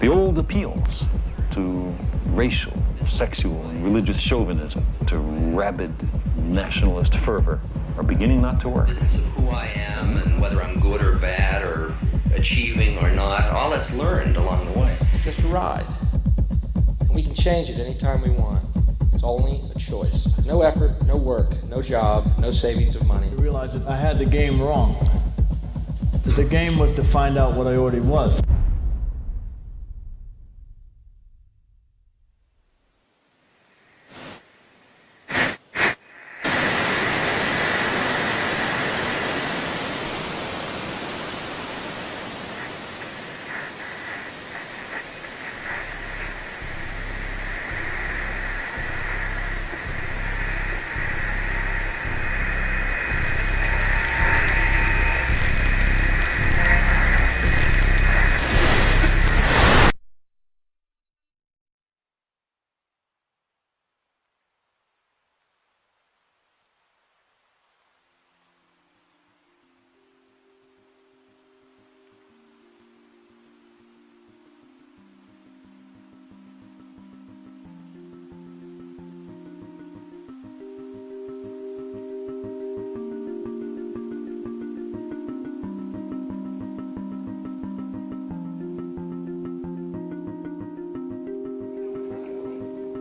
The old appeals to racial, sexual, and religious chauvinism, to rabid nationalist fervor, are beginning not to work. Business of who I am and whether I'm good or bad or achieving or not, all that's learned along the way. Just a ride. And we can change it anytime we want. It's only a choice. No effort, no work, no job, no savings of money. I realized that I had the game wrong. That the game was to find out what I already was.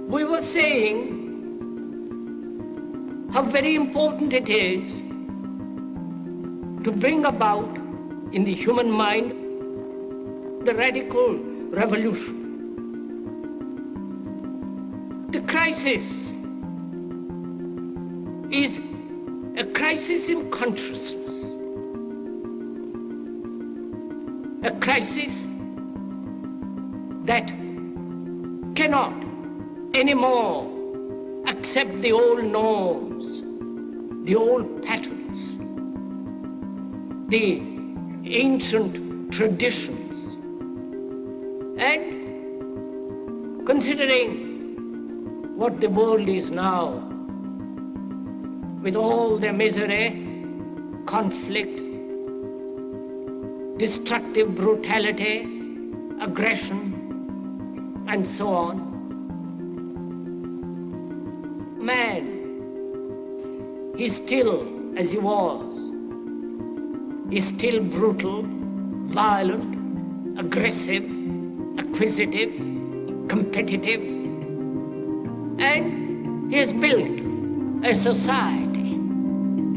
We were saying how very important it is to bring about in the human mind the radical revolution. The crisis is a crisis in consciousness, a crisis that cannot anymore accept the old norms, the old patterns, the ancient traditions. And considering what the world is now, with all the misery, conflict, destructive brutality, aggression, and so on, man is still as he was. He's still brutal, violent, aggressive, acquisitive, competitive, and he has built a society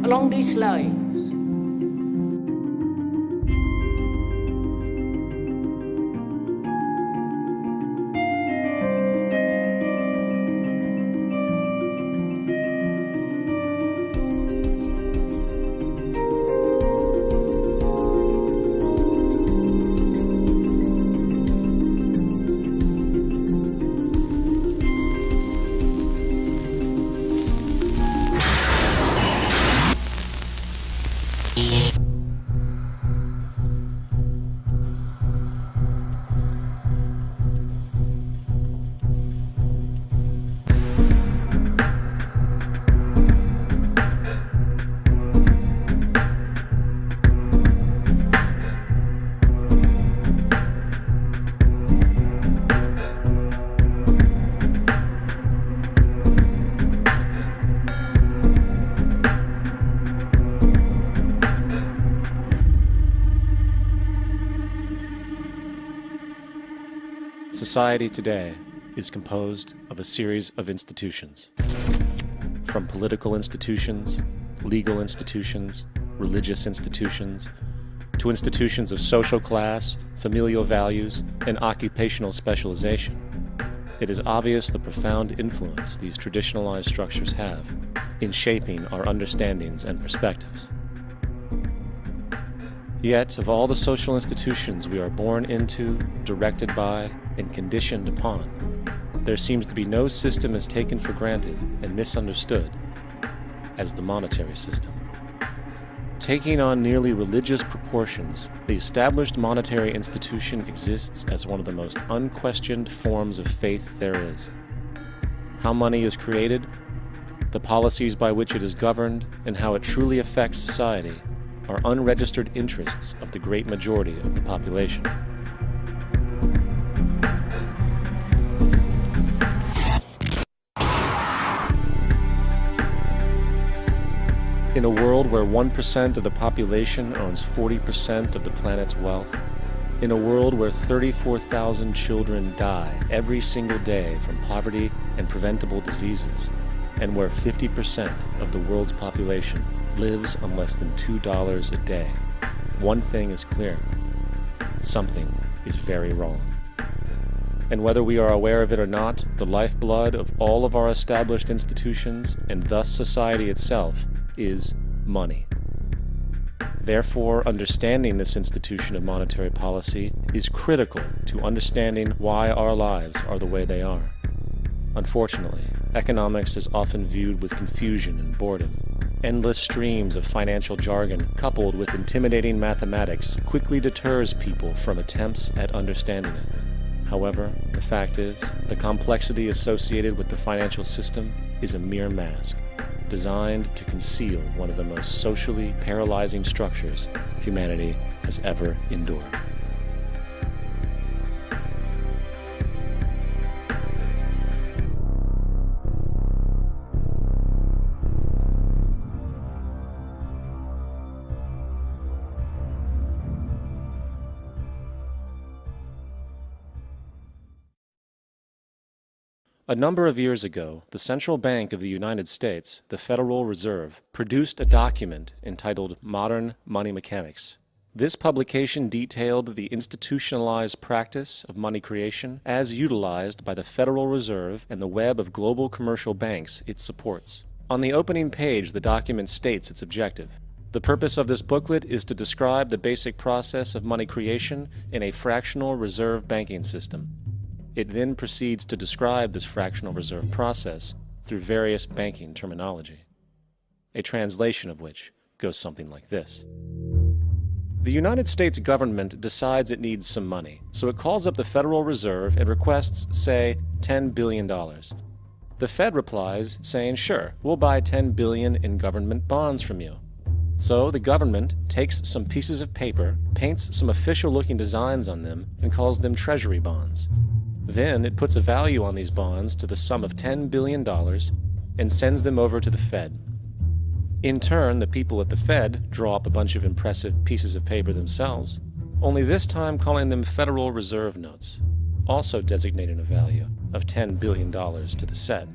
along these lines. Society today is composed of a series of institutions. From political institutions, legal institutions, religious institutions, to institutions of social class, familial values, and occupational specialization. It is obvious the profound influence these traditionalized structures have in shaping our understandings and perspectives. Yet, of all the social institutions we are born into, directed by, and conditioned upon, there seems to be no system as taken for granted and misunderstood as the monetary system. Taking on nearly religious proportions, the established monetary institution exists as one of the most unquestioned forms of faith there is. How money is created, the policies by which it is governed, and how it truly affects society are unregistered interests of the great majority of the population. In a world where 1% of the population owns 40% of the planet's wealth, in a world where 34,000 children die every single day from poverty and preventable diseases, and where 50% of the world's population lives on less than $2 a day, one thing is clear: something is very wrong. And whether we are aware of it or not, the lifeblood of all of our established institutions, and thus society itself, is money. Therefore, understanding this institution of monetary policy is critical to understanding why our lives are the way they are. Unfortunately, economics is often viewed with confusion and boredom. Endless streams of financial jargon coupled with intimidating mathematics quickly deters people from attempts at understanding it. However, the fact is, the complexity associated with the financial system is a mere mask, designed to conceal one of the most socially paralyzing structures humanity has ever endured. A number of years ago, the Central Bank of the United States, the Federal Reserve, produced a document entitled Modern Money Mechanics. This publication detailed the institutionalized practice of money creation as utilized by the Federal Reserve and the web of global commercial banks it supports. On the opening page, the document states its objective. The purpose of this booklet is to describe the basic process of money creation in a fractional reserve banking system. It then proceeds to describe this fractional reserve process through various banking terminology, a translation of which goes something like this. The United States government decides it needs some money, so it calls up the Federal Reserve and requests, say, $10 billion. The Fed replies, saying, sure, we'll buy $10 billion in government bonds from you. So the government takes some pieces of paper, paints some official-looking designs on them, and calls them treasury bonds. Then it puts a value on these bonds to the sum of $10 billion and sends them over to the Fed. In turn, the people at the Fed draw up a bunch of impressive pieces of paper themselves, only this time calling them Federal Reserve notes, also designating a value of $10 billion to the Fed.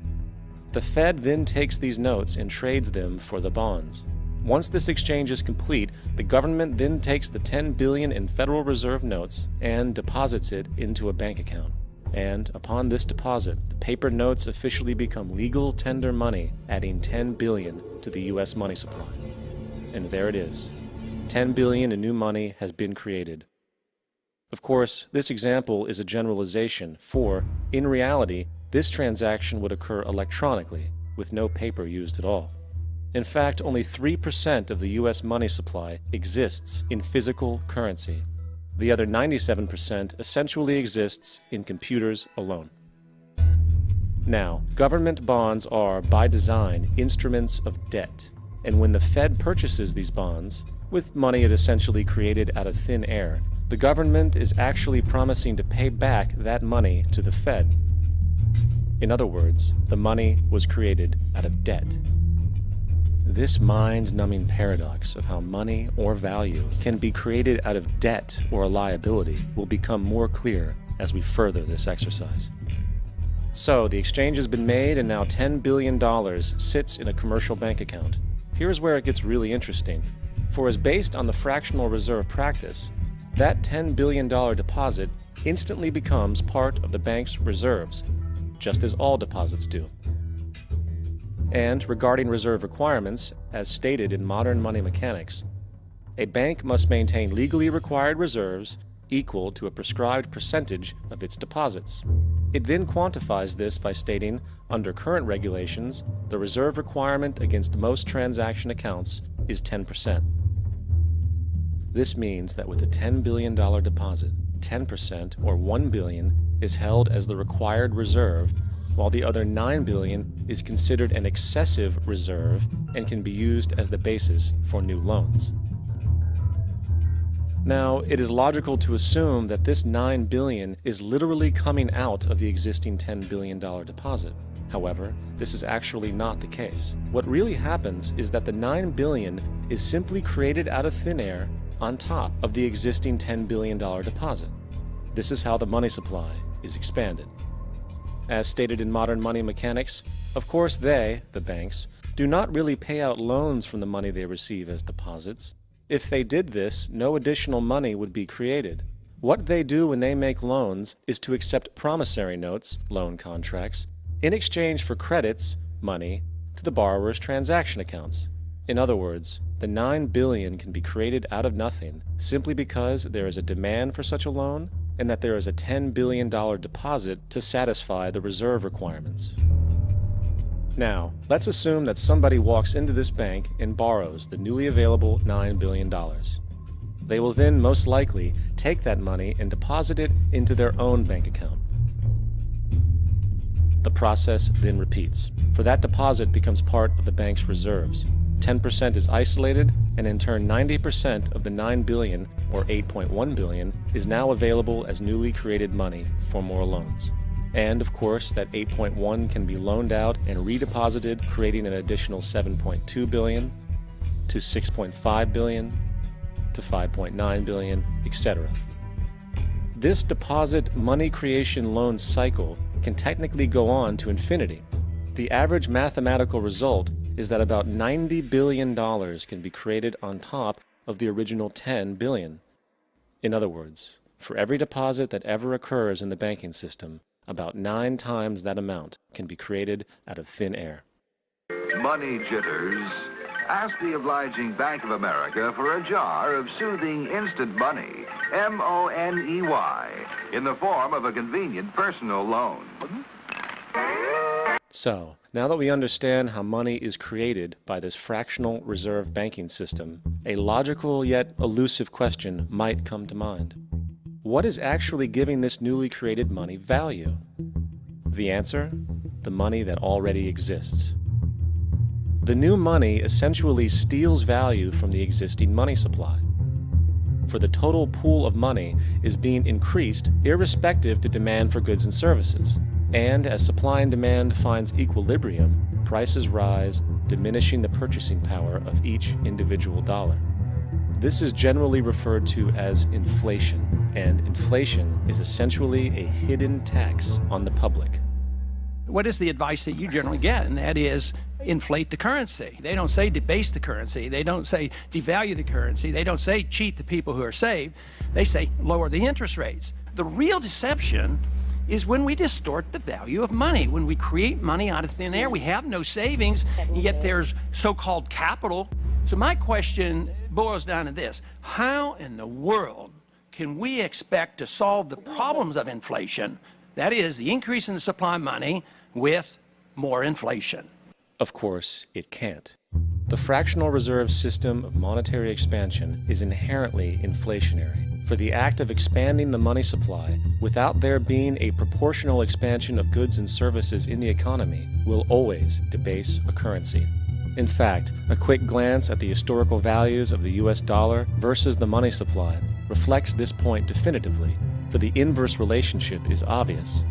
The Fed then takes these notes and trades them for the bonds. Once this exchange is complete, the government then takes the $10 billion in Federal Reserve notes and deposits it into a bank account. And upon this deposit, the paper notes officially become legal tender money, adding $10 billion to the U.S. money supply. And there it is. $10 billion in new money has been created. Of course, this example is a generalization, for, in reality, this transaction would occur electronically, with no paper used at all. In fact, only 3% of the U.S. money supply exists in physical currency. The other 97% essentially exists in computers alone. Now, government bonds are, by design, instruments of debt, and when the Fed purchases these bonds, with money it essentially created out of thin air, the government is actually promising to pay back that money to the Fed. In other words, the money was created out of debt. This mind-numbing paradox of how money or value can be created out of debt or a liability will become more clear as we further this exercise. So, the exchange has been made and now $10 billion sits in a commercial bank account. Here's where it gets really interesting. For as based on the fractional reserve practice, that $10 billion deposit instantly becomes part of the bank's reserves, just as all deposits do. And regarding reserve requirements, as stated in Modern Money Mechanics, a bank must maintain legally required reserves equal to a prescribed percentage of its deposits. It then quantifies this by stating, under current regulations, the reserve requirement against most transaction accounts is 10%. This means that with a $10 billion deposit, 10% or $1 billion is held as the required reserve, while the other $9 billion is considered an excessive reserve and can be used as the basis for new loans. Now, it is logical to assume that this $9 billion is literally coming out of the existing $10 billion deposit. However, this is actually not the case. What really happens is that the $9 billion is simply created out of thin air on top of the existing $10 billion deposit. This is how the money supply is expanded. As stated in modern money mechanics, of course they, the banks, do not really pay out loans from the money they receive as deposits. If they did this, no additional money would be created. What they do when they make loans is to accept promissory notes, loan contracts, in exchange for credits, money, to the borrower's transaction accounts. In other words, the $9 billion can be created out of nothing simply because there is a demand for such a loan and that there is a $10 billion deposit to satisfy the reserve requirements. Now, let's assume that somebody walks into this bank and borrows the newly available $9 billion. They will then most likely take that money and deposit it into their own bank account. The process then repeats, for that deposit becomes part of the bank's reserves. 10% is isolated, and in turn 90% of the $9 billion, or $8.1 billion, is now available as newly created money for more loans. And of course, that 8.1 can be loaned out and redeposited, creating an additional 7.2 billion, to 6.5 billion, to 5.9 billion, etc. This deposit money creation loan cycle can technically go on to infinity. The average mathematical result is that about $90 billion can be created on top of the original $10 billion. In other words, for every deposit that ever occurs in the banking system, about 9 times that amount can be created out of thin air. Money jitters? Ask the obliging Bank of America for a jar of soothing instant money, M-O-N-E-Y, in the form of a convenient personal loan. So, now that we understand how money is created by this fractional reserve banking system, a logical yet elusive question might come to mind. What is actually giving this newly created money value? The answer? The money that already exists. The new money essentially steals value from the existing money supply. For the total pool of money is being increased irrespective to demand for goods and services. And as supply and demand finds equilibrium, prices rise, diminishing the purchasing power of each individual dollar. This is generally referred to as inflation, and inflation is essentially a hidden tax on the public. What is the advice that you generally get? And that is inflate the currency. They don't say debase the currency. They don't say devalue the currency. They don't say cheat the people who are saved. They say lower the interest rates. The real deception is when we distort the value of money. When we create money out of thin air, we have no savings, and yet there's so-called capital. So my question boils down to this: how in the world can we expect to solve the problems of inflation, that is, the increase in the supply of money, with more inflation? Of course, it can't. The fractional reserve system of monetary expansion is inherently inflationary. For the act of expanding the money supply, without there being a proportional expansion of goods and services in the economy, will always debase a currency. In fact, a quick glance at the historical values of the US dollar versus the money supply reflects this point definitively, for the inverse relationship is obvious.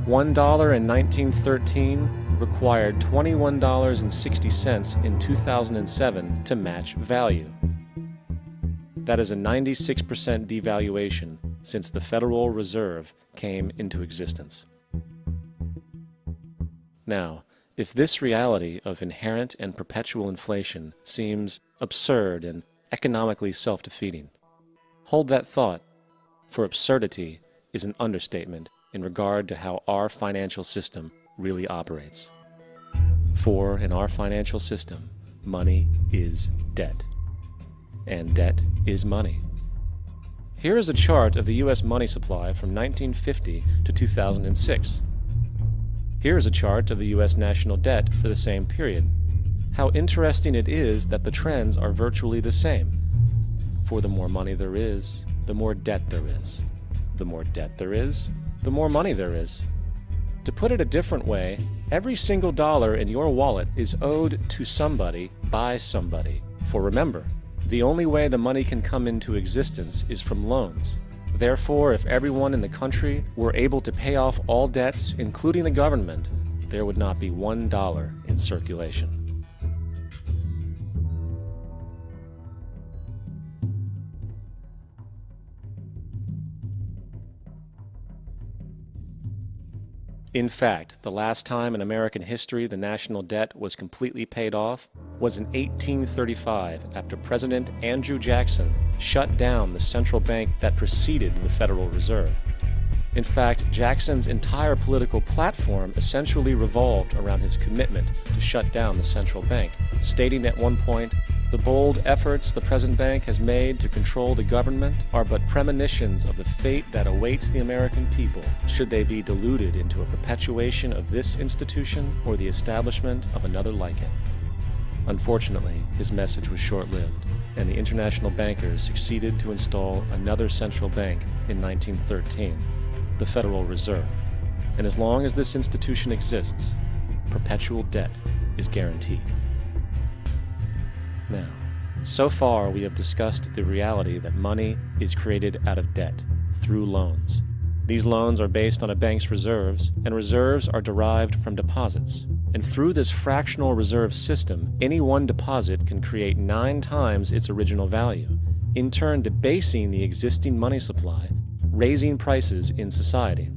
$1 in 1913 required $21.60 in 2007 to match value. That is a 96% devaluation since the Federal Reserve came into existence. Now, if this reality of inherent and perpetual inflation seems absurd and economically self-defeating, hold that thought, for absurdity is an understatement in regard to how our financial system really operates. For in our financial system, money is debt. And debt is money. Here is a chart of the U.S. money supply from 1950 to 2006. Here is a chart of the U.S. national debt for the same period. How interesting it is that the trends are virtually the same. For the more money there is, the more debt there is. The more debt there is, the more money there is. To put it a different way, every single dollar in your wallet is owed to somebody by somebody. For remember, The only way the money can come into existence is from loans. Therefore, if everyone in the country were able to pay off all debts, including the government, there would not be $1 in circulation. In fact, the last time in American history the national debt was completely paid off was in 1835 after President Andrew Jackson shut down the central bank that preceded the Federal Reserve. In fact, Jackson's entire political platform essentially revolved around his commitment to shut down the central bank, stating at one point, "The bold efforts the present bank has made to control the government are but premonitions of the fate that awaits the American people should they be deluded into a perpetuation of this institution or the establishment of another like it." Unfortunately, his message was short-lived, and the international bankers succeeded to install another central bank in 1913, the Federal Reserve. And as long as this institution exists, perpetual debt is guaranteed. Now, so far we have discussed the reality that money is created out of debt, through loans. These loans are based on a bank's reserves, and reserves are derived from deposits. And through this fractional reserve system, any one deposit can create 9 times its original value, in turn debasing the existing money supply, raising prices in society.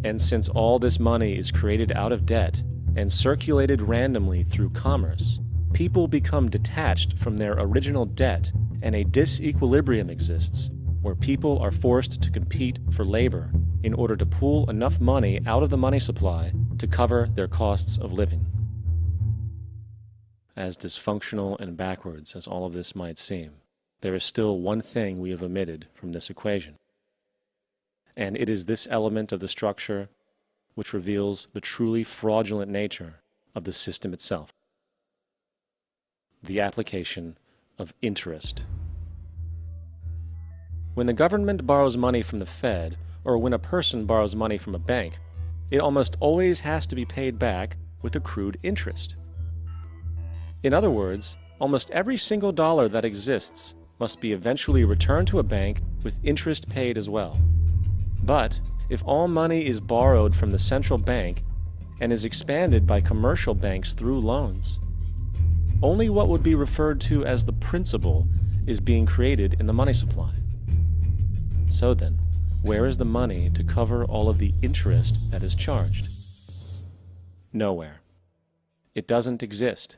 And since all this money is created out of debt and circulated randomly through commerce, people become detached from their original debt, and a disequilibrium exists where people are forced to compete for labor in order to pool enough money out of the money supply to cover their costs of living. As dysfunctional and backwards as all of this might seem, there is still one thing we have omitted from this equation. And it is this element of the structure which reveals the truly fraudulent nature of the system itself: the application of interest. When the government borrows money from the Fed, or when a person borrows money from a bank, it almost always has to be paid back with accrued interest. In other words, almost every single dollar that exists must be eventually returned to a bank with interest paid as well. But if all money is borrowed from the central bank and is expanded by commercial banks through loans, only what would be referred to as the principal is being created in the money supply. So then, where is the money to cover all of the interest that is charged? Nowhere. It doesn't exist.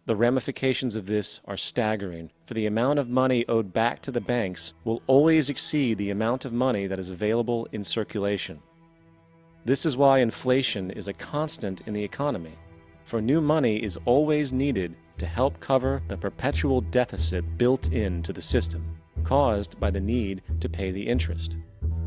The ramifications of this are staggering, for the amount of money owed back to the banks will always exceed the amount of money that is available in circulation. This is why inflation is a constant in the economy, for new money is always needed to help cover the perpetual deficit built into the system, caused by the need to pay the interest.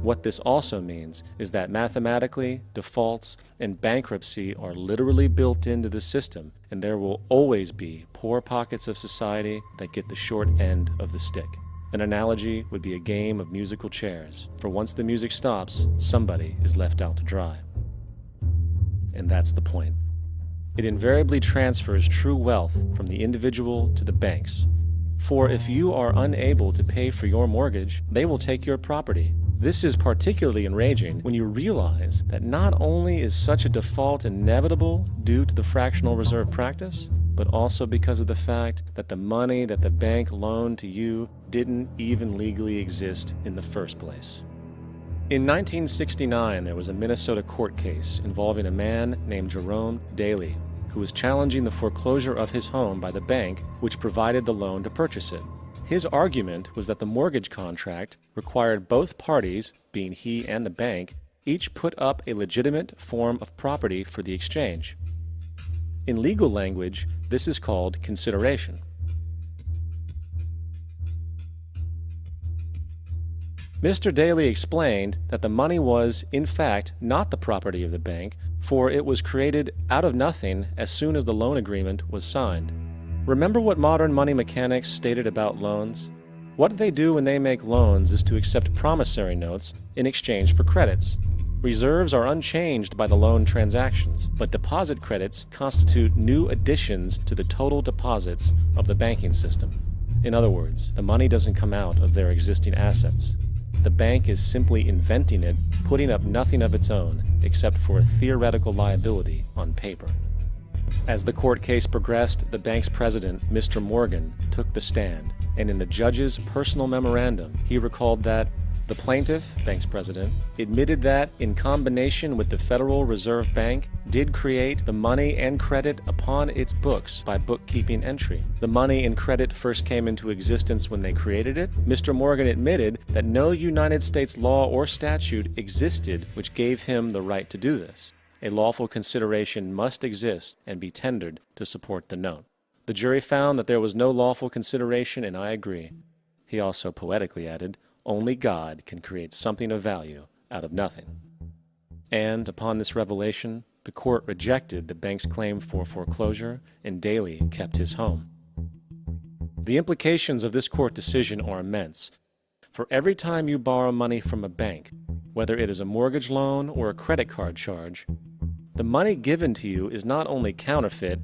What this also means is that mathematically, defaults and bankruptcy are literally built into the system, and there will always be poor pockets of society that get the short end of the stick. An analogy would be a game of musical chairs, for once the music stops, somebody is left out to dry. And that's the point. It invariably transfers true wealth from the individual to the banks. For if you are unable to pay for your mortgage, they will take your property. This is particularly enraging when you realize that not only is such a default inevitable due to the fractional reserve practice, but also because of the fact that the money that the bank loaned to you didn't even legally exist in the first place. In 1969, there was a Minnesota court case involving a man named Jerome Daly, who was challenging the foreclosure of his home by the bank which provided the loan to purchase it. His argument was that the mortgage contract required both parties, being he and the bank, each put up a legitimate form of property for the exchange. In legal language, this is called consideration. Mr. Daly explained that the money was, in fact, not the property of the bank, for it was created out of nothing as soon as the loan agreement was signed. Remember what modern money mechanics stated about loans? What they do when they make loans is to accept promissory notes in exchange for credits. Reserves are unchanged by the loan transactions, but deposit credits constitute new additions to the total deposits of the banking system. In other words, the money doesn't come out of their existing assets. The bank is simply inventing it, putting up nothing of its own except for a theoretical liability on paper. As the court case progressed, the bank's president, Mr. Morgan, took the stand, and in the judge's personal memorandum, he recalled that the plaintiff, bank's president, admitted that, in combination with the Federal Reserve Bank, did create the money and credit upon its books by bookkeeping entry. The money and credit first came into existence when they created it. Mr. Morgan admitted that no United States law or statute existed which gave him the right to do this. A lawful consideration must exist and be tendered to support the note. The jury found that there was no lawful consideration, and I agree. He also poetically added, "Only God can create something of value out of nothing." And upon this revelation, the court rejected the bank's claim for foreclosure, and Daley kept his home. The implications of this court decision are immense. For every time you borrow money from a bank, whether it is a mortgage loan or a credit card charge, the money given to you is not only counterfeit,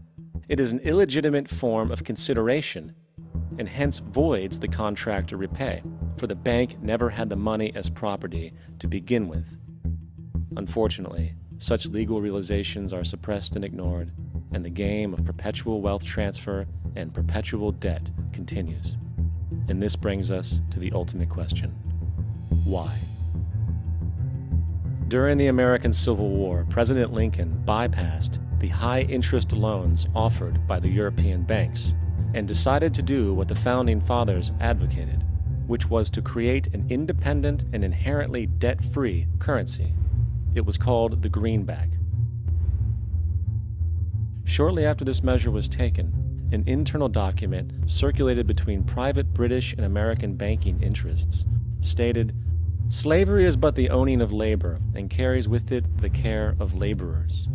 it is an illegitimate form of consideration, and hence voids the contract to repay, for the bank never had the money as property to begin with. Unfortunately, such legal realizations are suppressed and ignored, and the game of perpetual wealth transfer and perpetual debt continues. And this brings us to the ultimate question: why? During the American Civil War, President Lincoln bypassed the high-interest loans offered by the European banks and decided to do what the Founding Fathers advocated, which was to create an independent and inherently debt-free currency. It was called the greenback. Shortly after this measure was taken, an internal document circulated between private British and American banking interests stated, "Slavery is but the owning of labor and carries with it the care of laborers,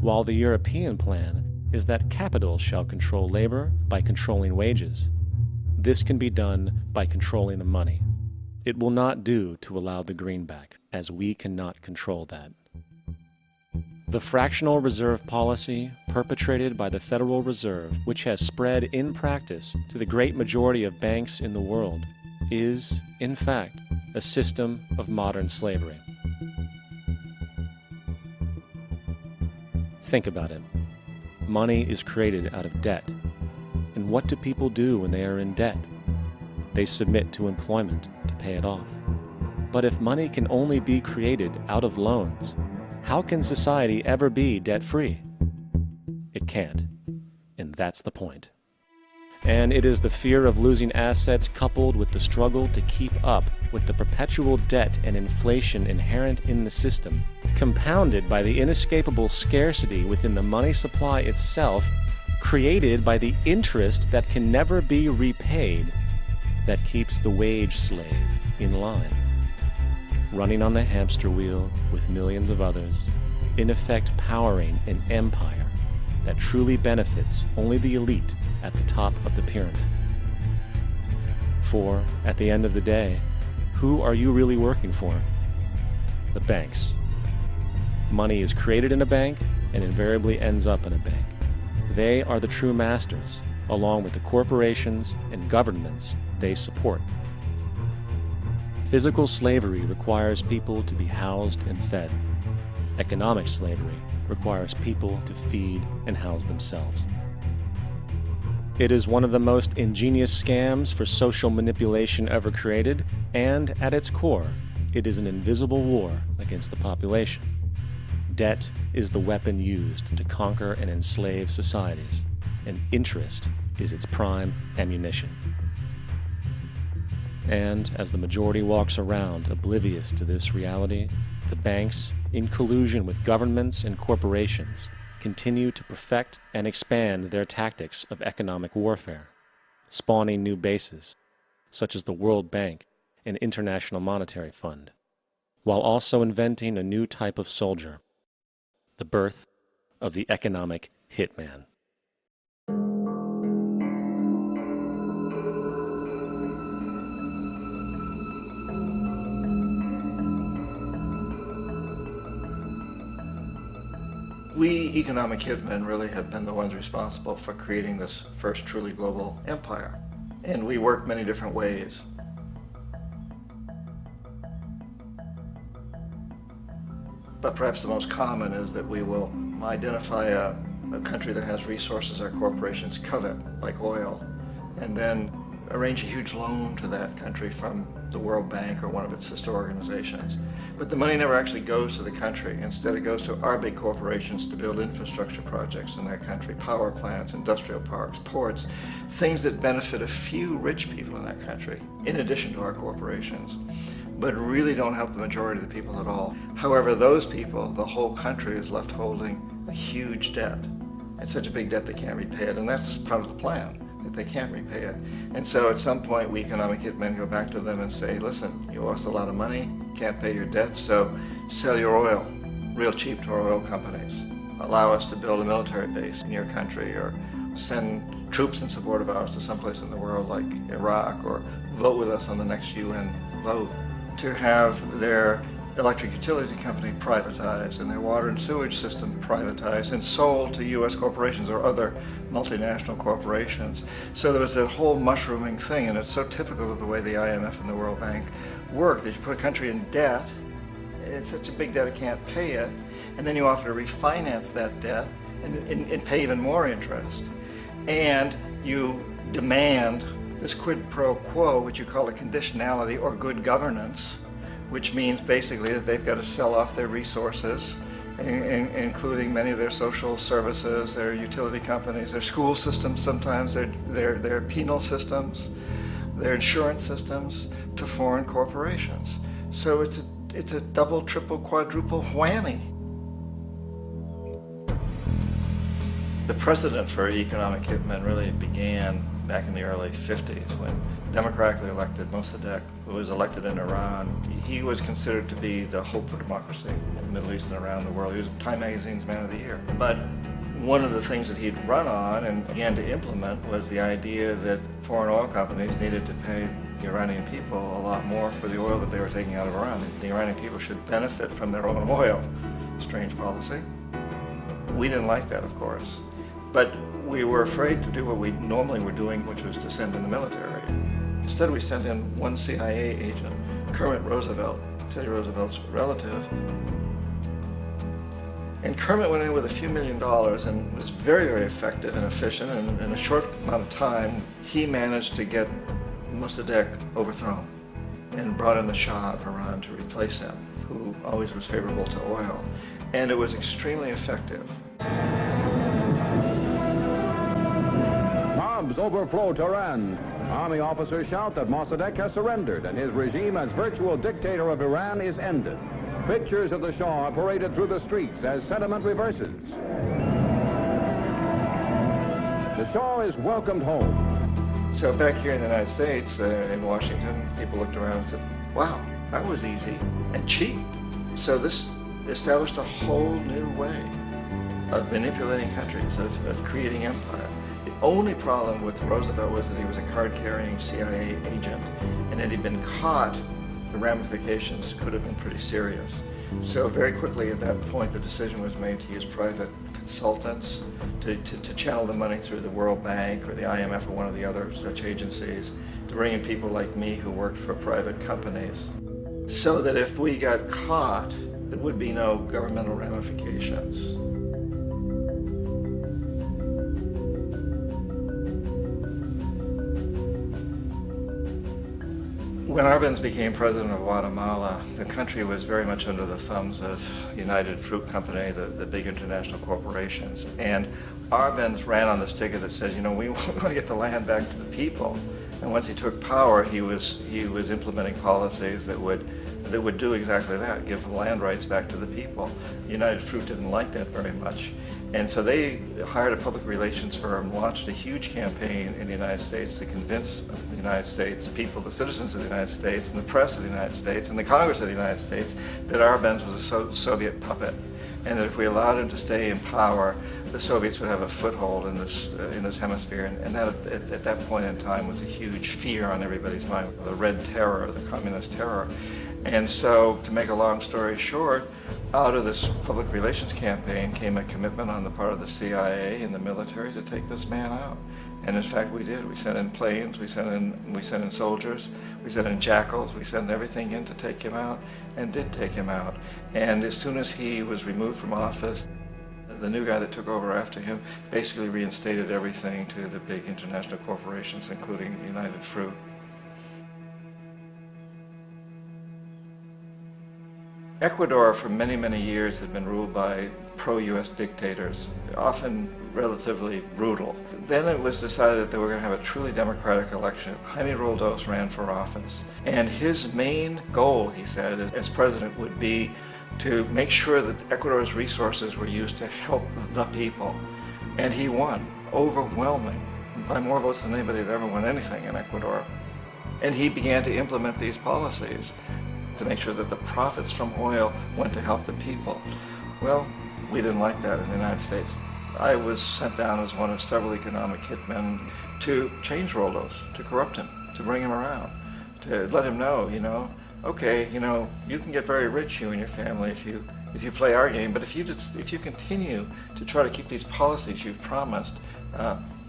while the European plan is that capital shall control labor by controlling wages. This can be done by controlling the money. It will not do to allow the greenback, as we cannot control that." The fractional reserve policy perpetrated by the Federal Reserve, which has spread in practice to the great majority of banks in the world, is, in fact, a system of modern slavery. Think about it. Money is created out of debt. And what do people do when they are in debt? They submit to employment to pay it off. But if money can only be created out of loans, how can society ever be debt-free? It can't. And that's the point. And it is the fear of losing assets coupled with the struggle to keep up with the perpetual debt and inflation inherent in the system, compounded by the inescapable scarcity within the money supply itself, created by the interest that can never be repaid, that keeps the wage slave in line, running on the hamster wheel with millions of others, in effect powering an empire that truly benefits only the elite at the top of the pyramid. For, at the end of the day, who are you really working for? The banks. Money is created in a bank and invariably ends up in a bank. They are the true masters, along with the corporations and governments they support. Physical slavery requires people to be housed and fed. Economic slavery requires people to feed and house themselves. It is one of the most ingenious scams for social manipulation ever created, and at its core, it is an invisible war against the population. Debt is the weapon used to conquer and enslave societies, and interest is its prime ammunition. And as the majority walks around oblivious to this reality, the banks, in collusion with governments and corporations, continue to perfect and expand their tactics of economic warfare, spawning new bases, such as the World Bank and International Monetary Fund, while also inventing a new type of soldier, the birth of the economic hitman. We economic hitmen really have been the ones responsible for creating this first truly global empire. And we work many different ways. But perhaps the most common is that we will identify a country that has resources our corporations covet, like oil, and then arrange a huge loan to that country from the World Bank or one of its sister organizations. But the money never actually goes to the country. Instead, it goes to our big corporations to build infrastructure projects in that country, power plants, industrial parks, ports, things that benefit a few rich people in that country, in addition to our corporations, but really don't help the majority of the people at all. However, those people, the whole country is left holding a huge debt. It's such a big debt they can't repay it, and that's part of the plan, that they can't repay it. And so at some point, we economic hitmen go back to them and say, listen, you owe us a lot of money, can't pay your debts, so sell your oil real cheap to our oil companies. Allow us to build a military base in your country, or send troops in support of ours to someplace in the world like Iraq, or vote with us on the next UN vote. To have their electric utility company privatized and their water and sewage system privatized and sold to U.S. corporations or other multinational corporations. So there was that whole mushrooming thing, and it's so typical of the way the IMF and the World Bank work, that you put a country in debt, it's such a big debt it can't pay it, and then you offer to refinance that debt and pay even more interest. And you demand this quid pro quo, which you call a conditionality or good governance, which means basically that they've got to sell off their resources, including many of their social services, their utility companies, their school systems sometimes, their penal systems, their insurance systems, to foreign corporations. So it's a double, triple, quadruple whammy. The precedent for economic hitmen really began back in the early 50s when democratically elected Mossadegh, who was elected in Iran, he was considered to be the hope for democracy in the Middle East and around the world. He was Time Magazine's Man of the Year. But one of the things that he'd run on and began to implement was the idea that foreign oil companies needed to pay the Iranian people a lot more for the oil that they were taking out of Iran. The Iranian people should benefit from their own oil. Strange policy. We didn't like that, of course. But we were afraid to do what we normally were doing, which was to send in the military. Instead, we sent in one CIA agent, Kermit Roosevelt, Teddy Roosevelt's relative. And Kermit went in with a few $1 million and was very, very effective and efficient. And in a short amount of time, he managed to get Mossadegh overthrown and brought in the Shah of Iran to replace him, who always was favorable to oil. And it was extremely effective. Mobs overflow Tehran. Army officers shout that Mossadegh has surrendered and his regime as virtual dictator of Iran is ended. Pictures of the Shah are paraded through the streets as sentiment reverses. The Shah is welcomed home. So back here in the United States, in Washington, people looked around and said, wow, that was easy and cheap. So this established a whole new way of manipulating countries, of creating empire. The only problem with Roosevelt was that he was a card-carrying CIA agent, and had he been caught, the ramifications could have been pretty serious. So very quickly at that point, the decision was made to use private consultants to channel the money through the World Bank or the IMF or one of the other such agencies, to bring in people like me who worked for private companies, so that if we got caught, there would be no governmental ramifications. When Arbenz became president of Guatemala, the country was very much under the thumbs of United Fruit Company, the big international corporations. And Arbenz ran on this ticket that says, you know, we want to get the land back to the people. And once he took power, he was implementing policies that would do exactly that, give the land rights back to the people. United Fruit didn't like that very much. And so they hired a public relations firm, launched a huge campaign in the United States to convince the United States people, the citizens of the United States, and the press of the United States, and the Congress of the United States, that Arbenz was a Soviet puppet, and that if we allowed him to stay in power, the Soviets would have a foothold in this hemisphere. And that at that point in time was a huge fear on everybody's mind, the Red Terror, the Communist terror. And so, to make a long story short, out of this public relations campaign came a commitment on the part of the CIA and the military to take this man out. And in fact, we did. We sent in planes, we sent in soldiers, we sent in jackals, we sent everything in to take him out, and did take him out. And as soon as he was removed from office, the new guy that took over after him basically reinstated everything to the big international corporations, including United Fruit. Ecuador for many, many years had been ruled by pro-US dictators, often relatively brutal. Then it was decided that they were going to have a truly democratic election. Jaime Roldos ran for office, and his main goal, he said, as president would be to make sure that Ecuador's resources were used to help the people. And he won, overwhelming, by more votes than anybody had ever won anything in Ecuador. And he began to implement these policies to make sure that the profits from oil went to help the people. Well, we didn't like that in the United States. I was sent down as one of several economic hitmen to change Roldos, to corrupt him, to bring him around, to let him know, okay, you can get very rich, you and your family, if you play our game, but if you continue to try to keep these policies you've promised,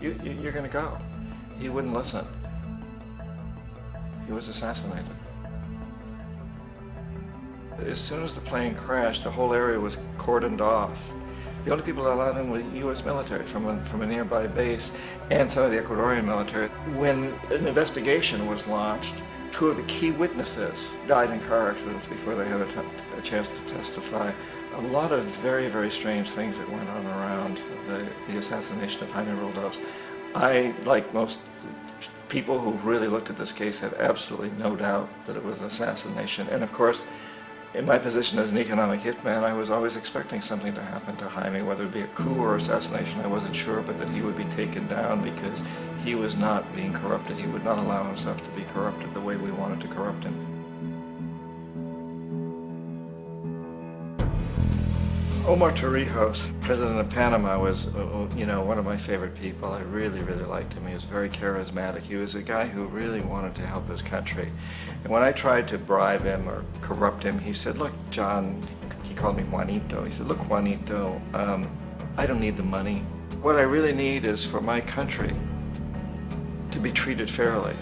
you're going to go. He wouldn't listen. He was assassinated. As soon as the plane crashed, the whole area was cordoned off. The only people allowed in were U.S. military from a nearby base and some of the Ecuadorian military. When an investigation was launched, 2 of the key witnesses died in car accidents before they had a chance to testify. A lot of very, very strange things that went on around the assassination of Jaime Roldos. I, like most people who've really looked at this case, have absolutely no doubt that it was an assassination. And of course, in my position as an economic hitman, I was always expecting something to happen to Jaime, whether it be a coup or assassination, I wasn't sure, but that he would be taken down because he was not being corrupted. He would not allow himself to be corrupted the way we wanted to corrupt him. Omar Torrijos, president of Panama, was one of my favorite people. I really, really liked him. He was very charismatic. He was a guy who really wanted to help his country. And when I tried to bribe him or corrupt him, he said, look, John, he called me Juanito. He said, look, Juanito, I don't need the money. What I really need is for my country to be treated fairly.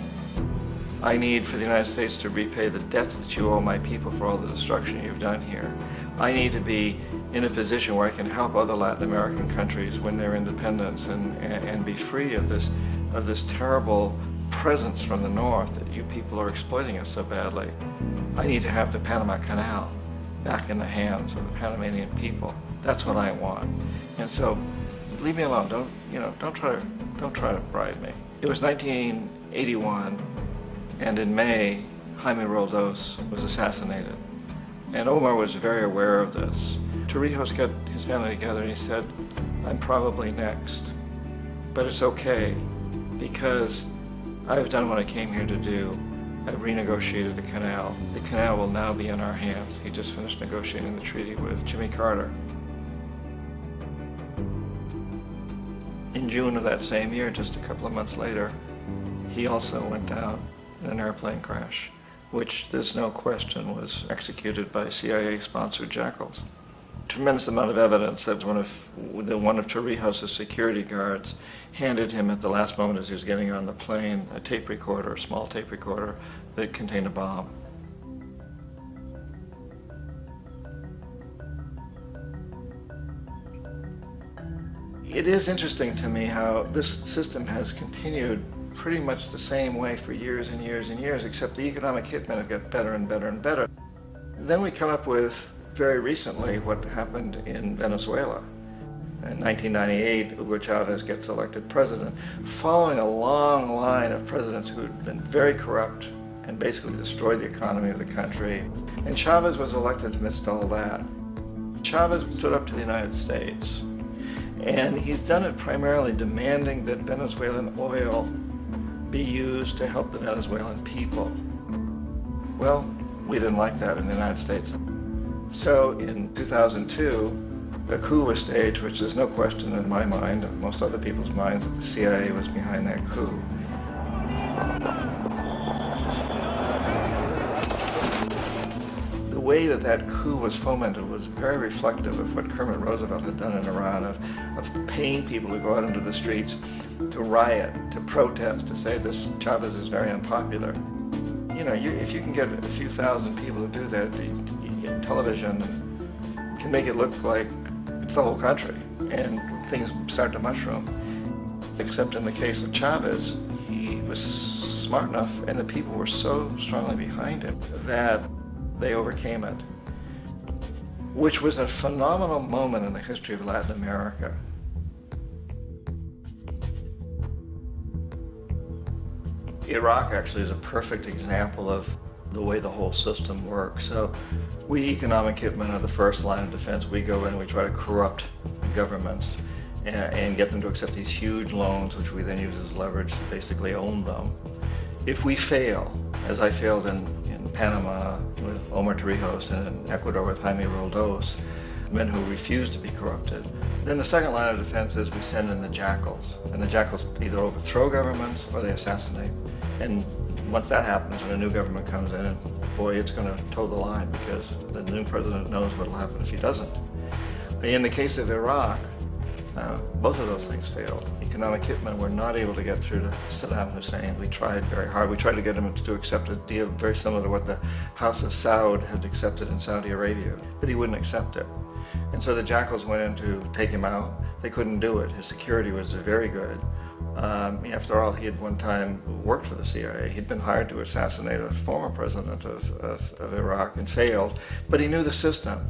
I need for the United States to repay the debts that you owe my people for all the destruction you've done here. I need to be in a position where I can help other Latin American countries win their independence and be free of this terrible presence from the north that you people are exploiting us so badly. I need to have the Panama Canal back in the hands of the Panamanian people. That's what I want. And so, leave me alone. Don't try to bribe me. It was 1981, and in May, Jaime Roldos was assassinated. And Omar was very aware of this. Torrijos got his family together and he said, I'm probably next, but it's okay because I've done what I came here to do. I've renegotiated the canal. The canal will now be in our hands. He just finished negotiating the treaty with Jimmy Carter. In June of that same year, just a couple of months later, he also went down in an airplane crash, which there's no question was executed by CIA-sponsored jackals. Tremendous amount of evidence that one of Torrijos' security guards handed him at the last moment as he was getting on the plane a tape recorder, a small tape recorder that contained a bomb. It is interesting to me how this system has continued pretty much the same way for years and years and years, except the economic hitmen have got better and better and better. Then we come up with, very recently, what happened in Venezuela. In 1998, Hugo Chavez gets elected president, following a long line of presidents who had been very corrupt and basically destroyed the economy of the country. And Chavez was elected amidst all that. Chavez stood up to the United States, and he's done it primarily demanding that Venezuelan oil be used to help the Venezuelan people. Well, we didn't like that in the United States. So in 2002, a coup was staged, which there's no question in my mind, and most other people's minds, that the CIA was behind that coup. The way that that coup was fomented was very reflective of what Kermit Roosevelt had done in Iran, of paying people to go out into the streets to riot, to protest, to say this Chavez is very unpopular. You know, if you can get a few thousand people to do that, television can make it look like it's the whole country, and things start to mushroom. Except in the case of Chavez, he was smart enough, and the people were so strongly behind him that they overcame it, which was a phenomenal moment in the history of Latin America. Iraq actually is a perfect example of the way the whole system works. So we economic hitmen are the first line of defense. We go in and we try to corrupt governments and get them to accept these huge loans, which we then use as leverage to basically own them. If we fail, as I failed in Panama with Omar Torrijos and in Ecuador with Jaime Roldos, men who refused to be corrupted, then the second line of defense is we send in the jackals. And the jackals either overthrow governments or they assassinate. And once that happens and a new government comes in, and boy, it's going to toe the line because the new president knows what will happen if he doesn't. In the case of Iraq, both of those things failed. Economic hitmen were not able to get through to Saddam Hussein. We tried very hard. We tried to get him to accept a deal very similar to what the House of Saud had accepted in Saudi Arabia, but he wouldn't accept it. And so the jackals went in to take him out. They couldn't do it. His security was very good. After all, he had one time worked for the CIA. He'd been hired to assassinate a former president of Iraq and failed, but he knew the system.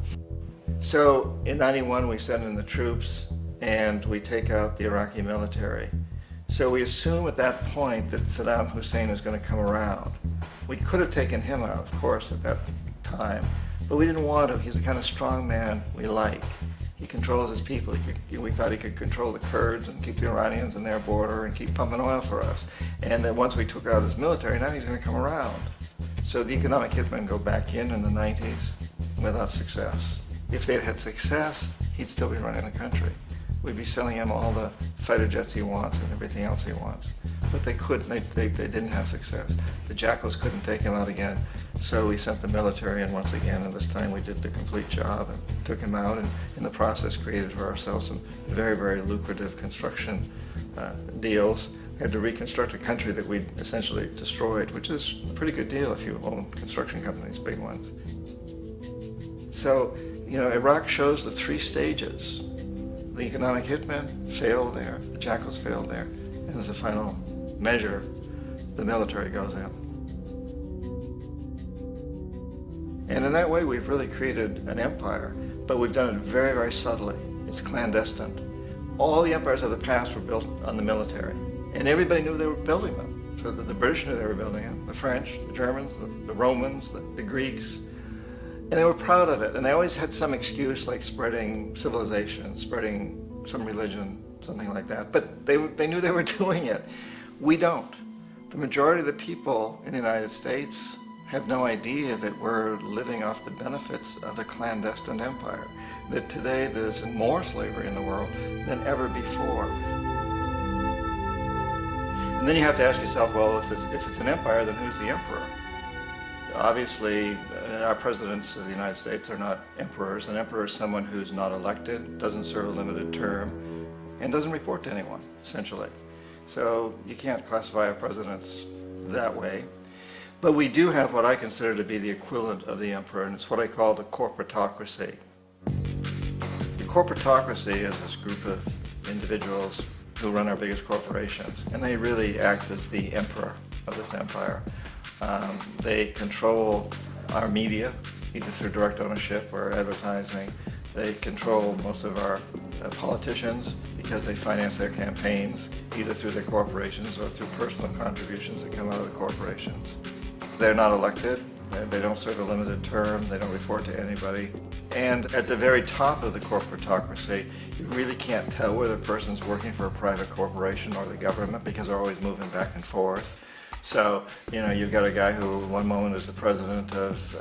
So in '91, we send in the troops and we take out the Iraqi military. So we assume at that point that Saddam Hussein is going to come around. We could have taken him out, of course, at that time, but we didn't want him. He's the kind of strong man we like. He controls his people. We thought he could control the Kurds and keep the Iranians in their border and keep pumping oil for us. And that once we took out his military, now he's going to come around. So the economic hitmen go back in the 90s without success. If they'd had success, he'd still be running the country. We'd be selling him all the fighter jets he wants and everything else he wants. But they couldn't, they didn't have success. The jackals couldn't take him out again, so we sent the military in once again, and this time we did the complete job and took him out, and in the process created for ourselves some very, very lucrative construction deals. We had to reconstruct a country that we'd essentially destroyed, which is a pretty good deal if you own construction companies, big ones. So, you know, Iraq shows the three stages. The economic hitmen failed there, the jackals failed there, and as a final measure, the military goes in. And in that way, we've really created an empire, but we've done it very, very subtly. It's clandestine. All the empires of the past were built on the military, and everybody knew they were building them. So the British knew they were building them, the French, the Germans, the Romans, the Greeks. And they were proud of it, and they always had some excuse like spreading civilization, spreading some religion, something like that. But they knew they were doing it. We don't. The majority of the people in the United States have no idea that we're living off the benefits of a clandestine empire, that today there's more slavery in the world than ever before. And then you have to ask yourself, well, if it's an empire, then who's the emperor? Obviously, our presidents of the United States are not emperors. An emperor is someone who's not elected, doesn't serve a limited term, and doesn't report to anyone, essentially. So you can't classify our presidents that way. But we do have what I consider to be the equivalent of the emperor, and it's what I call the corporatocracy. The corporatocracy is this group of individuals who run our biggest corporations, and they really act as the emperor of this empire. They control our media, either through direct ownership or advertising. They control most of our politicians because they finance their campaigns, either through their corporations or through personal contributions that come out of the corporations. They're not elected, they don't serve a limited term, they don't report to anybody. And at the very top of the corporatocracy, you really can't tell whether a person's working for a private corporation or the government because they're always moving back and forth. So, you know, you've got a guy who one moment is the president of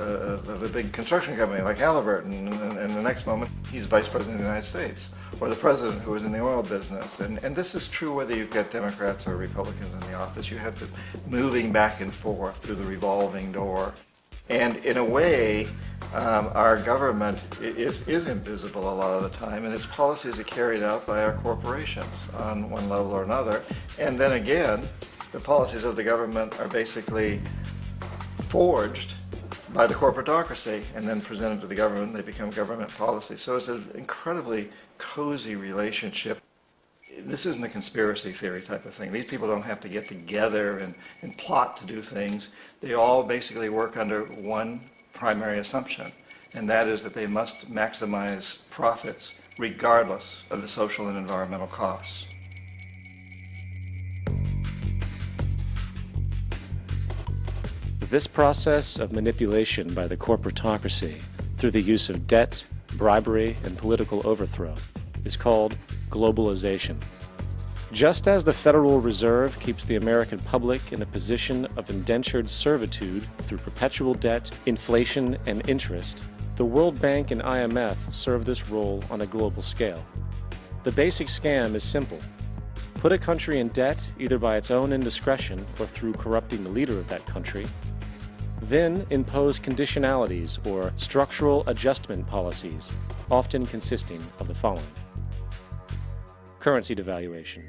a big construction company like Halliburton, and the next moment he's vice president of the United States, or the president who is in the oil business. And this is true whether you've got Democrats or Republicans in the office. You have to moving back and forth through the revolving door. And in a way, Our government is invisible a lot of the time, and its policies are carried out by our corporations on one level or another. And then again, the policies of the government are basically forged by the corporatocracy and then presented to the government. They become government policy. So it's an incredibly cozy relationship. This isn't a conspiracy theory type of thing. These people don't have to get together and plot to do things. They all basically work under one primary assumption, and that is that they must maximize profits regardless of the social and environmental costs. This process of manipulation by the corporatocracy through the use of debt, bribery, and political overthrow is called globalization. Just as the Federal Reserve keeps the American public in a position of indentured servitude through perpetual debt, inflation, and interest, the World Bank and IMF serve this role on a global scale. The basic scam is simple. Put a country in debt either by its own indiscretion or through corrupting the leader of that country, then impose conditionalities or structural adjustment policies, often consisting of the following. Currency devaluation.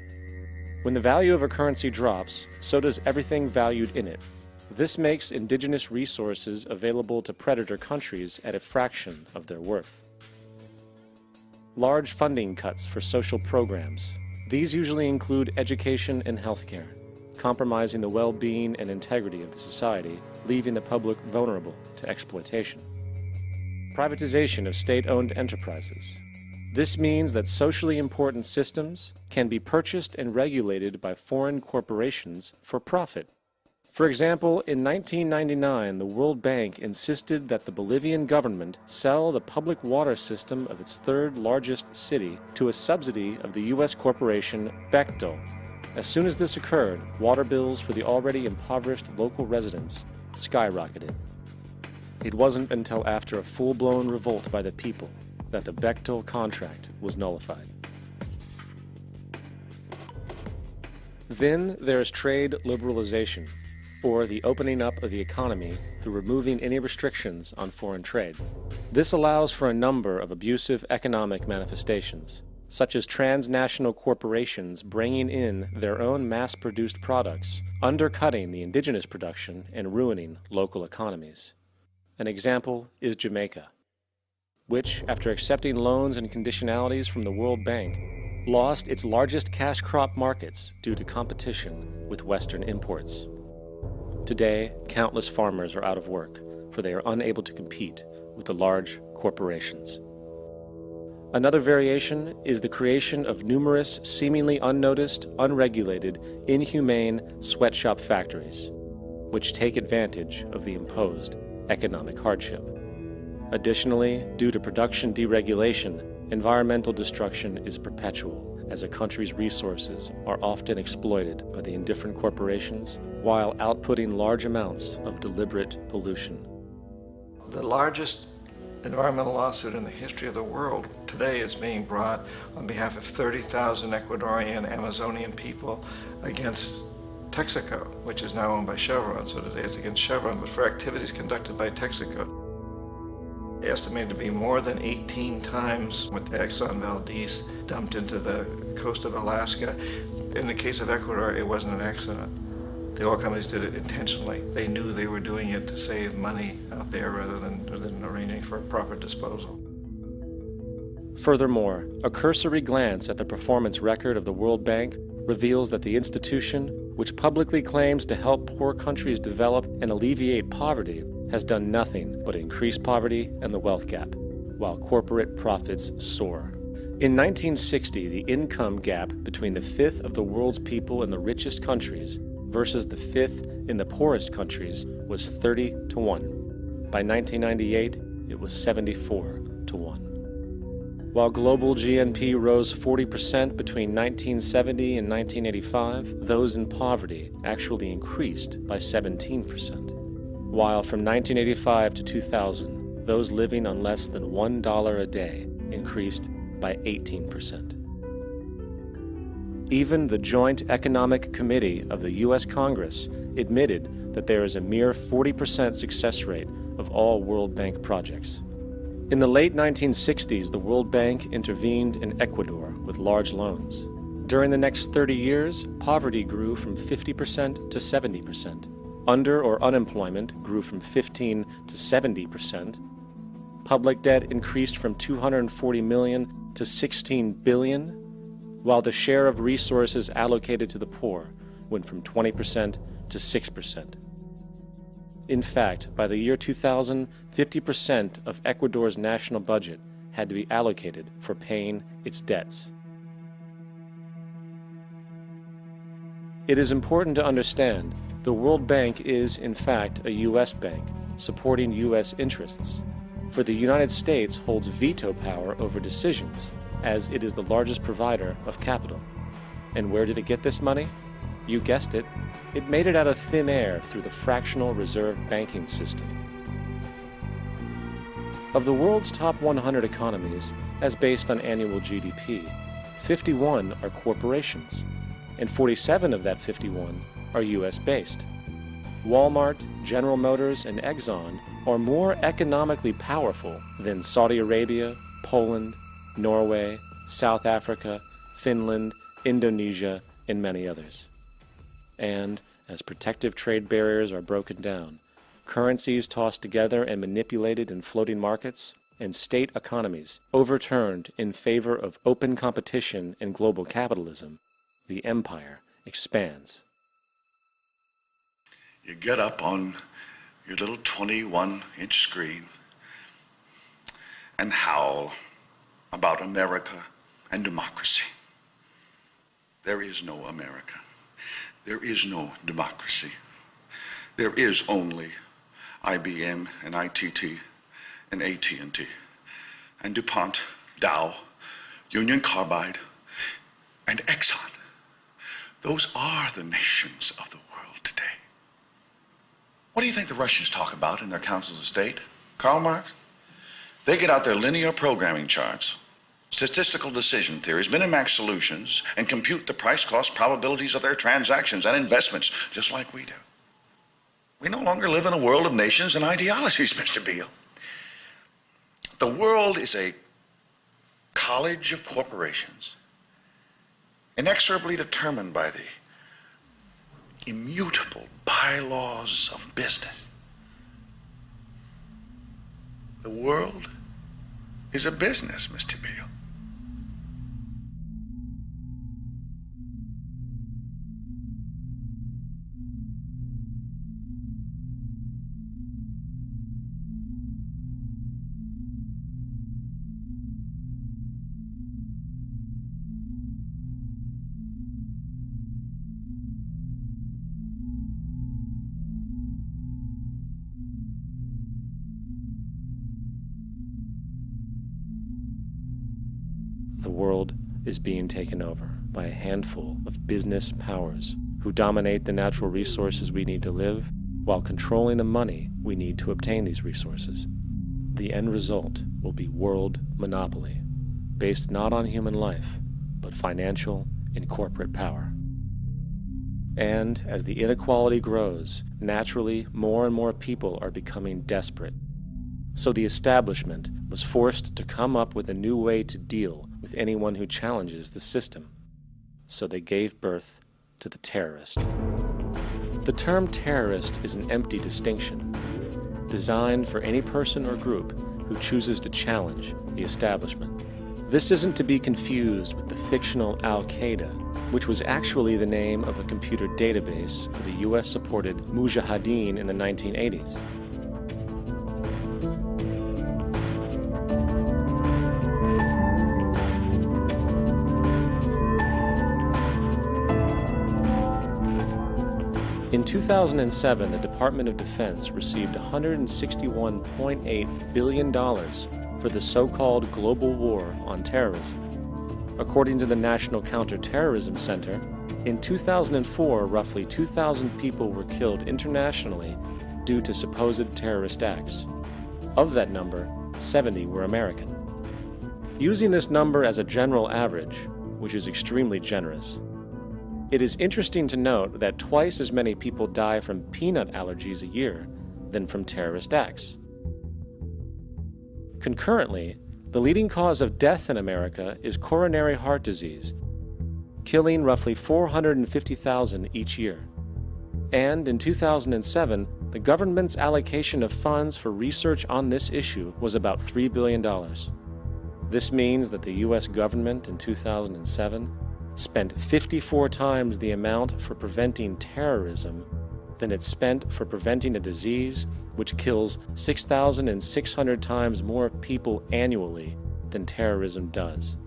When the value of a currency drops, so does everything valued in it. This makes indigenous resources available to predator countries at a fraction of their worth. Large funding cuts for social programs. These usually include education and healthcare, compromising the well-being and integrity of the society, leaving the public vulnerable to exploitation. Privatization of state-owned enterprises. This means that socially important systems can be purchased and regulated by foreign corporations for profit. For example, in 1999, the World Bank insisted that the Bolivian government sell the public water system of its third largest city to a subsidy of the U.S. corporation Bechtel. As soon as this occurred, water bills for the already impoverished local residents skyrocketed. It wasn't until after a full-blown revolt by the people that the Bechtel contract was nullified. Then there is trade liberalization, or the opening up of the economy through removing any restrictions on foreign trade. This allows for a number of abusive economic manifestations, such as transnational corporations bringing in their own mass-produced products, undercutting the indigenous production and ruining local economies. An example is Jamaica, which, after accepting loans and conditionalities from the World Bank, lost its largest cash crop markets due to competition with Western imports. Today, countless farmers are out of work, for they are unable to compete with the large corporations. Another variation is the creation of numerous seemingly unnoticed, unregulated, inhumane sweatshop factories, which take advantage of the imposed economic hardship. Additionally, due to production deregulation, environmental destruction is perpetual, as a country's resources are often exploited by the indifferent corporations while outputting large amounts of deliberate pollution. The largest environmental lawsuit in the history of the world today is being brought on behalf of 30,000 Ecuadorian Amazonian people against Texaco, which is now owned by Chevron. So today it's against Chevron, but for activities conducted by Texaco. Estimated to be more than 18 times what the Exxon Valdez dumped into the coast of Alaska. In the case of Ecuador, it wasn't an accident. The oil companies did it intentionally. They knew they were doing it to save money out there rather than arranging for proper disposal. Furthermore, a cursory glance at the performance record of the World Bank reveals that the institution, which publicly claims to help poor countries develop and alleviate poverty, has done nothing but increase poverty and the wealth gap, while corporate profits soar. In 1960, the income gap between the fifth of the world's people in the richest countries versus the fifth in the poorest countries was 30 to 1. By 1998, it was 74 to 1. While global GNP rose 40% between 1970 and 1985, those in poverty actually increased by 17%. While from 1985 to 2000, those living on less than $1 a day increased by 18%. Even the Joint Economic Committee of the U.S. Congress admitted that there is a mere 40% success rate of all World Bank projects. In the late 1960s, the World Bank intervened in Ecuador with large loans. During the next 30 years, poverty grew from 50% to 70%. Under or unemployment grew from 15 to 70%. Public debt increased from 240 million to 16 billion, while the share of resources allocated to the poor went from 20% to 6%. In fact, by the year 2000, 50% of Ecuador's national budget had to be allocated for paying its debts. It is important to understand the World Bank is, in fact, a U.S. bank, supporting U.S. interests. For the United States holds veto power over decisions, as it is the largest provider of capital. And where did it get this money? You guessed it, it made it out of thin air through the fractional reserve banking system. Of the world's top 100 economies, as based on annual GDP, 51 are corporations, and 47 of that 51 are US-based. Walmart, General Motors, and Exxon are more economically powerful than Saudi Arabia, Poland, Norway, South Africa, Finland, Indonesia, and many others. And as protective trade barriers are broken down, currencies tossed together and manipulated in floating markets, and state economies overturned in favor of open competition and global capitalism, the empire expands. You get up on your little 21-inch screen and howl about America and democracy. There is no America. There is no democracy. There is only IBM and ITT and AT&T and DuPont, Dow, Union Carbide, and Exxon. Those are the nations of the world today. What do you think the Russians talk about in their councils of state? Karl Marx? They get out their linear programming charts, statistical decision theories, minimax solutions, and compute the price-cost probabilities of their transactions and investments, just like we do. We no longer live in a world of nations and ideologies, Mr. Beale. The world is a college of corporations, inexorably determined by the immutable bylaws of business. The world is a business, Mr. Beale. The world is being taken over by a handful of business powers who dominate the natural resources we need to live while controlling the money we need to obtain these resources. The end result will be world monopoly, based not on human life, but financial and corporate power. And as the inequality grows, naturally more and more people are becoming desperate. So the establishment was forced to come up with a new way to deal with anyone who challenges the system. So they gave birth to the terrorist. The term terrorist is an empty distinction, designed for any person or group who chooses to challenge the establishment. This isn't to be confused with the fictional Al-Qaeda, which was actually the name of a computer database for the US-supported Mujahideen in the 1980s. In 2007, the Department of Defense received $161.8 billion for the so-called global war on terrorism. According to the National Counterterrorism Center, in 2004, roughly 2,000 people were killed internationally due to supposed terrorist acts. Of that number, 70 were American. Using this number as a general average, which is extremely generous, it is interesting to note that twice as many people die from peanut allergies a year than from terrorist acts. Concurrently, the leading cause of death in America is coronary heart disease, killing roughly 450,000 each year. And in 2007, the government's allocation of funds for research on this issue was about $3 billion. This means that the U.S. government in 2007 spent 54 times the amount for preventing terrorism than it spent for preventing a disease which kills 6,600 times more people annually than terrorism does.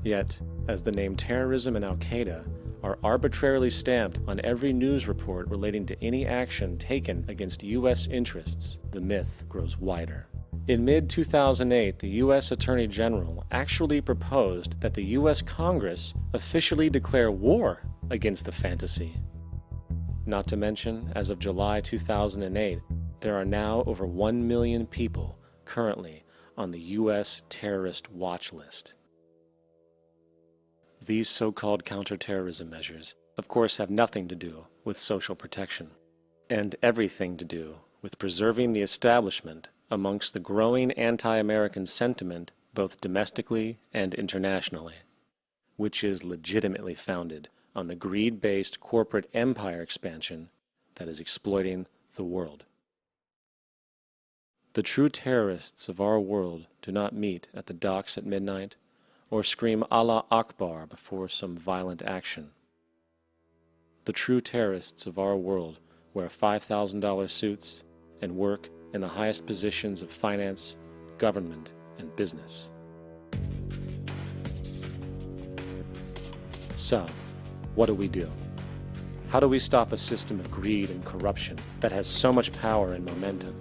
Yet, as the name terrorism and Al-Qaeda are arbitrarily stamped on every news report relating to any action taken against U.S. interests, the myth grows wider. In mid-2008, the U.S. Attorney General actually proposed that the U.S. Congress officially declare war against the fantasy. Not to mention, as of July 2008, there are now over 1 million people currently on the U.S. terrorist watch list. These so-called counterterrorism measures, of course, have nothing to do with social protection, and everything to do with preserving the establishment amongst the growing anti-American sentiment both domestically and internationally, which is legitimately founded on the greed-based corporate empire expansion that is exploiting the world. The true terrorists of our world do not meet at the docks at midnight or scream Allah Akbar before some violent action. The true terrorists of our world wear $5,000 suits and work in the highest positions of finance, government, and business. So, what do? How do we stop a system of greed and corruption that has so much power and momentum?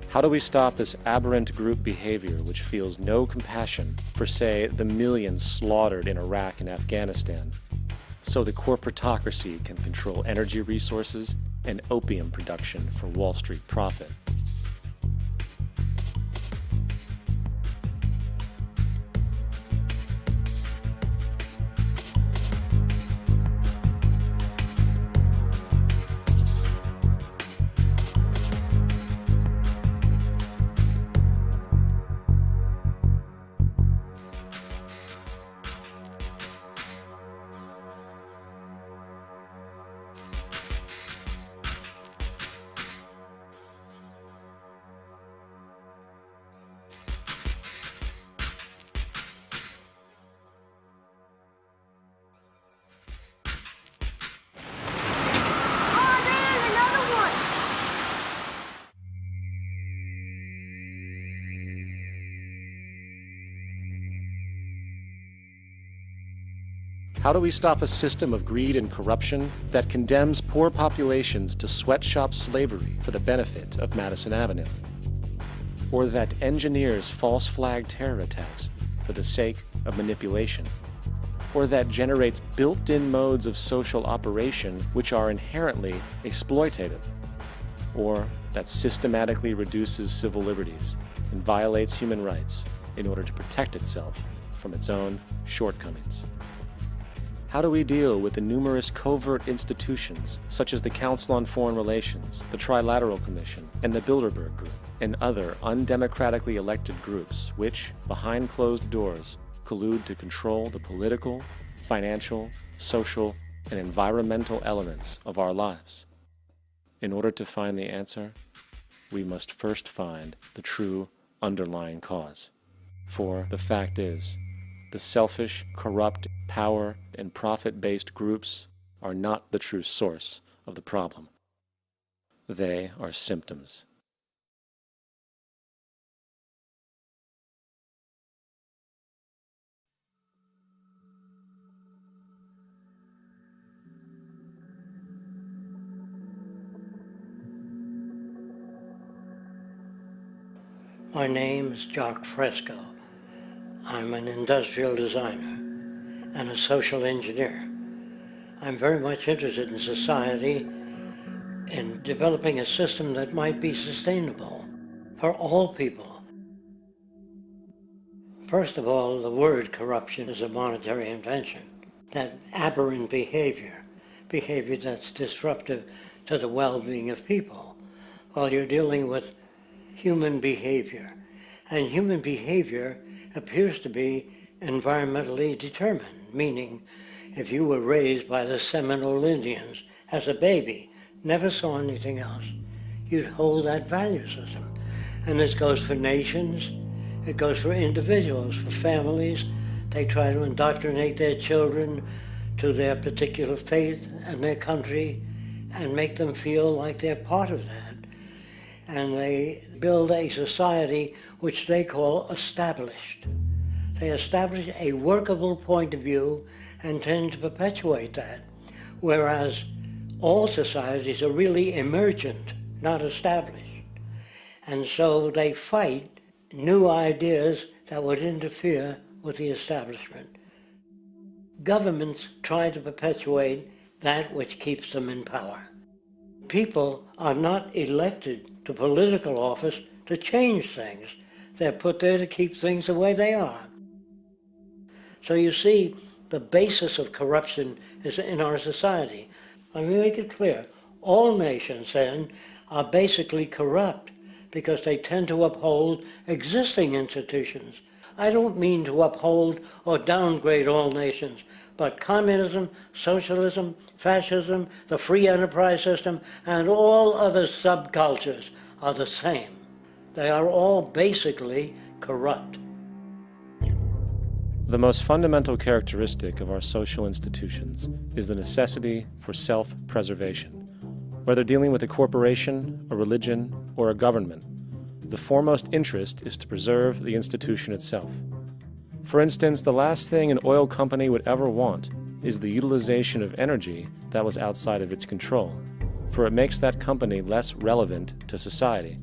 How do we stop this aberrant group behavior which feels no compassion for, say, the millions slaughtered in Iraq and Afghanistan, so the corporatocracy can control energy resources and opium production for Wall Street profit? How do we stop a system of greed and corruption that condemns poor populations to sweatshop slavery for the benefit of Madison Avenue? Or that engineers false flag terror attacks for the sake of manipulation? Or that generates built-in modes of social operation which are inherently exploitative? Or that systematically reduces civil liberties and violates human rights in order to protect itself from its own shortcomings? How do we deal with the numerous covert institutions, such as the Council on Foreign Relations, the Trilateral Commission, and the Bilderberg Group, and other undemocratically elected groups which, behind closed doors, collude to control the political, financial, social, and environmental elements of our lives? In order to find the answer, we must first find the true underlying cause. For the fact is, the selfish, corrupt, power, and profit-based groups are not the true source of the problem. They are symptoms. My name is Jock Fresco. I'm an industrial designer and a social engineer. I'm very much interested in society in developing a system that might be sustainable for all people. First of all, the word corruption is a monetary invention. That aberrant behavior that's disruptive to the well-being of people, Well, you're dealing with human behavior. And human behavior appears to be environmentally determined, meaning if you were raised by the Seminole Indians as a baby, never saw anything else, you'd hold that value system. And this goes for nations, it goes for individuals, for families. They try to indoctrinate their children to their particular faith and their country and make them feel like they're part of that. And they build a society which they call established. They establish a workable point of view and tend to perpetuate that, whereas all societies are really emergent, not established. And so they fight new ideas that would interfere with the establishment. Governments try to perpetuate that which keeps them in power. People are not elected to political office to change things. They're put there to keep things the way they are. So you see, the basis of corruption is in our society. Let me make it clear. All nations, then, are basically corrupt because they tend to uphold existing institutions. I don't mean to uphold or downgrade all nations, but communism, socialism, fascism, the free enterprise system, and all other subcultures are the same. They are all basically corrupt. The most fundamental characteristic of our social institutions is the necessity for self-preservation. Whether dealing with a corporation, a religion, or a government, the foremost interest is to preserve the institution itself. For instance, the last thing an oil company would ever want is the utilization of energy that was outside of its control, for it makes that company less relevant to society.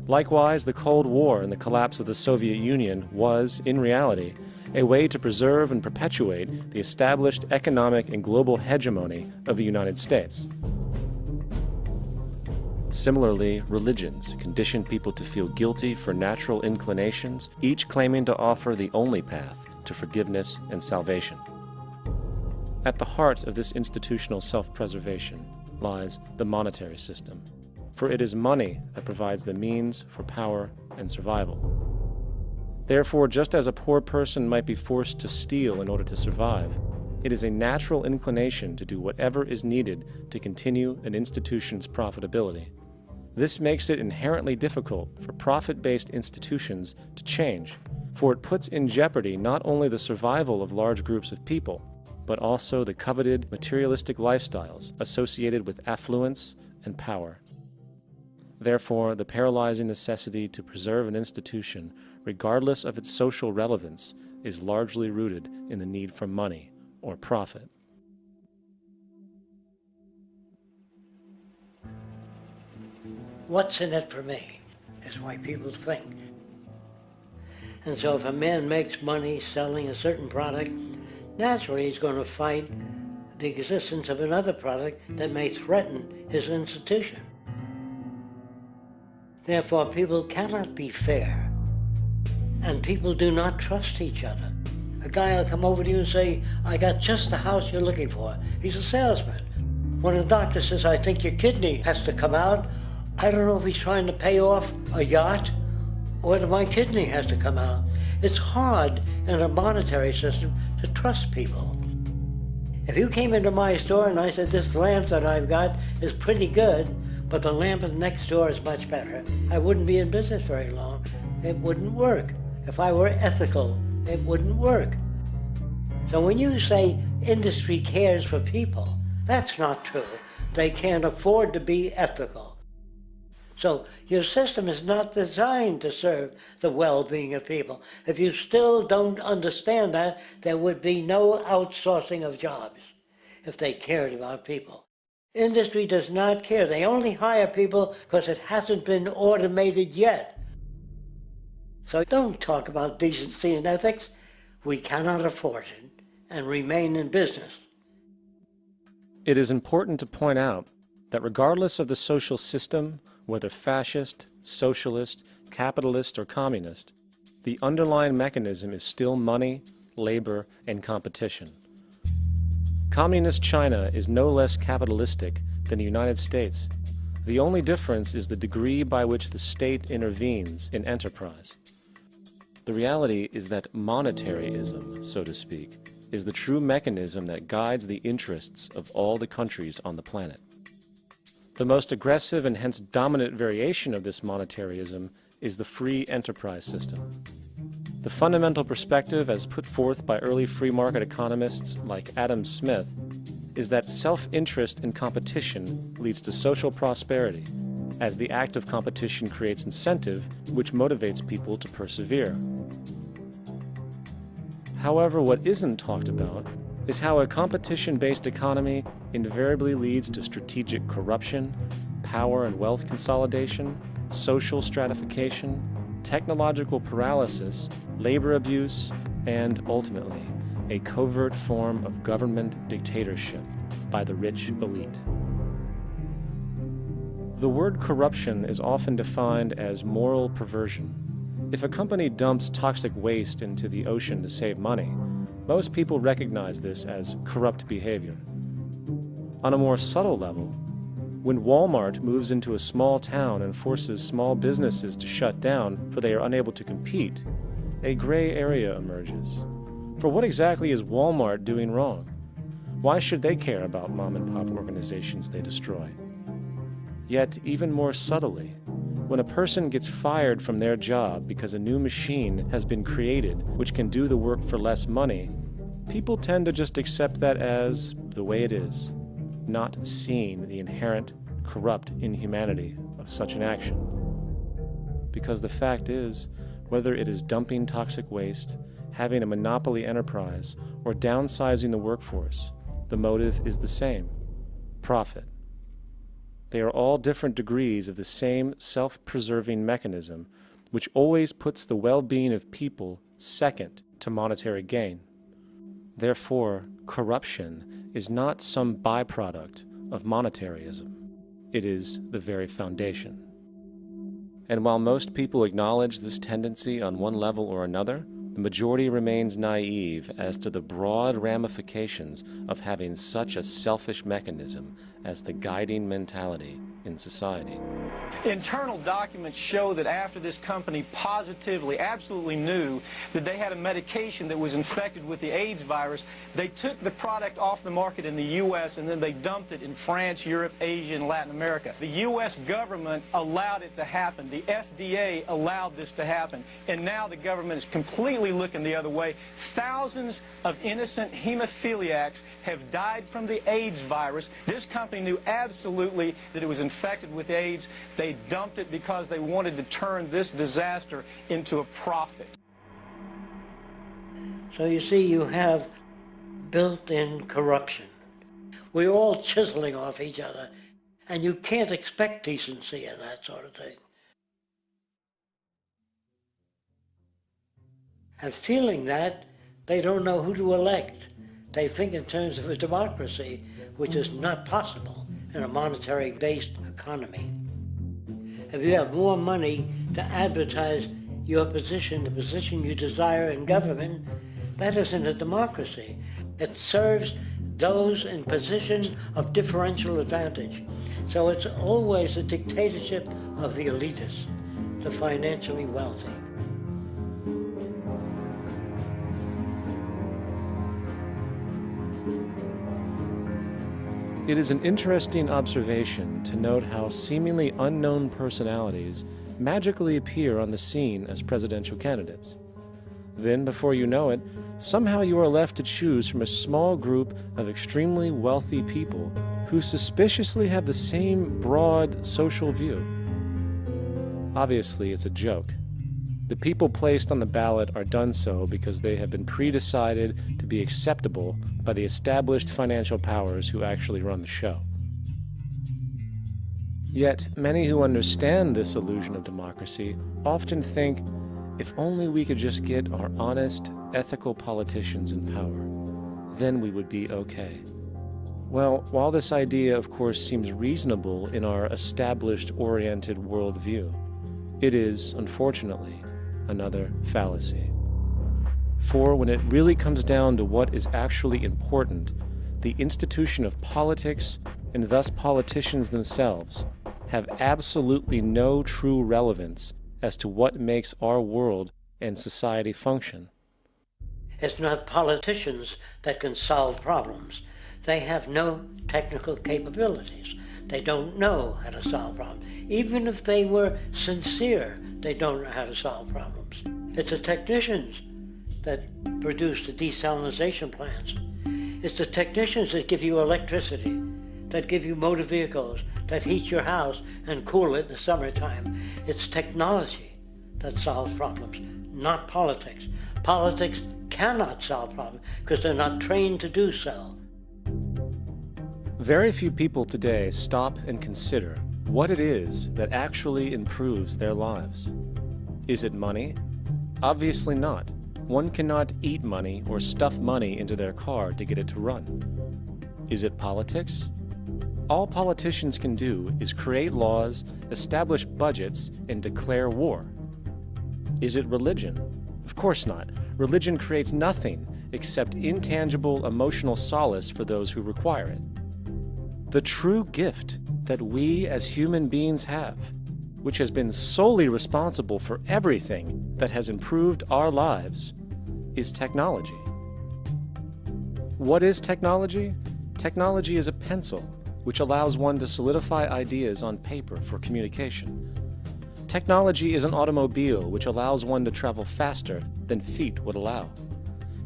Likewise, the Cold War and the collapse of the Soviet Union was, in reality, a way to preserve and perpetuate the established economic and global hegemony of the United States. Similarly, religions condition people to feel guilty for natural inclinations, each claiming to offer the only path to forgiveness and salvation. At the heart of this institutional self-preservation lies the monetary system, for it is money that provides the means for power and survival. Therefore, just as a poor person might be forced to steal in order to survive, it is a natural inclination to do whatever is needed to continue an institution's profitability. This makes it inherently difficult for profit-based institutions to change, for it puts in jeopardy not only the survival of large groups of people, but also the coveted materialistic lifestyles associated with affluence and power. Therefore, the paralyzing necessity to preserve an institution, regardless of its social relevance, is largely rooted in the need for money or profit. What's in it for me is why people think. And so if a man makes money selling a certain product, naturally he's going to fight the existence of another product that may threaten his institution. Therefore, people cannot be fair, and people do not trust each other. A guy will come over to you and say, I got just the house you're looking for. He's a salesman. When a doctor says, I think your kidney has to come out, I don't know if he's trying to pay off a yacht or whether my kidney has to come out. It's hard in a monetary system to trust people. If you came into my store and I said, this lamp that I've got is pretty good, but the lamp next door is much better, I wouldn't be in business very long. It wouldn't work. If I were ethical, it wouldn't work. So when you say industry cares for people, that's not true. They can't afford to be ethical. So your system is not designed to serve the well-being of people. If you still don't understand that, there would be no outsourcing of jobs if they cared about people. Industry does not care. They only hire people because it hasn't been automated yet. So don't talk about decency and ethics. We cannot afford it and remain in business. It is important to point out that regardless of the social system, whether fascist, socialist, capitalist, or communist, the underlying mechanism is still money, labor, and competition. Communist China is no less capitalistic than the United States, The only difference is the degree by which the state intervenes in enterprise. The reality is that monetaryism, so to speak, is the true mechanism that guides the interests of all the countries on the planet. The most aggressive and hence dominant variation of this monetaryism is the free enterprise system. The fundamental perspective, as put forth by early free market economists like Adam Smith, is that self-interest in competition leads to social prosperity, as the act of competition creates incentive, which motivates people to persevere. However, what isn't talked about is how a competition-based economy invariably leads to strategic corruption, power and wealth consolidation, social stratification, technological paralysis, labor abuse, and ultimately, a covert form of government dictatorship by the rich elite. The word corruption is often defined as moral perversion. If a company dumps toxic waste into the ocean to save money, most people recognize this as corrupt behavior. On a more subtle level, when Walmart moves into a small town and forces small businesses to shut down for they are unable to compete, a gray area emerges. For what exactly is Walmart doing wrong? Why should they care about mom-and-pop organizations they destroy? Yet, even more subtly, when a person gets fired from their job because a new machine has been created which can do the work for less money, people tend to just accept that as the way it is, not seeing the inherent corrupt inhumanity of such an action. Because the fact is, whether it is dumping toxic waste, having a monopoly enterprise, or downsizing the workforce, the motive is the same: profit. They are all different degrees of the same self-preserving mechanism, which always puts the well-being of people second to monetary gain. Therefore, corruption is not some byproduct of monetaryism. It is the very foundation. And while most people acknowledge this tendency on one level or another, the majority remains naive as to the broad ramifications of having such a selfish mechanism as the guiding mentality in society. Internal documents show that after this company positively, absolutely knew that they had a medication that was infected with the AIDS virus, they took the product off the market in the U.S. and then they dumped it in France, Europe, Asia, and Latin America. The U.S. government allowed it to happen. The FDA allowed this to happen. And now the government is completely looking the other way. Thousands of innocent hemophiliacs have died from the AIDS virus. This company knew absolutely that it was infected with AIDS. They dumped it because they wanted to turn this disaster into a profit. So you see, you have built-in corruption. We're all chiseling off each other, and you can't expect decency and that sort of thing. And feeling that, they don't know who to elect. They think in terms of a democracy, which is not possible in a monetary-based economy. If you have more money to advertise your position, the position you desire in government, that isn't a democracy. It serves those in positions of differential advantage. So it's always a dictatorship of the elitists, the financially wealthy. It is an interesting observation to note how seemingly unknown personalities magically appear on the scene as presidential candidates. Then, before you know it, somehow you are left to choose from a small group of extremely wealthy people who suspiciously have the same broad social view. Obviously, it's a joke. The people placed on the ballot are done so because they have been pre-decided to be acceptable by the established financial powers who actually run the show. Yet, many who understand this illusion of democracy often think, if only we could just get our honest, ethical politicians in power, then we would be okay. Well, while this idea, of course, seems reasonable in our established-oriented worldview, it is, unfortunately, another fallacy. For when it really comes down to what is actually important, the institution of politics, and thus politicians themselves, have absolutely no true relevance as to what makes our world and society function. It's not politicians that can solve problems. They have no technical capabilities. They don't know how to solve problems. Even if they were sincere, they don't know how to solve problems. It's the technicians that produce the desalination plants. It's the technicians that give you electricity, that give you motor vehicles, that heat your house and cool it in the summertime. It's technology that solves problems, not politics. Politics cannot solve problems because they're not trained to do so. Very few people today stop and consider what it is that actually improves their lives. Is it money? Obviously not. One cannot eat money or stuff money into their car to get it to run. Is it politics? All politicians can do is create laws, establish budgets, and declare war. Is it religion? Of course not. Religion creates nothing except intangible emotional solace for those who require it. The true gift that we as human beings have, which has been solely responsible for everything that has improved our lives, is technology. What is technology? Technology is a pencil, which allows one to solidify ideas on paper for communication. Technology is an automobile, which allows one to travel faster than feet would allow.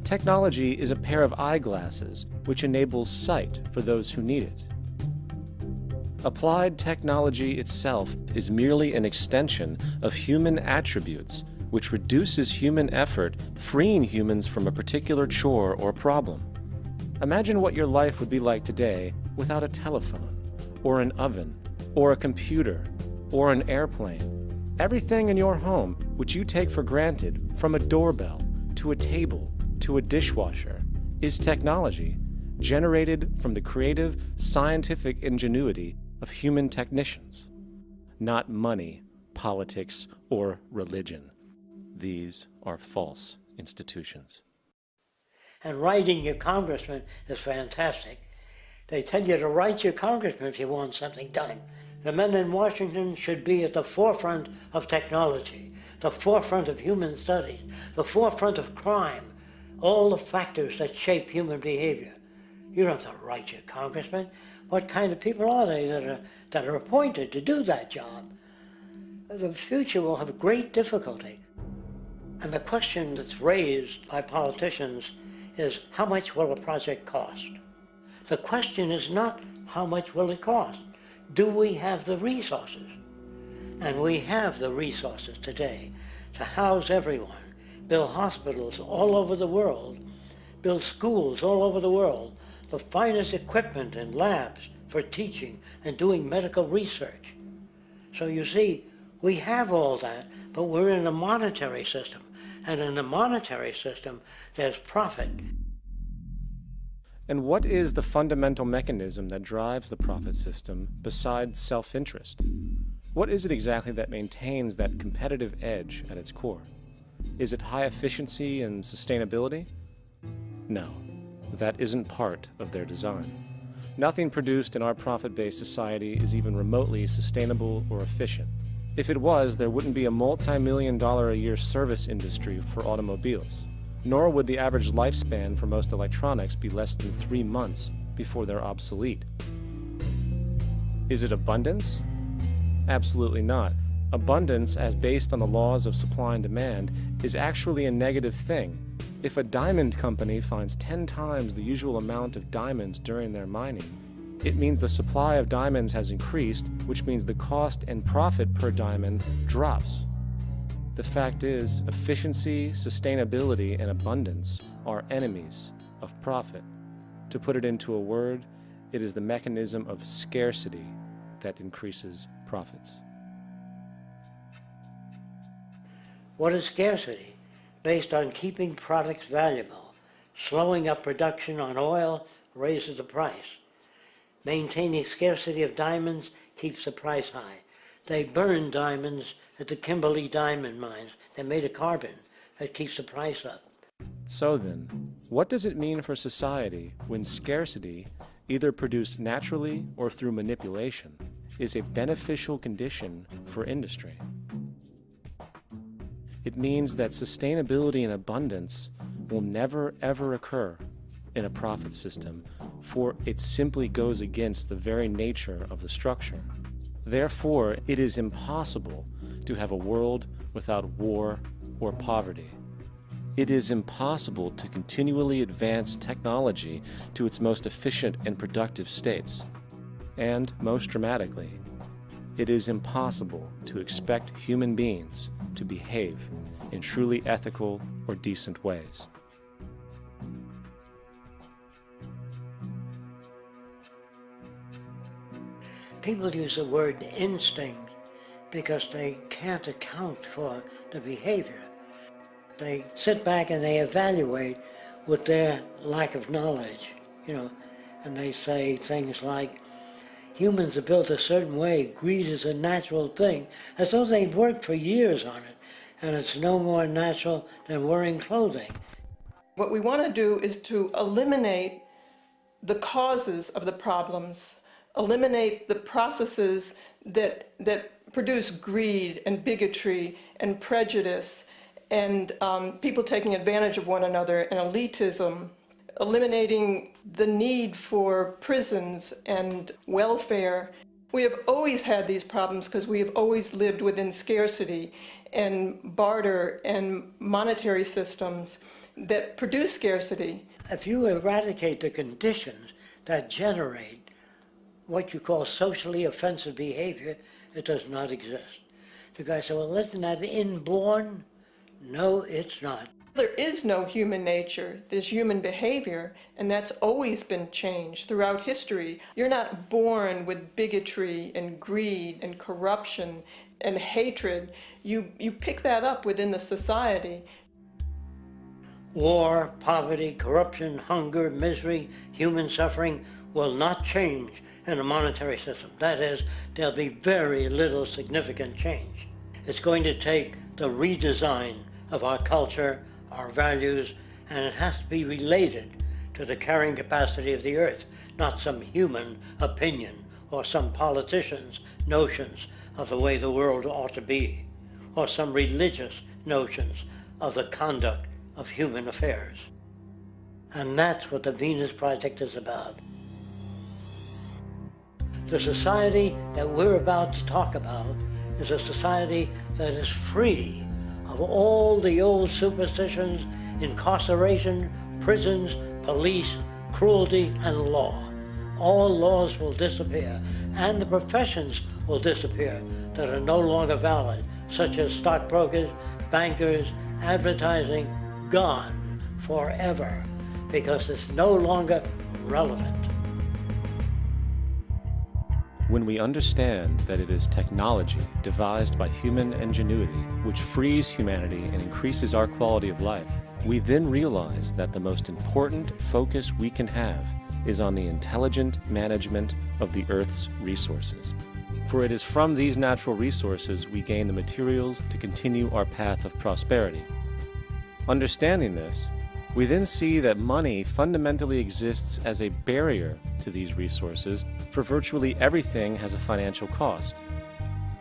Technology is a pair of eyeglasses, which enables sight for those who need it. Applied technology itself is merely an extension of human attributes, which reduces human effort, freeing humans from a particular chore or problem. Imagine what your life would be like today without a telephone, or an oven, or a computer, or an airplane. Everything in your home, which you take for granted, from a doorbell, to a table, to a dishwasher, is technology, generated from the creative, scientific ingenuity of human technicians, not money, politics, or religion. These are false institutions. And writing your congressman is fantastic. They tell you to write your congressman if you want something done. The men in Washington should be at the forefront of technology, the forefront of human studies, the forefront of crime, all the factors that shape human behavior. You don't have to write your congressman. What kind of people are they that are appointed to do that job? The future will have great difficulty. And the question that's raised by politicians is, how much will a project cost? The question is not how much will it cost. Do we have the resources? And we have the resources today to house everyone, build hospitals all over the world, build schools all over the world, the finest equipment and labs for teaching and doing medical research. So you see, we have all that, but we're in a monetary system. And in a monetary system, there's profit. And what is the fundamental mechanism that drives the profit system besides self-interest? What is it exactly that maintains that competitive edge at its core? Is it high efficiency and sustainability? No. That isn't part of their design. Nothing produced in our profit-based society is even remotely sustainable or efficient. If it was, there wouldn't be a multi-million-dollar-a-year service industry for automobiles, nor would the average lifespan for most electronics be less than 3 months before they're obsolete. Is it abundance? Absolutely not. Abundance, as based on the laws of supply and demand, is actually a negative thing. If a diamond company finds 10 times the usual amount of diamonds during their mining, it means the supply of diamonds has increased, which means the cost and profit per diamond drops. The fact is, efficiency, sustainability, and abundance are enemies of profit. To put it into a word, it is the mechanism of scarcity that increases profits. What is scarcity? Based on keeping products valuable. Slowing up production on oil raises the price. Maintaining scarcity of diamonds keeps the price high. They burn diamonds at the Kimberley diamond mines. They made a carbon that keeps the price up. So then, what does it mean for society when scarcity, either produced naturally or through manipulation, is a beneficial condition for industry. It means that sustainability and abundance will never ever occur in a profit system, for it simply goes against the very nature of the structure. Therefore, it is impossible to have a world without war or poverty. It is impossible to continually advance technology to its most efficient and productive states. And, most dramatically, it is impossible to expect human beings to behave in truly ethical or decent ways. People use the word instinct because they can't account for the behavior. They sit back and they evaluate with their lack of knowledge, and they say things like, humans are built a certain way, greed is a natural thing, as though they've worked for years on it, and it's no more natural than wearing clothing. What we want to do is to eliminate the causes of the problems, eliminate the processes that produce greed and bigotry and prejudice and people taking advantage of one another and elitism, eliminating the need for prisons and welfare. We have always had these problems because we have always lived within scarcity and barter and monetary systems that produce scarcity. If you eradicate the conditions that generate what you call socially offensive behavior, it does not exist. The guy said, well, isn't that inborn? No, it's not. There is no human nature, there's human behavior, and that's always been changed throughout history. You're not born with bigotry and greed and corruption and hatred. You pick that up within the society. War, poverty, corruption, hunger, misery, human suffering will not change in a monetary system. That is, there'll be very little significant change. It's going to take the redesign of our culture, our values, and it has to be related to the carrying capacity of the earth, not some human opinion or some politician's notions of the way the world ought to be, or some religious notions of the conduct of human affairs. And that's what the Venus Project is about. The society that we're about to talk about is a society that is free of all the old superstitions, incarceration, prisons, police, cruelty, and law. All laws will disappear, and the professions will disappear that are no longer valid, such as stockbrokers, bankers, advertising, gone forever, because it's no longer relevant. When we understand that it is technology devised by human ingenuity which frees humanity and increases our quality of life, we then realize that the most important focus we can have is on the intelligent management of the Earth's resources. For it is from these natural resources we gain the materials to continue our path of prosperity. Understanding this, we then see that money fundamentally exists as a barrier to these resources, for virtually everything has a financial cost.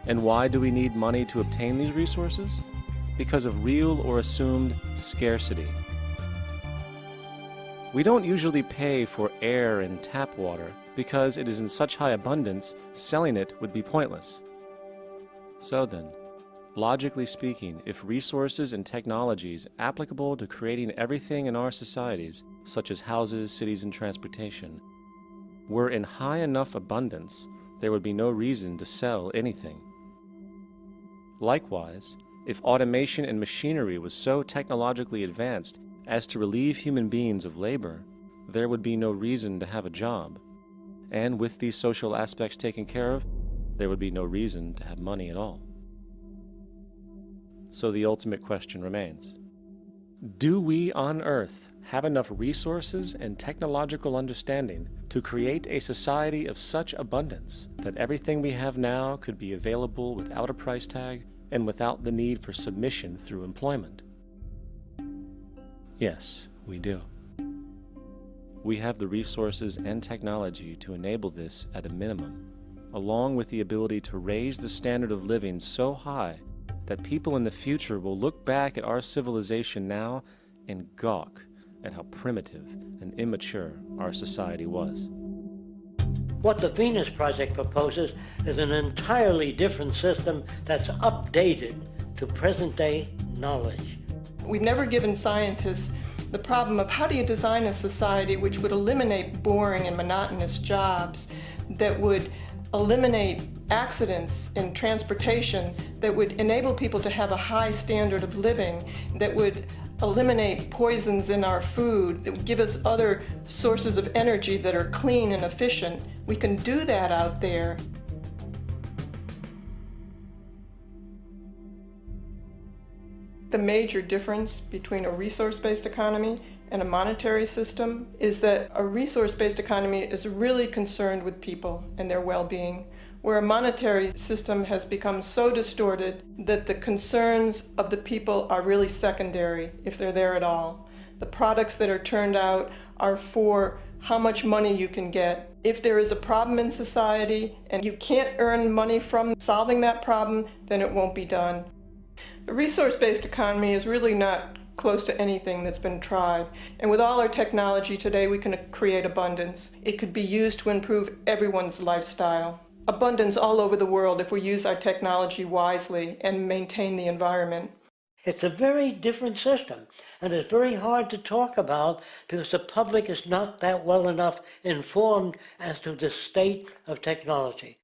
And why do we need money to obtain these resources? Because of real or assumed scarcity. We don't usually pay for air and tap water because it is in such high abundance, selling it would be pointless. So then, logically speaking, if resources and technologies applicable to creating everything in our societies, such as houses, cities, and transportation, were in high enough abundance, there would be no reason to sell anything. Likewise, if automation and machinery was so technologically advanced as to relieve human beings of labor, there would be no reason to have a job. And with these social aspects taken care of, there would be no reason to have money at all. So the ultimate question remains: do we on Earth have enough resources and technological understanding to create a society of such abundance that everything we have now could be available without a price tag and without the need for submission through employment? Yes, we do. We have the resources and technology to enable this at a minimum, along with the ability to raise the standard of living so high that people in the future will look back at our civilization now and gawk at how primitive and immature our society was. What the Venus Project proposes is an entirely different system that's updated to present-day knowledge. We've never given scientists the problem of how do you design a society which would eliminate boring and monotonous jobs, that would eliminate accidents in transportation, that would enable people to have a high standard of living, that would eliminate poisons in our food, that would give us other sources of energy that are clean and efficient. We can do that out there. The major difference between a resource-based economy and a monetary system is that a resource-based economy is really concerned with people and their well-being, where a monetary system has become so distorted that the concerns of the people are really secondary, if they're there at all. The products that are turned out are for how much money you can get. If there is a problem in society and you can't earn money from solving that problem, then it won't be done. The resource-based economy is really not close to anything that's been tried. And with all our technology today, we can create abundance. It could be used to improve everyone's lifestyle. Abundance all over the world if we use our technology wisely and maintain the environment. It's a very different system, and it's very hard to talk about because the public is not that well enough informed as to the state of technology.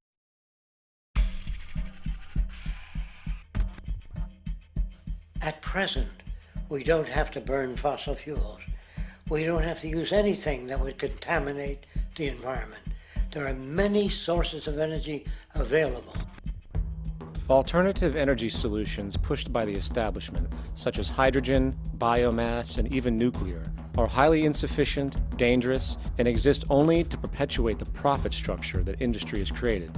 At present, we don't have to burn fossil fuels. We don't have to use anything that would contaminate the environment. There are many sources of energy available. Alternative energy solutions pushed by the establishment, such as hydrogen, biomass, and even nuclear, are highly insufficient, dangerous, and exist only to perpetuate the profit structure that industry has created.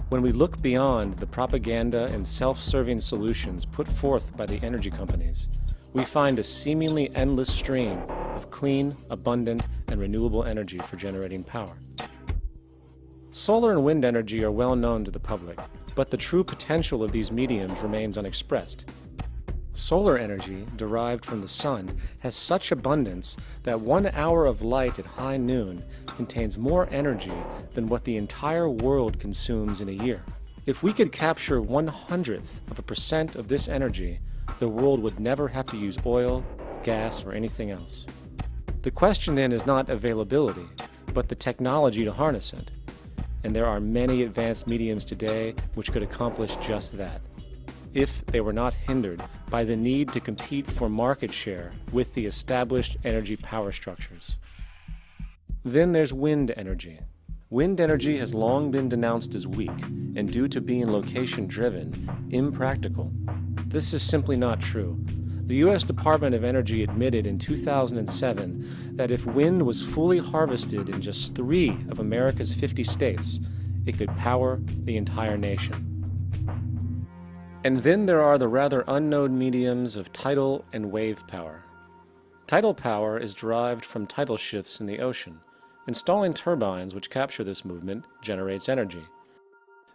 When we look beyond the propaganda and self-serving solutions put forth by the energy companies, we find a seemingly endless stream of clean, abundant, and renewable energy for generating power. Solar and wind energy are well known to the public, but the true potential of these mediums remains unexpressed. Solar energy, derived from the sun, has such abundance that 1 hour of light at high noon contains more energy than what the entire world consumes in a year. If we could capture 1/100% of this energy, the world would never have to use oil, gas, or anything else. The question then is not availability, but the technology to harness it. And there are many advanced mediums today which could accomplish just that, if they were not hindered by the need to compete for market share with the established energy power structures. Then there's wind energy. Wind energy has long been denounced as weak, and due to being location-driven, impractical. This is simply not true. The U.S. Department of Energy admitted in 2007 that if wind was fully harvested in just 3 of America's 50 states, it could power the entire nation. And then there are the rather unknown mediums of tidal and wave power. Tidal power is derived from tidal shifts in the ocean. Installing turbines which capture this movement generates energy.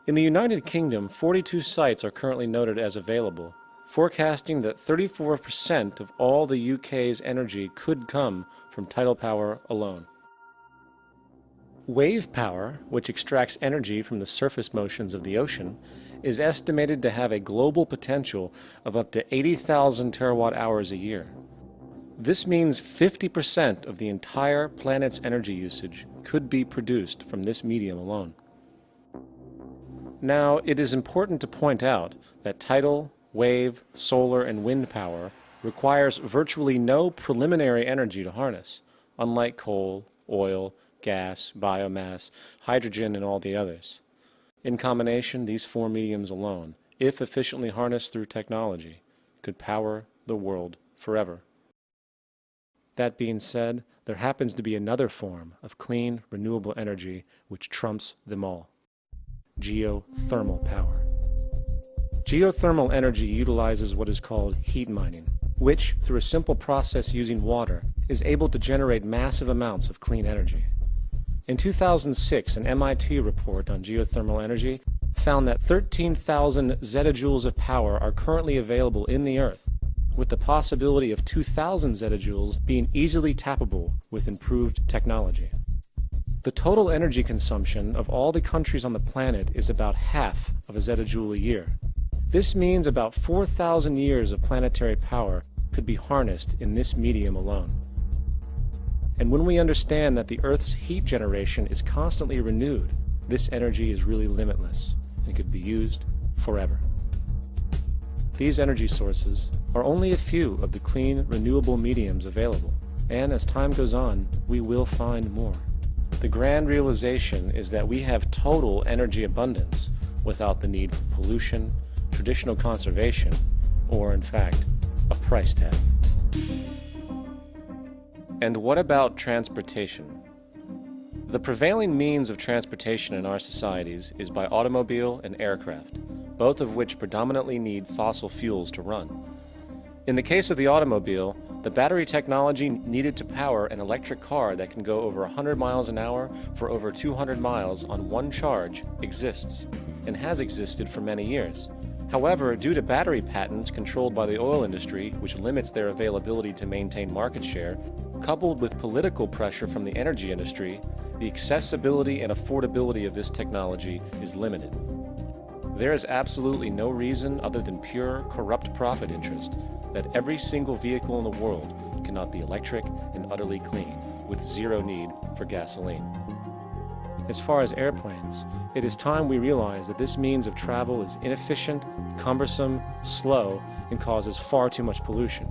In the United Kingdom, 42 sites are currently noted as available, forecasting that 34% of all the UK's energy could come from tidal power alone. Wave power, which extracts energy from the surface motions of the ocean, is estimated to have a global potential of up to 80,000 terawatt-hours a year. This means 50% of the entire planet's energy usage could be produced from this medium alone. Now, it is important to point out that tidal, wave, solar, and wind power requires virtually no preliminary energy to harness, unlike coal, oil, gas, biomass, hydrogen, and all the others. In combination, these 4 mediums alone, if efficiently harnessed through technology, could power the world forever. That being said, there happens to be another form of clean, renewable energy which trumps them all: geothermal power. Geothermal energy utilizes what is called heat mining, which, through a simple process using water, is able to generate massive amounts of clean energy. In 2006, an MIT report on geothermal energy found that 13,000 zettajoules of power are currently available in the Earth, with the possibility of 2,000 zettajoules being easily tappable with improved technology. The total energy consumption of all the countries on the planet is about half of a zettajoule a year. This means about 4,000 years of planetary power could be harnessed in this medium alone. And when we understand that the Earth's heat generation is constantly renewed, this energy is really limitless and could be used forever. These energy sources are only a few of the clean, renewable mediums available, and as time goes on, we will find more. The grand realization is that we have total energy abundance without the need for pollution, traditional conservation, or in fact, a price tag. And what about transportation? The prevailing means of transportation in our societies is by automobile and aircraft, both of which predominantly need fossil fuels to run. In the case of the automobile, the battery technology needed to power an electric car that can go over 100 miles an hour for over 200 miles on one charge exists, and has existed for many years. However, due to battery patents controlled by the oil industry, which limits their availability to maintain market share, coupled with political pressure from the energy industry, the accessibility and affordability of this technology is limited. There is absolutely no reason other than pure, corrupt profit interest that every single vehicle in the world cannot be electric and utterly clean, with zero need for gasoline. As far as airplanes, it is time we realize that this means of travel is inefficient, cumbersome, slow, and causes far too much pollution.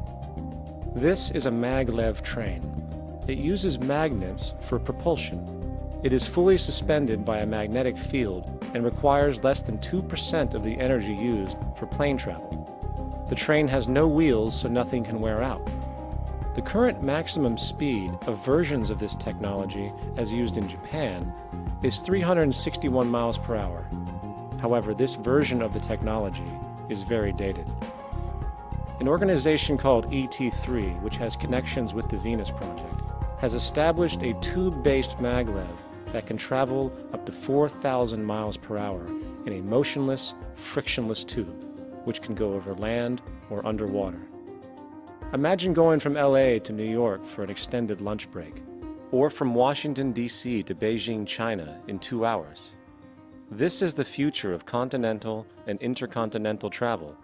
This is a maglev train. It uses magnets for propulsion. It is fully suspended by a magnetic field and requires less than 2% of the energy used for plane travel. The train has no wheels, so nothing can wear out. The current maximum speed of versions of this technology, as used in Japan, is 361 miles per hour. However, this version of the technology is very dated. An organization called ET3, which has connections with the Venus Project, has established a tube-based maglev that can travel up to 4,000 miles per hour in a motionless, frictionless tube, which can go over land or underwater. Imagine going from LA to New York for an extended lunch break, or from Washington, D.C. to Beijing, China in 2 hours. This is the future of continental and intercontinental travel,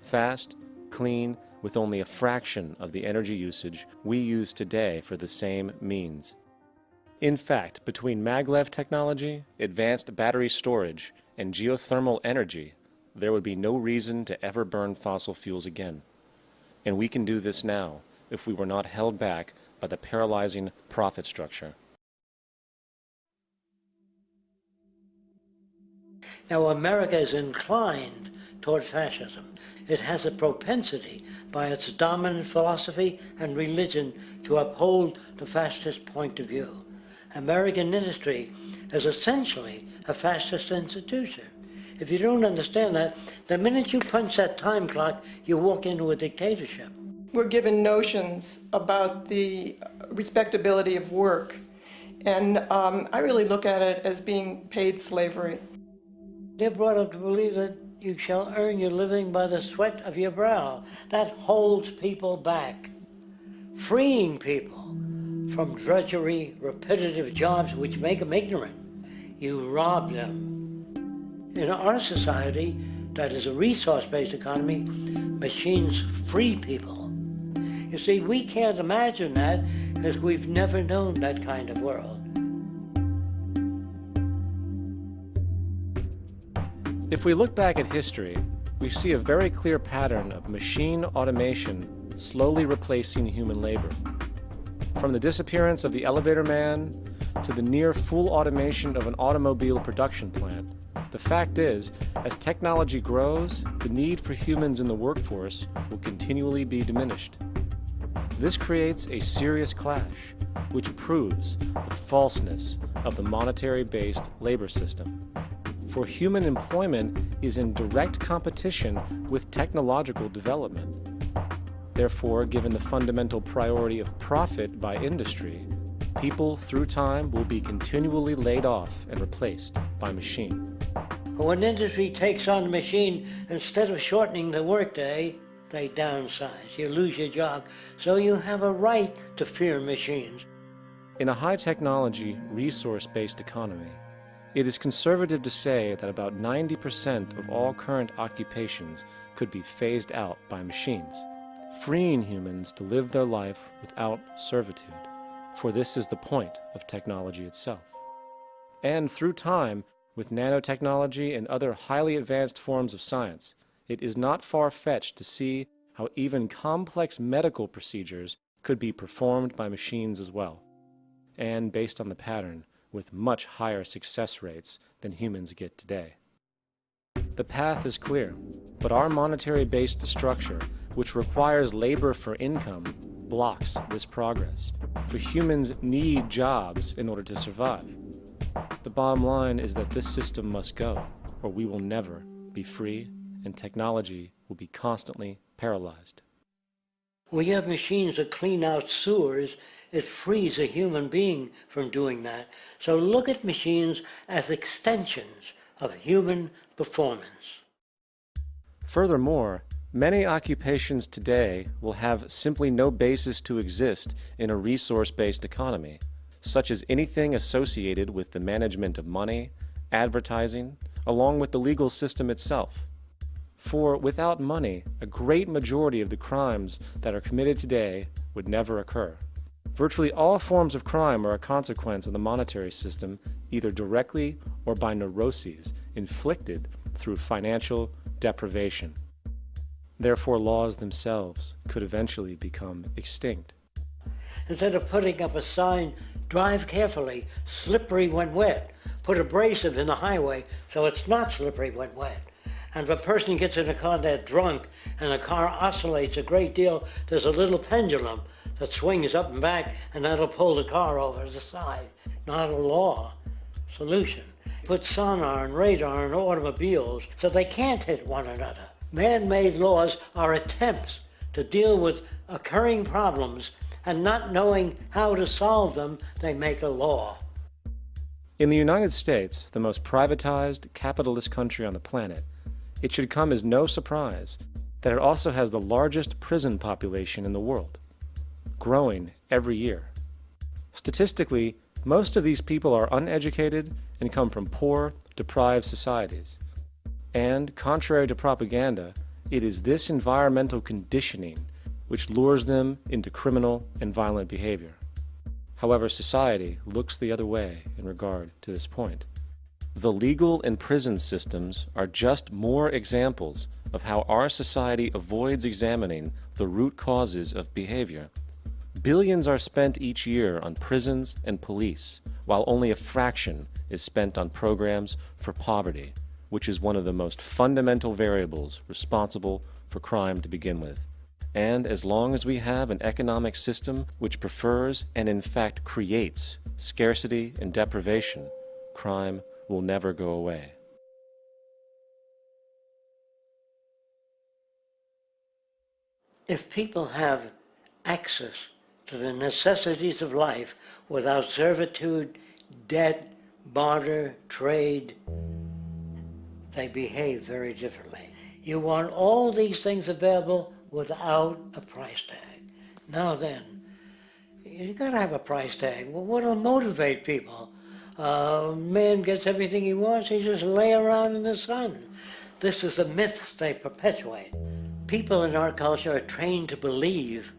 fast, clean, with only a fraction of the energy usage we use today for the same means. In fact, between maglev technology, advanced battery storage, and geothermal energy, there would be no reason to ever burn fossil fuels again. And we can do this now if we were not held back by the paralyzing profit structure. Now, America is inclined toward fascism. It has a propensity by its dominant philosophy and religion to uphold the fascist point of view. American industry is essentially a fascist institution. If you don't understand that, the minute you punch that time clock, you walk into a dictatorship. We're given notions about the respectability of work, and I really look at it as being paid slavery. They're brought up to believe that you shall earn your living by the sweat of your brow. That holds people back, freeing people from drudgery, repetitive jobs which make them ignorant. You rob them. In our society, that is a resource-based economy, machines free people. You see, we can't imagine that because we've never known that kind of world. If we look back at history, we see a very clear pattern of machine automation slowly replacing human labor. From the disappearance of the elevator man to the near full automation of an automobile production plant, the fact is, as technology grows, the need for humans in the workforce will continually be diminished. This creates a serious clash, which proves the falseness of the monetary-based labor system. For human employment is in direct competition with technological development. Therefore, given the fundamental priority of profit by industry, people through time will be continually laid off and replaced by machine. When industry takes on a machine, instead of shortening the workday, they downsize. You lose your job. So you have a right to fear machines. In a high-technology, resource-based economy, it is conservative to say that about 90% of all current occupations could be phased out by machines, freeing humans to live their life without servitude, for this is the point of technology itself. And through time, with nanotechnology and other highly advanced forms of science, it is not far-fetched to see how even complex medical procedures could be performed by machines as well, and based on the pattern, with much higher success rates than humans get today. The path is clear, but our monetary-based structure, which requires labor for income, blocks this progress, for humans need jobs in order to survive. The bottom line is that this system must go, or we will never be free, and technology will be constantly paralyzed. When you have machines that clean out sewers, it frees a human being from doing that. So look at machines as extensions of human performance. Furthermore, many occupations today will have simply no basis to exist in a resource-based economy, such as anything associated with the management of money, advertising, along with the legal system itself. For without money, a great majority of the crimes that are committed today would never occur. Virtually all forms of crime are a consequence of the monetary system, either directly or by neuroses inflicted through financial deprivation. Therefore, laws themselves could eventually become extinct. Instead of putting up a sign, drive carefully, slippery when wet, put abrasive in the highway so it's not slippery when wet. And if a person gets in a car that's drunk and the car oscillates a great deal, there's a little pendulum that swings up and back, and that'll pull the car over to the side. Not a law solution. Put sonar and radar in automobiles so they can't hit one another. Man-made laws are attempts to deal with occurring problems, and not knowing how to solve them, they make a law. In the United States, the most privatized, capitalist country on the planet, it should come as no surprise that it also has the largest prison population in the world, growing every year. Statistically, most of these people are uneducated and come from poor, deprived societies. And, contrary to propaganda, it is this environmental conditioning which lures them into criminal and violent behavior. However, society looks the other way in regard to this point. The legal and prison systems are just more examples of how our society avoids examining the root causes of behavior. Billions are spent each year on prisons and police, while only a fraction is spent on programs for poverty, which is one of the most fundamental variables responsible for crime to begin with. And as long as we have an economic system which prefers and in fact creates scarcity and deprivation, crime will never go away. If people have access to the necessities of life without servitude, debt, barter, trade, they behave very differently. You want all these things available without a price tag. Now then, you gotta have a price tag. Well, what'll motivate people? Man gets everything he wants, he just lay around in the sun. This is the myth they perpetuate. People in our culture are trained to believe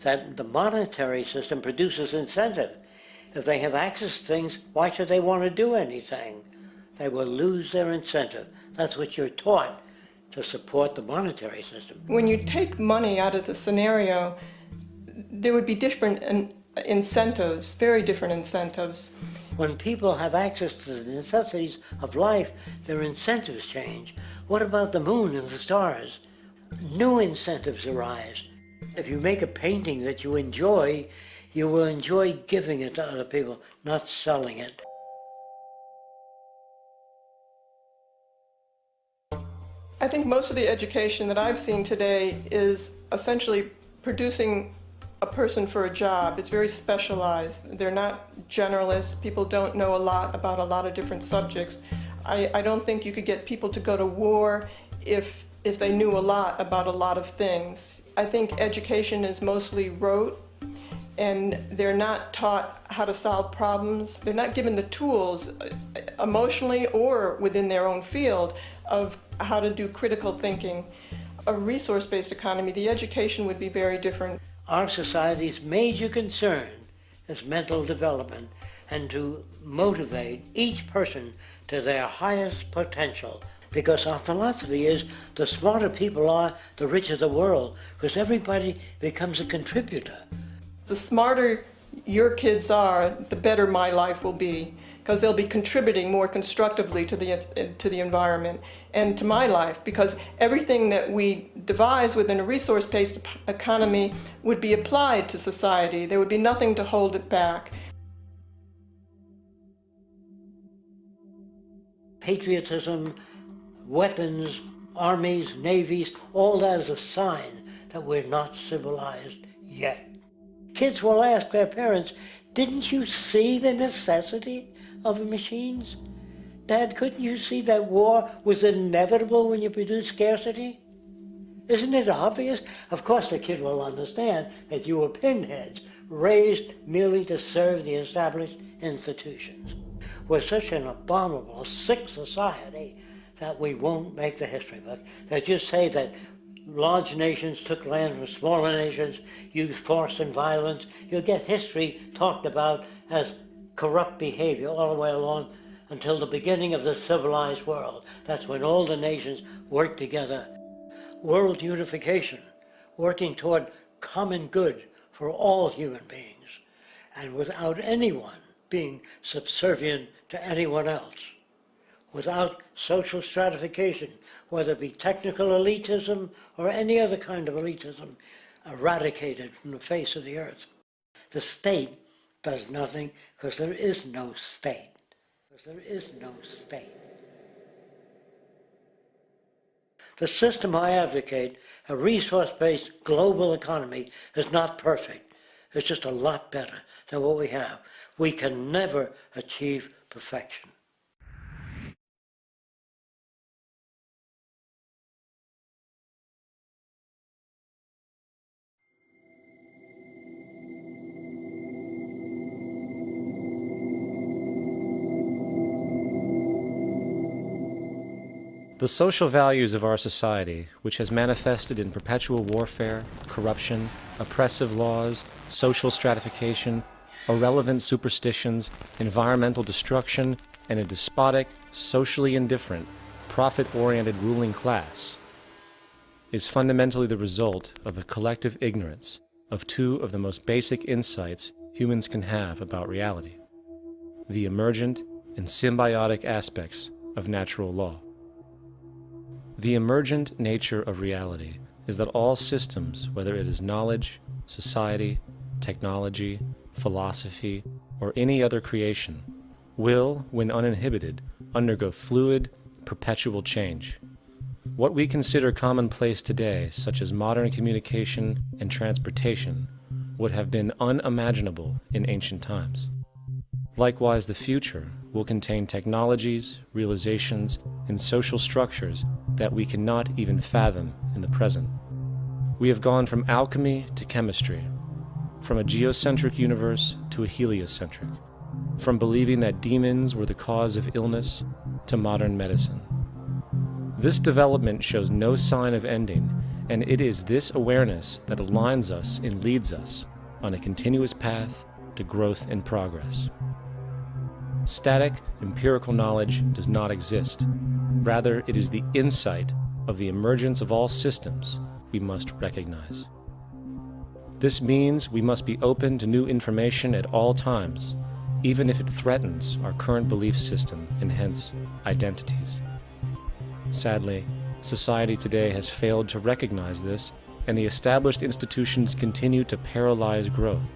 that the monetary system produces incentive. If they have access to things, why should they want to do anything? They will lose their incentive. That's what you're taught to support the monetary system. When you take money out of the scenario, there would be different incentives, very different incentives. When people have access to the necessities of life, their incentives change. What about the moon and the stars? New incentives arise. If you make a painting that you enjoy, you will enjoy giving it to other people, not selling it. I think most of the education that I've seen today is essentially producing a person for a job. It's very specialized. They're not generalists. People don't know a lot about a lot of different subjects. I don't think you could get people to go to war if they knew a lot about a lot of things. I think education is mostly rote, and they're not taught how to solve problems. They're not given the tools, emotionally or within their own field, of how to do critical thinking. A resource-based economy, the education would be very different. Our society's major concern is mental development and to motivate each person to their highest potential. Because our philosophy is the smarter people are, the richer the world, because everybody becomes a contributor. The smarter your kids are, the better my life will be, because they'll be contributing more constructively to the environment and to my life, because everything that we devise within a resource-based economy would be applied to society. There would be nothing to hold it back. Patriotism, weapons, armies, navies, all that is a sign that we're not civilized yet. Kids will ask their parents, "Didn't you see the necessity of machines? Dad, couldn't you see that war was inevitable when you produce scarcity? Isn't it obvious?" Of course the kid will understand that you were pinheads, raised merely to serve the established institutions. We're such an abominable, sick society that we won't make the history book. They just say that large nations took land from smaller nations, used force and violence. You'll get history talked about as corrupt behavior all the way along until the beginning of the civilized world. That's when all the nations work together. World unification, working toward common good for all human beings, and without anyone being subservient to anyone else. Without social stratification, whether it be technical elitism or any other kind of elitism, eradicated from the face of the earth. The state does nothing because there is no state. There is no state. The system I advocate, a resource-based global economy, is not perfect. It's just a lot better than what we have. We can never achieve perfection. The social values of our society, which has manifested in perpetual warfare, corruption, oppressive laws, social stratification, irrelevant superstitions, environmental destruction, and a despotic, socially indifferent, profit-oriented ruling class, is fundamentally the result of a collective ignorance of two of the most basic insights humans can have about reality: the emergent and symbiotic aspects of natural law. The emergent nature of reality is that all systems, whether it is knowledge, society, technology, philosophy, or any other creation, will, when uninhibited, undergo fluid, perpetual change. What we consider commonplace today, such as modern communication and transportation, would have been unimaginable in ancient times. Likewise, the future will contain technologies, realizations, and social structures that we cannot even fathom in the present. We have gone from alchemy to chemistry, from a geocentric universe to a heliocentric, from believing that demons were the cause of illness to modern medicine. This development shows no sign of ending, and it is this awareness that aligns us and leads us on a continuous path to growth and progress. Static, empirical knowledge does not exist. Rather, it is the insight of the emergence of all systems we must recognize. This means we must be open to new information at all times, even if it threatens our current belief system and hence identities. Sadly, society today has failed to recognize this, and the established institutions continue to paralyze growth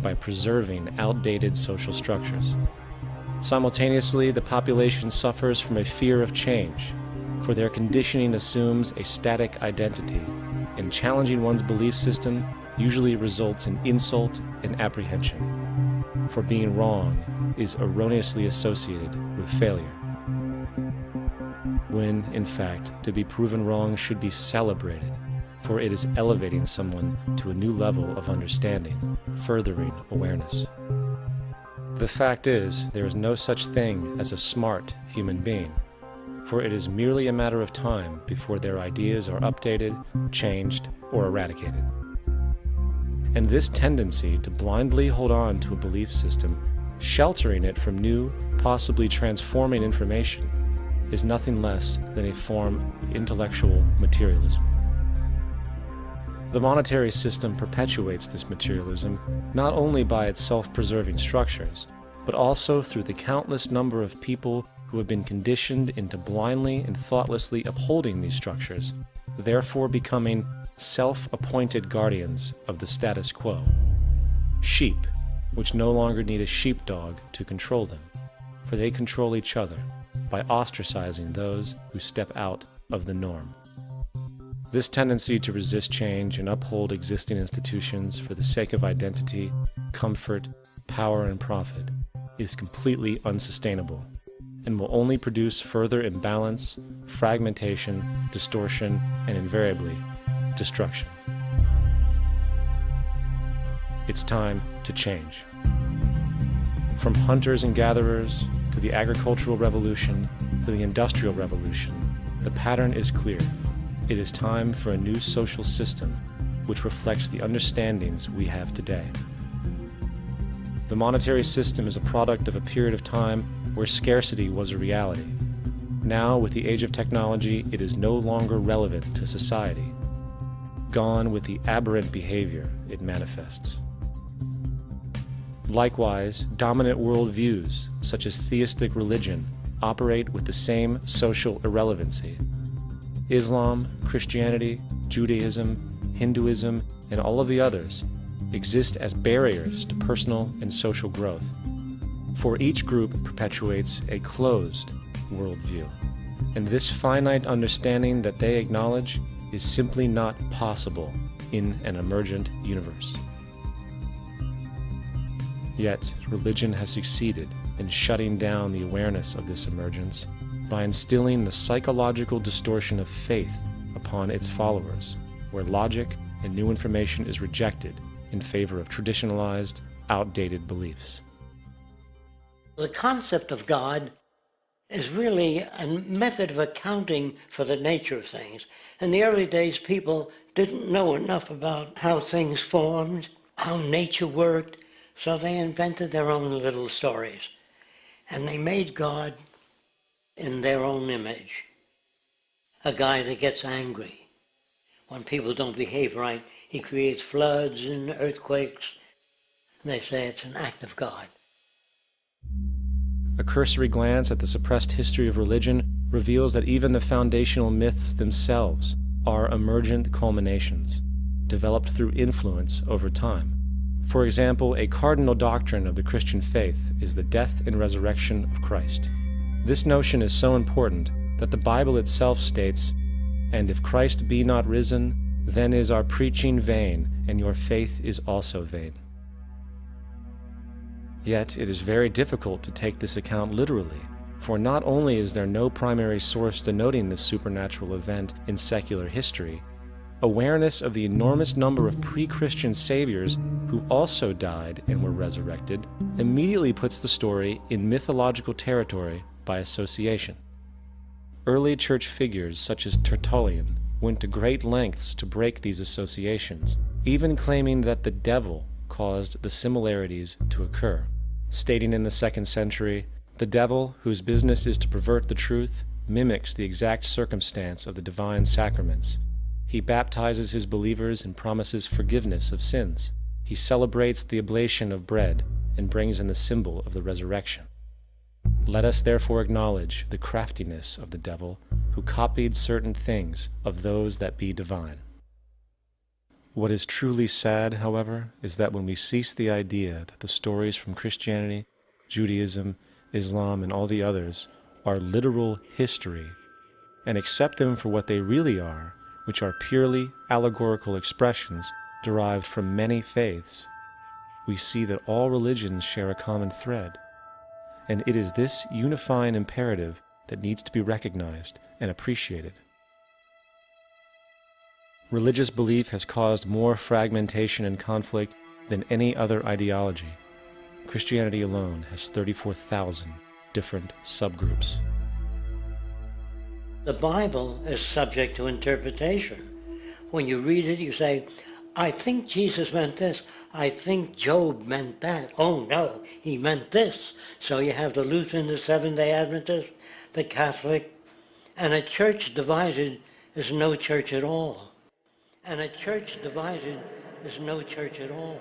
by preserving outdated social structures. Simultaneously, the population suffers from a fear of change, for their conditioning assumes a static identity, and challenging one's belief system usually results in insult and apprehension, for being wrong is erroneously associated with failure, when, in fact, to be proven wrong should be celebrated, for it is elevating someone to a new level of understanding, furthering awareness. The fact is, there is no such thing as a smart human being, for it is merely a matter of time before their ideas are updated, changed, or eradicated. And this tendency to blindly hold on to a belief system, sheltering it from new, possibly transforming information, is nothing less than a form of intellectual materialism. The monetary system perpetuates this materialism not only by its self-preserving structures, but also through the countless number of people who have been conditioned into blindly and thoughtlessly upholding these structures, therefore becoming self-appointed guardians of the status quo. Sheep, which no longer need a sheepdog to control them, for they control each other by ostracizing those who step out of the norm. This tendency to resist change and uphold existing institutions for the sake of identity, comfort, power, and profit is completely unsustainable and will only produce further imbalance, fragmentation, distortion, and invariably, destruction. It's time to change. From hunters and gatherers to the agricultural revolution to the industrial revolution, the pattern is clear. It is time for a new social system which reflects the understandings we have today. The monetary system is a product of a period of time where scarcity was a reality. Now, with the age of technology, it is no longer relevant to society. Gone with the aberrant behavior it manifests. Likewise, dominant worldviews, such as theistic religion, operate with the same social irrelevancy. Islam, Christianity, Judaism, Hinduism, and all of the others exist as barriers to personal and social growth, for each group perpetuates a closed worldview, and this finite understanding that they acknowledge is simply not possible in an emergent universe. Yet, religion has succeeded in shutting down the awareness of this emergence by instilling the psychological distortion of faith upon its followers, where logic and new information is rejected in favor of traditionalized, outdated beliefs. The concept of God is really a method of accounting for the nature of things. In the early days, people didn't know enough about how things formed, how nature worked, so they invented their own little stories. And they made God in their own image. A guy that gets angry. When people don't behave right, he creates floods and earthquakes. And they say it's an act of God. A cursory glance at the suppressed history of religion reveals that even the foundational myths themselves are emergent culminations, developed through influence over time. For example, a cardinal doctrine of the Christian faith is the death and resurrection of Christ. This notion is so important that the Bible itself states, "And if Christ be not risen, then is our preaching vain, and your faith is also vain." Yet it is very difficult to take this account literally, for not only is there no primary source denoting this supernatural event in secular history, awareness of the enormous number of pre-Christian saviors who also died and were resurrected immediately puts the story in mythological territory by association. Early church figures such as Tertullian went to great lengths to break these associations, even claiming that the devil caused the similarities to occur, stating in the 2nd century, "The devil, whose business is to pervert the truth, mimics the exact circumstance of the divine sacraments. He baptizes his believers and promises forgiveness of sins. He celebrates the oblation of bread and brings in the symbol of the resurrection. Let us therefore acknowledge the craftiness of the devil, who copied certain things of those that be divine." What is truly sad, however, is that when we cease the idea that the stories from Christianity, Judaism, Islam, and all the others are literal history, and accept them for what they really are, which are purely allegorical expressions, derived from many faiths, we see that all religions share a common thread, and it is this unifying imperative that needs to be recognized and appreciated. Religious belief has caused more fragmentation and conflict than any other ideology. Christianity alone has 34,000 different subgroups. The Bible is subject to interpretation. When you read it, you say, I think Jesus meant this. I think Job meant that. Oh no, he meant this. So you have the Lutheran, the Seventh-day Adventist, the Catholic, and a church divided is no church at all. And a church divided is no church at all.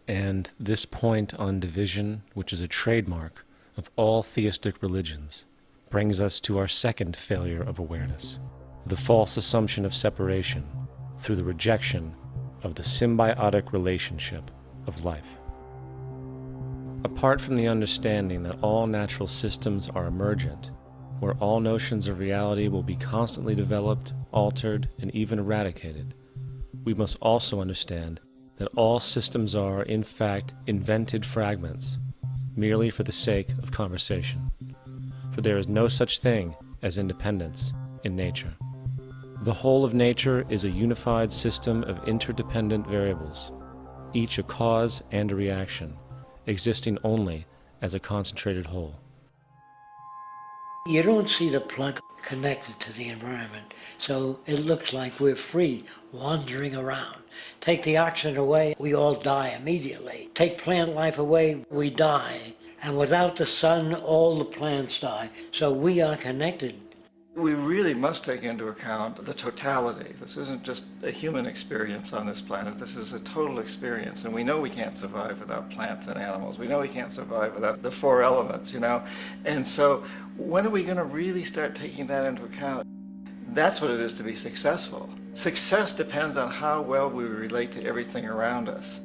And this point on division, which is a trademark of all theistic religions, brings us to our second failure of awareness, the false assumption of separation through the rejection of the symbiotic relationship of life. Apart from the understanding that all natural systems are emergent, where all notions of reality will be constantly developed, altered, and even eradicated, we must also understand that all systems are, in fact, invented fragments, merely for the sake of conversation. For there is no such thing as independence in nature. The whole of nature is a unified system of interdependent variables, each a cause and a reaction, existing only as a concentrated whole. You don't see the plug connected to the environment, so it looks like we're free, wandering around. Take the oxygen away, we all die immediately. Take plant life away, we die. And without the sun, all the plants die. So we are connected. We really must take into account the totality. This isn't just a human experience on this planet. This is a total experience. And we know we can't survive without plants and animals. We know we can't survive without the four elements, you know. And so when are we going to really start taking that into account? That's what it is to be successful. Success depends on how well we relate to everything around us.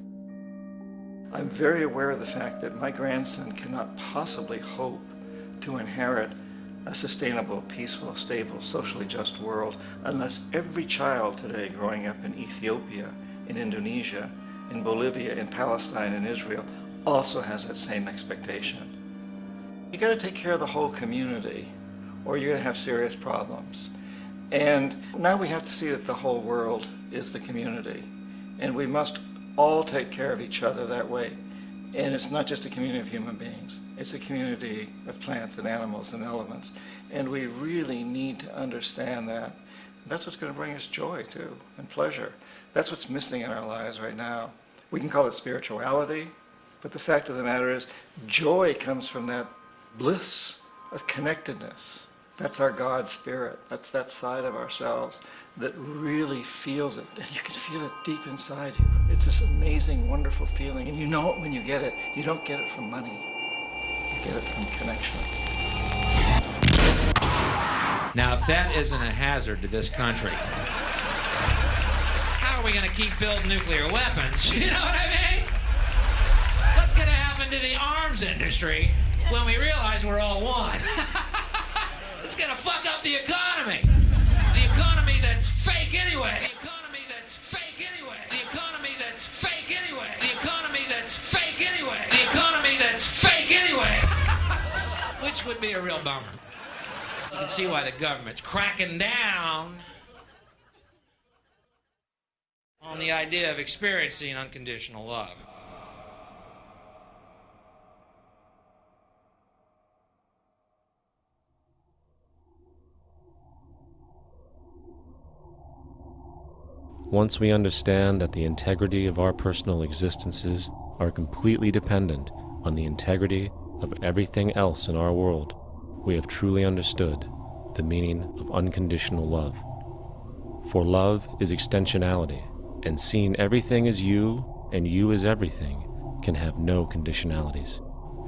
I'm very aware of the fact that my grandson cannot possibly hope to inherit a sustainable, peaceful, stable, socially just world unless every child today growing up in Ethiopia, in Indonesia, in Bolivia, in Palestine, in Israel also has that same expectation. You got to take care of the whole community or you're going to have serious problems. And now we have to see that the whole world is the community, and we must all take care of each other that way. And it's not just a community of human beings, it's a community of plants and animals and elements. And we really need to understand that. That's what's going to bring us joy too, and pleasure. That's what's missing in our lives right now. We can call it spirituality, but the fact of the matter is joy comes from that bliss of connectedness. That's our God spirit. That's that side of ourselves that really feels it. And you can feel it deep inside you. It's this amazing, wonderful feeling. And you know it when you get it. You don't get it from money. You get it from connection. Now, if that isn't a hazard to this country, how are we going to keep building nuclear weapons? You know what I mean? What's going to happen to the arms industry when we realize we're all one? It's going to fuck up the economy. The economy that's fake anyway. The economy that's fake anyway. The economy that's fake anyway. The economy that's fake anyway. The economy that's fake anyway. Which would be a real bummer. You can see why the government's cracking down on the idea of experiencing unconditional love. Once we understand that the integrity of our personal existences are completely dependent on the integrity of everything else in our world, we have truly understood the meaning of unconditional love. For love is extensionality, and seeing everything as you and you as everything can have no conditionalities.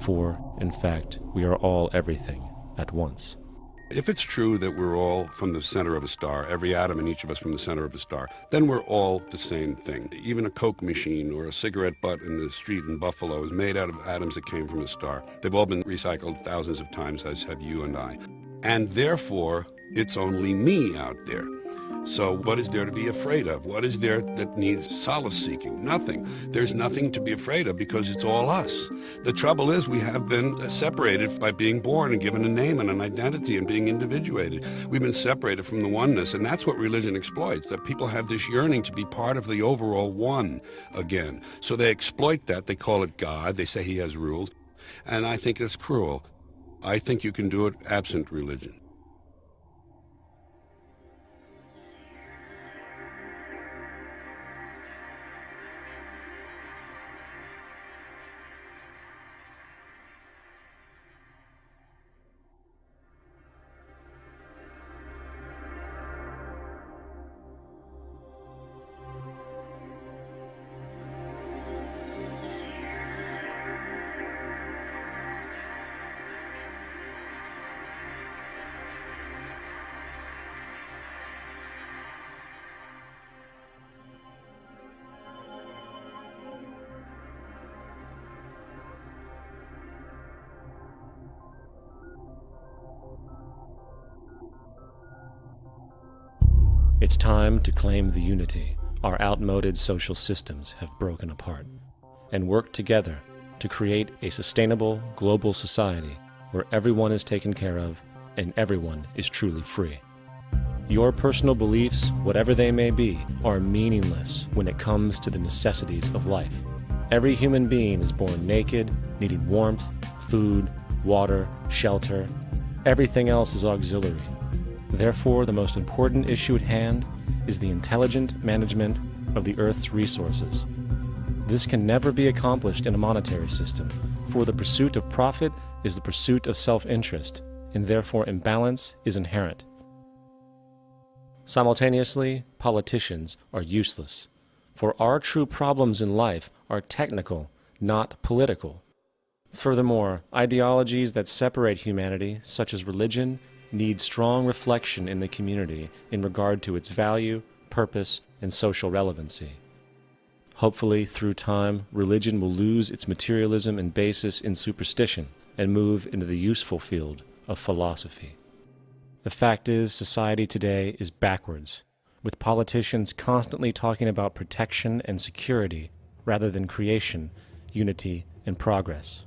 For, in fact, we are all everything at once. If it's true that we're all from the center of a star, every atom in each of us from the center of a star, then we're all the same thing. Even a Coke machine or a cigarette butt in the street in Buffalo is made out of atoms that came from a star. They've all been recycled thousands of times, as have you and I. And therefore, it's only me out there. So what is there to be afraid of? What is there that needs solace-seeking? Nothing. There's nothing to be afraid of because it's all us. The trouble is we have been separated by being born and given a name and an identity and being individuated. We've been separated from the oneness, and that's what religion exploits, that people have this yearning to be part of the overall one again. So they exploit that. They call it God. They say he has rules. And I think it's cruel. I think you can do it absent religion. It's time to claim the unity our outmoded social systems have broken apart, and work together to create a sustainable global society where everyone is taken care of and everyone is truly free. Your personal beliefs, whatever they may be, are meaningless when it comes to the necessities of life. Every human being is born naked, needing warmth, food, water, shelter. Everything else is auxiliary. Therefore, the most important issue at hand is the intelligent management of the Earth's resources. This can never be accomplished in a monetary system, for the pursuit of profit is the pursuit of self-interest, and therefore imbalance is inherent. Simultaneously, politicians are useless, for our true problems in life are technical, not political. Furthermore, ideologies that separate humanity, such as religion, need strong reflection in the community in regard to its value, purpose, and social relevancy. Hopefully, through time, religion will lose its materialism and basis in superstition and move into the useful field of philosophy. The fact is, society today is backwards, with politicians constantly talking about protection and security rather than creation, unity, and progress.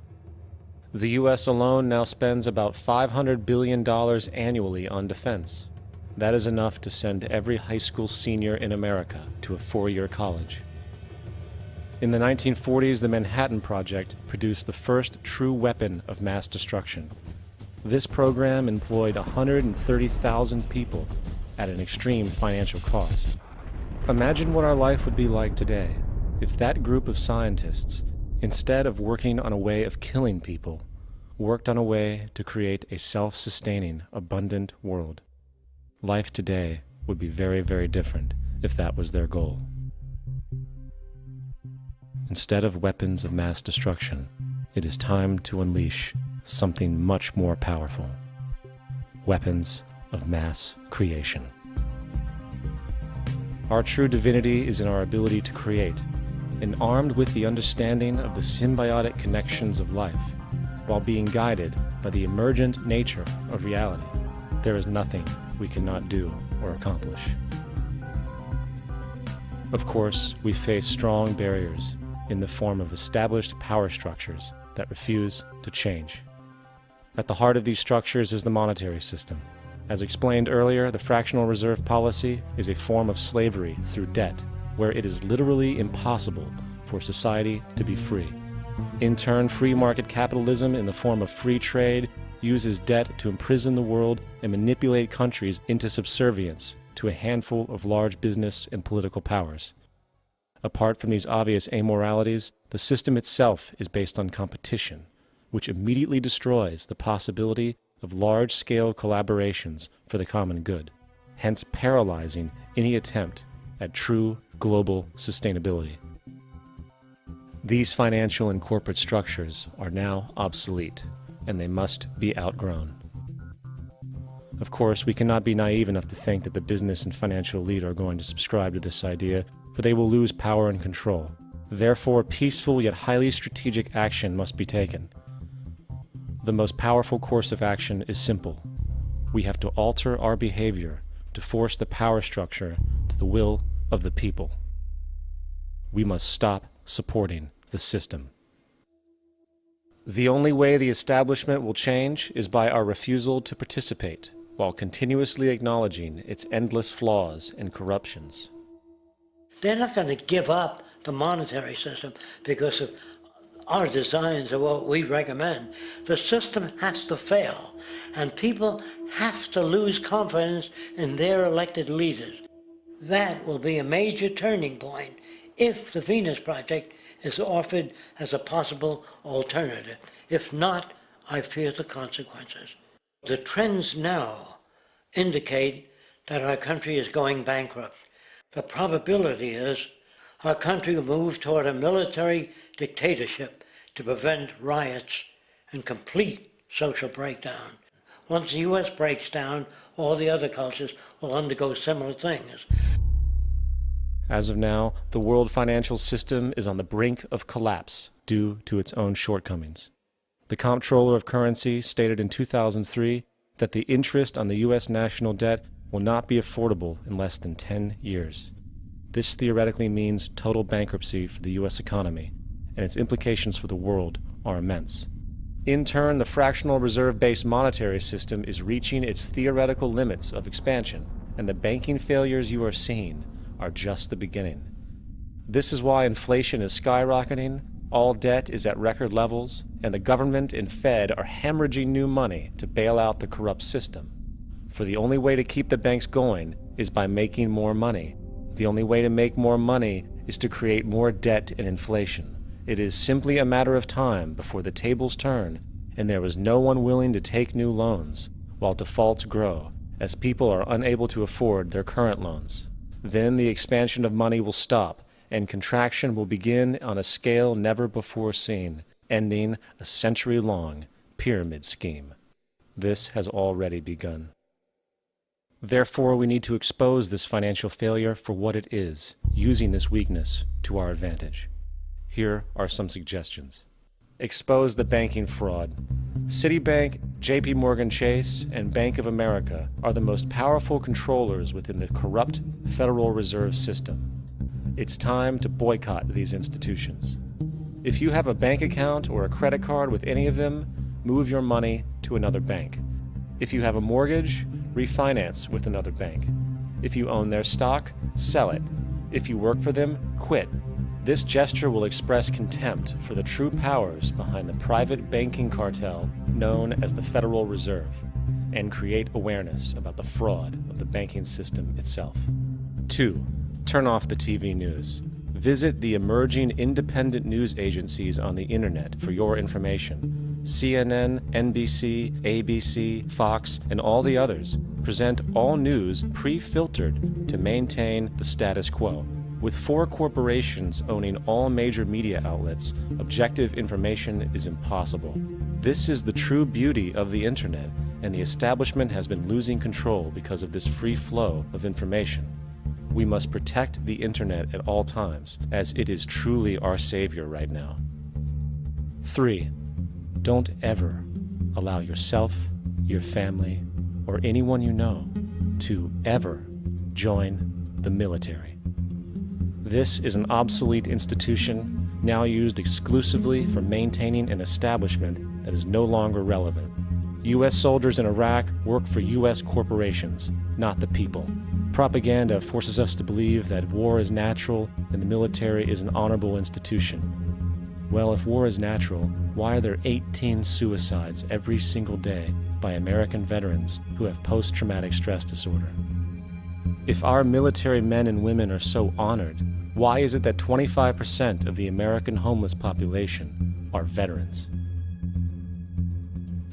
The U.S. alone now spends about $500 billion annually on defense. That is enough to send every high school senior in America to a four-year college. In the 1940s, the Manhattan Project produced the first true weapon of mass destruction. This program employed 130,000 people at an extreme financial cost. Imagine what our life would be like today if that group of scientists, instead of working on a way of killing people, worked on a way to create a self-sustaining, abundant world. Life today would be very, very different if that was their goal. Instead of weapons of mass destruction, it is time to unleash something much more powerful. Weapons of mass creation. Our true divinity is in our ability to create, and armed with the understanding of the symbiotic connections of life, while being guided by the emergent nature of reality, there is nothing we cannot do or accomplish. Of course, we face strong barriers in the form of established power structures that refuse to change. At the heart of these structures is the monetary system. As explained earlier, the fractional reserve policy is a form of slavery through debt, where it is literally impossible for society to be free. In turn, free market capitalism in the form of free trade uses debt to imprison the world and manipulate countries into subservience to a handful of large business and political powers. Apart from these obvious amoralities, the system itself is based on competition, which immediately destroys the possibility of large-scale collaborations for the common good, hence paralyzing any attempt at true global sustainability. These financial and corporate structures are now obsolete, and they must be outgrown. Of course, we cannot be naive enough to think that the business and financial elite are going to subscribe to this idea, for they will lose power and control. Therefore, peaceful yet highly strategic action must be taken. The most powerful course of action is simple. We have to alter our behavior to force the power structure to the will of the people. We must stop supporting the system. The only way the establishment will change is by our refusal to participate, while continuously acknowledging its endless flaws and corruptions. They're not going to give up the monetary system because of our designs of what we recommend. The system has to fail, and people have to lose confidence in their elected leaders. That will be a major turning point if the Venus Project is offered as a possible alternative. If not, I fear the consequences. The trends now indicate that our country is going bankrupt. The probability is our country will move toward a military dictatorship to prevent riots and complete social breakdown. Once the U.S. breaks down, all the other cultures will undergo similar things. As of now, the world financial system is on the brink of collapse due to its own shortcomings. The Comptroller of Currency stated in 2003 that the interest on the U.S. national debt will not be affordable in less than 10 years. This theoretically means total bankruptcy for the U.S. economy, and its implications for the world are immense. In turn, the fractional reserve-based monetary system is reaching its theoretical limits of expansion, and the banking failures you are seeing are just the beginning. This is why inflation is skyrocketing, all debt is at record levels, and the government and Fed are hemorrhaging new money to bail out the corrupt system. For the only way to keep the banks going is by making more money. The only way to make more money is to create more debt and inflation. It is simply a matter of time before the tables turn and there is no one willing to take new loans, while defaults grow, as people are unable to afford their current loans. Then the expansion of money will stop, and contraction will begin on a scale never before seen, ending a century-long pyramid scheme. This has already begun. Therefore, we need to expose this financial failure for what it is, using this weakness to our advantage. Here are some suggestions. Expose the banking fraud. Citibank, JP Morgan Chase, and Bank of America are the most powerful controllers within the corrupt Federal Reserve System. It's time to boycott these institutions. If you have a bank account or a credit card with any of them, move your money to another bank. If you have a mortgage, refinance with another bank. If you own their stock, sell it. If you work for them, quit. This gesture will express contempt for the true powers behind the private banking cartel known as the Federal Reserve, and create awareness about the fraud of the banking system itself. 2. Turn off the TV news. Visit the emerging independent news agencies on the internet for your information. CNN, NBC, ABC, Fox, and all the others present all news pre-filtered to maintain the status quo. With 4 corporations owning all major media outlets, objective information is impossible. This is the true beauty of the internet, and the establishment has been losing control because of this free flow of information. We must protect the internet at all times, as it is truly our savior right now. 3. Don't ever allow yourself, your family, or anyone you know to ever join the military. This is an obsolete institution, now used exclusively for maintaining an establishment that is no longer relevant. U.S. soldiers in Iraq work for U.S. corporations, not the people. Propaganda forces us to believe that war is natural and the military is an honorable institution. Well, if war is natural, why are there 18 suicides every single day by American veterans who have post-traumatic stress disorder? If our military men and women are so honored, why is it that 25% of the American homeless population are veterans?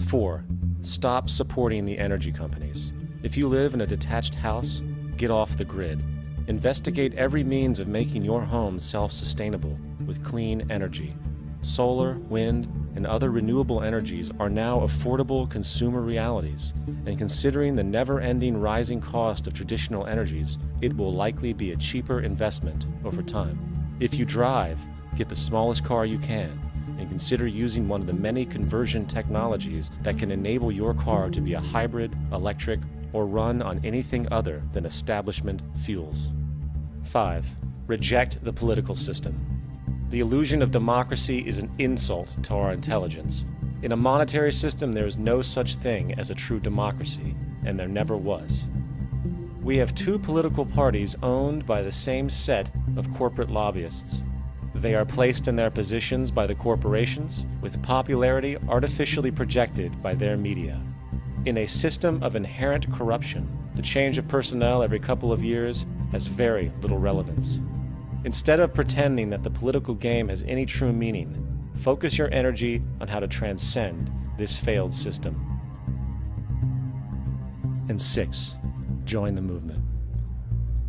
4. Stop supporting the energy companies. If you live in a detached house, get off the grid. Investigate every means of making your home self-sustainable with clean energy. Solar, wind, and other renewable energies are now affordable consumer realities, and considering the never-ending rising cost of traditional energies, it will likely be a cheaper investment over time. If you drive, get the smallest car you can, and consider using one of the many conversion technologies that can enable your car to be a hybrid, electric, or run on anything other than establishment fuels. 5. Reject the political system. The illusion of democracy is an insult to our intelligence. In a monetary system, there is no such thing as a true democracy, and there never was. We have two political parties owned by the same set of corporate lobbyists. They are placed in their positions by the corporations, with popularity artificially projected by their media. In a system of inherent corruption, the change of personnel every couple of years has very little relevance. Instead of pretending that the political game has any true meaning, focus your energy on how to transcend this failed system. And 6. Join the movement.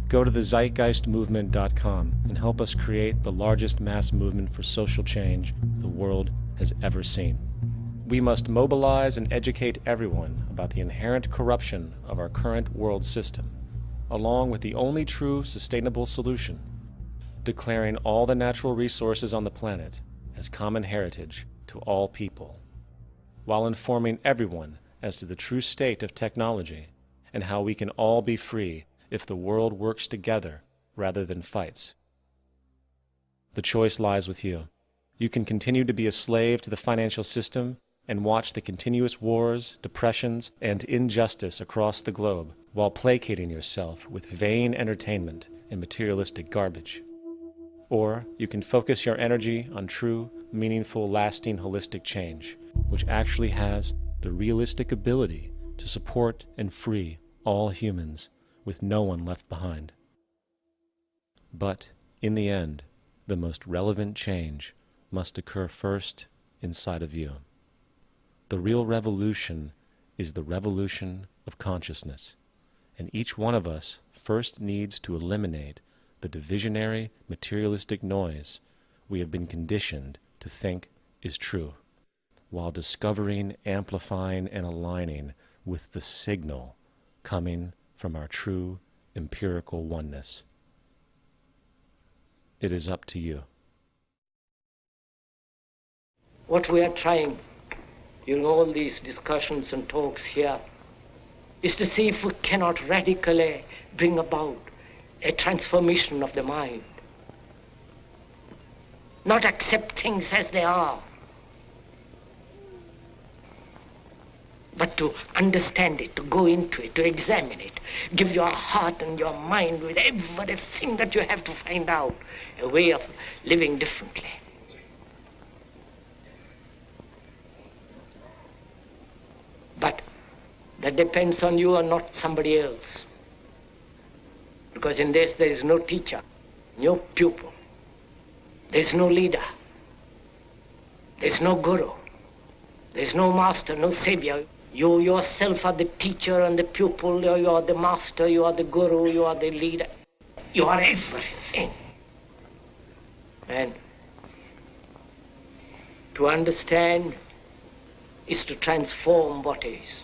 Go to the ZEITGEISTmovement.com and help us create the largest mass movement for social change the world has ever seen. We must mobilize and educate everyone about the inherent corruption of our current world system, along with the only true sustainable solution, declaring all the natural resources on the planet as common heritage to all people, while informing everyone as to the true state of technology and how we can all be free if the world works together rather than fights. The choice lies with you. You can continue to be a slave to the financial system and watch the continuous wars, depressions, and injustice across the globe while placating yourself with vain entertainment and materialistic garbage. Or you can focus your energy on true, meaningful, lasting, holistic change, which actually has the realistic ability to support and free all humans with no one left behind. But in the end, the most relevant change must occur first inside of you. The real revolution is the revolution of consciousness, and each one of us first needs to eliminate the divisionary, materialistic noise we have been conditioned to think is true, while discovering, amplifying, and aligning with the signal coming from our true empirical oneness. It is up to you. What we are trying in all these discussions and talks here is to see if we cannot radically bring about a transformation of the mind. Not accept things as they are, but to understand it, to go into it, to examine it, give your heart and your mind with everything that you have to find out a way of living differently. But that depends on you and not somebody else. Because in this there is no teacher, no pupil, there is no leader, there is no guru, there is no master, no savior. You yourself are the teacher and the pupil, you are the master, you are the guru, you are the leader. You are everything. And to understand is to transform what is.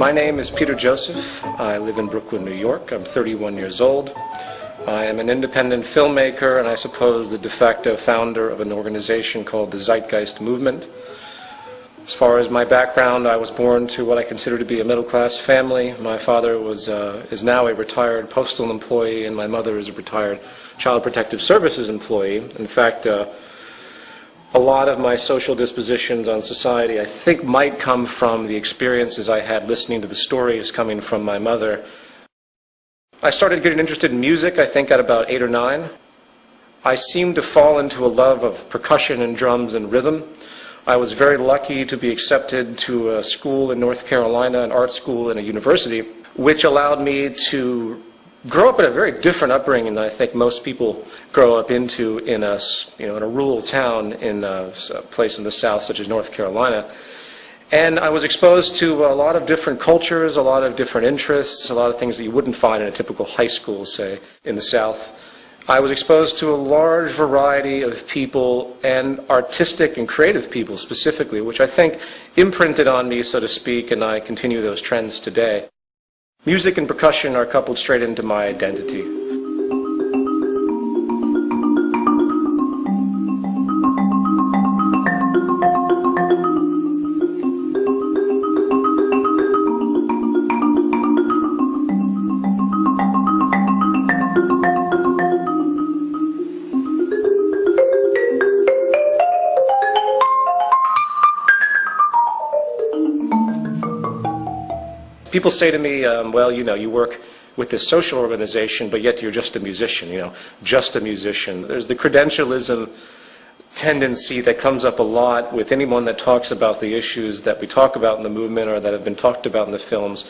My name is Peter Joseph. I live in Brooklyn, New York. I'm 31 years old. I am an independent filmmaker and I suppose the de facto founder of an organization called the ZEITGEIST movement. As far as my background, I was born to what I consider to be a middle-class family. My father is now a retired postal employee and my mother is a retired Child Protective Services employee. In fact, a lot of my social dispositions on society, I think, might come from the experiences I had listening to the stories coming from my mother. I started getting interested in music, I think, at about 8 or 9. I seemed to fall into a love of percussion and drums and rhythm. I was very lucky to be accepted to a school in North Carolina, an art school and a university, which allowed me to grow up in a very different upbringing than I think most people grow up into in a rural town in a place in the South, such as North Carolina. And I was exposed to a lot of different cultures, a lot of different interests, a lot of things that you wouldn't find in a typical high school, say, in the South. I was exposed to a large variety of people, and artistic and creative people specifically, which I think imprinted on me, so to speak, and I continue those trends today. Music and percussion are coupled straight into my identity. People say to me, well, you work with this social organization, but yet you're just a musician, just a musician. There's the credentialism tendency that comes up a lot with anyone that talks about the issues that we talk about in the movement or that have been talked about in the films.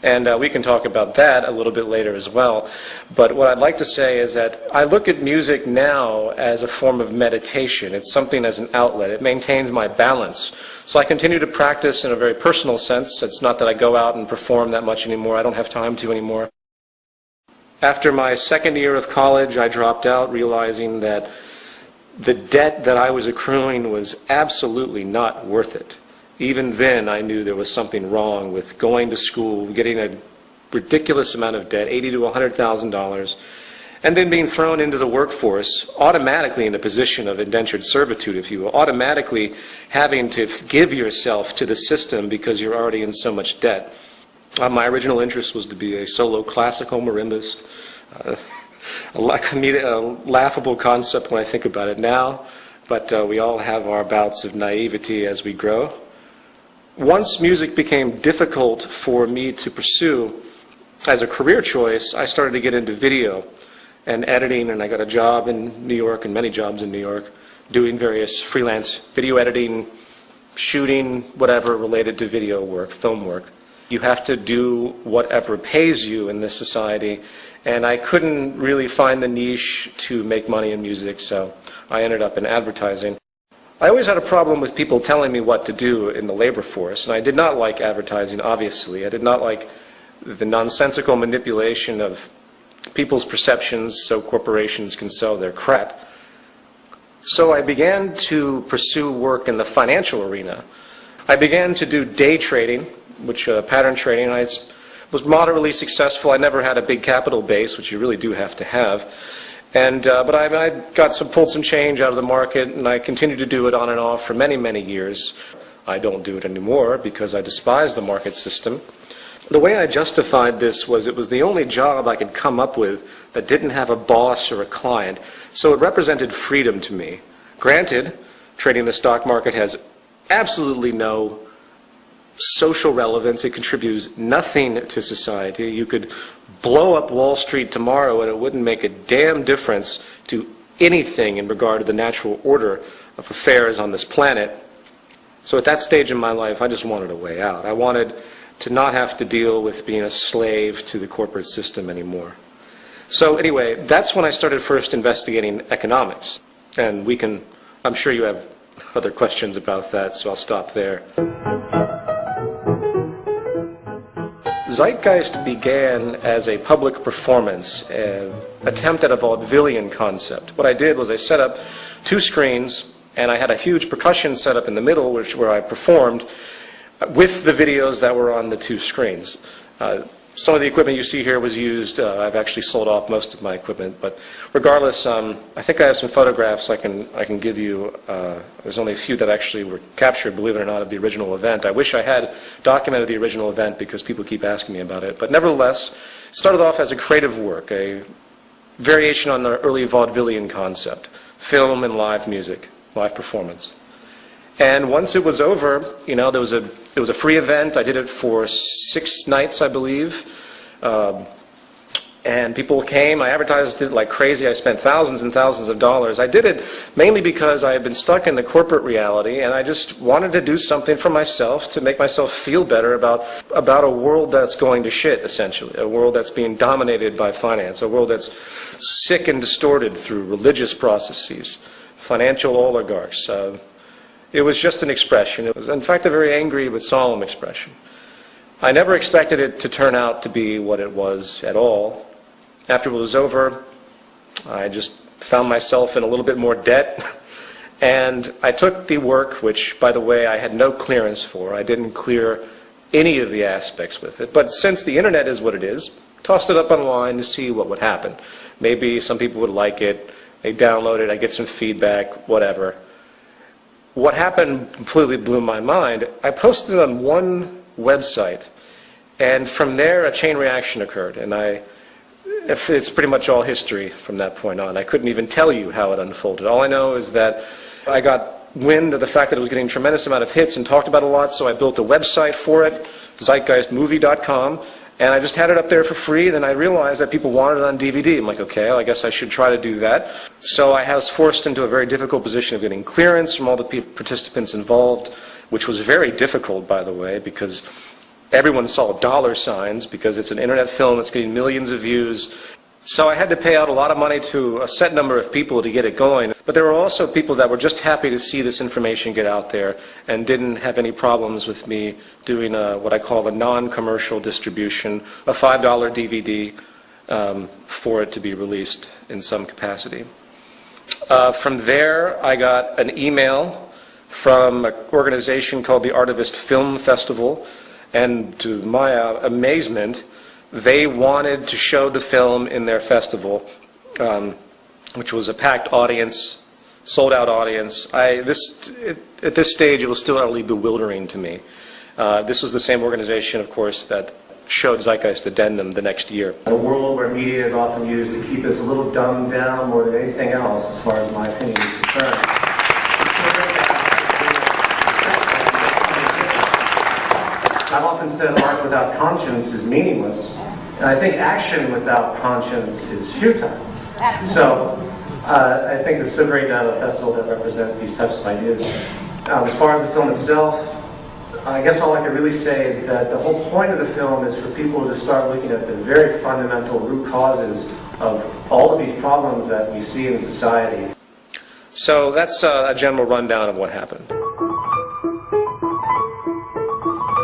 And we can talk about that a little bit later as well. But what I'd like to say is that I look at music now as a form of meditation. It's something as an outlet. It maintains my balance. So I continue to practice in a very personal sense. It's not that I go out and perform that much anymore. I don't have time to anymore. After my second year of college, I dropped out, realizing that the debt that I was accruing was absolutely not worth it. Even then, I knew there was something wrong with going to school, getting a ridiculous amount of debt, $80,000 to $100,000, and then being thrown into the workforce, automatically in a position of indentured servitude, if you will, automatically having to give yourself to the system because you're already in so much debt. My original interest was to be a solo classical marimbist, a laughable concept when I think about it now, but we all have our bouts of naivety as we grow. Once music became difficult for me to pursue as a career choice, I started to get into video and editing, and I got a job in New York, and many jobs in New York, doing various freelance video editing, shooting, whatever related to video work, film work. You have to do whatever pays you in this society, and I couldn't really find the niche to make money in music, so I ended up in advertising. I always had a problem with people telling me what to do in the labor force, and I did not like advertising, obviously. I did not like the nonsensical manipulation of people's perceptions so corporations can sell their crap. So I began to pursue work in the financial arena. I began to do day trading, which pattern trading. I was moderately successful. I never had a big capital base, which you really do have to have. But I pulled some change out of the market, and I continued to do it on and off for many, many years. I don't do it anymore because I despise the market system. The way I justified this was it was the only job I could come up with that didn't have a boss or a client, so it represented freedom to me. Granted, trading the stock market has absolutely no social relevance. It contributes nothing to society. You could blow up Wall Street tomorrow and it wouldn't make a damn difference to anything in regard to the natural order of affairs on this planet. So at that stage in my life, I just wanted a way out. I wanted to not have to deal with being a slave to the corporate system anymore. So anyway, that's when I started first investigating economics. And I'm sure you have other questions about that, so I'll stop there. Zeitgeist began as a public performance, an attempt at a vaudevillian concept. What I did was I set up 2 screens, and I had a huge percussion set up in the middle, where I performed. with the videos that were on the two screens. Some of the equipment you see here was used. I've actually sold off most of my equipment, but regardless, I think I have some photographs I can give you. There's only a few that actually were captured, believe it or not, of the original event. I wish I had documented the original event because people keep asking me about it. But nevertheless, it started off as a creative work, a variation on the early vaudevillian concept, film and live music, live performance. And once it was over, you know, it was a free event. I did it for 6 nights, I believe. And people came. I advertised it like crazy. I spent thousands and thousands of dollars. I did it mainly because I had been stuck in the corporate reality, and I just wanted to do something for myself to make myself feel better about a world that's going to shit, essentially. A world that's being dominated by finance. A world that's sick and distorted through religious processes, financial oligarchs. It was just an expression. It was, in fact, a very angry but solemn expression. I never expected it to turn out to be what it was at all. After it was over, I just found myself in a little bit more debt. And I took the work, which, by the way, I had no clearance for. I didn't clear any of the aspects with it. But since the internet is what it is, tossed it up online to see what would happen. Maybe some people would like it. They download it. I get some feedback, whatever. What happened completely blew my mind. I posted it on one website, and from there a chain reaction occurred, and it's pretty much all history from that point on. I couldn't even tell you how it unfolded. All I know is that I got wind of the fact that it was getting a tremendous amount of hits and talked about a lot, so I built a website for it, ZEITGEISTmovie.com, and I just had it up there for free. Then I realized that people wanted it on DVD. I'm like, okay, well, I guess I should try to do that. So I was forced into a very difficult position of getting clearance from all the participants involved, which was very difficult, by the way, because everyone saw dollar signs because it's an internet film that's getting millions of views. So I had to pay out a lot of money to a set number of people to get it going. But there were also people that were just happy to see this information get out there and didn't have any problems with me doing what I call a non-commercial distribution, a $5 DVD for it to be released in some capacity. From there, I got an email from an organization called the Artivist Film Festival, and to my amazement, they wanted to show the film in their festival, which was a packed audience, sold-out audience. At this stage, it was still utterly bewildering to me. This was the same organization, of course, that showed Zeitgeist Addendum the next year. In a world where media is often used to keep us a little dumbed down more than anything else, as far as my opinion is concerned. I've often said art without conscience is meaningless, and I think action without conscience is futile. So I think it's so great to have a festival that represents these types of ideas. As far as the film itself, I guess all I can really say is that the whole point of the film is for people to start looking at the very fundamental root causes of all of these problems that we see in society. So that's a general rundown of what happened.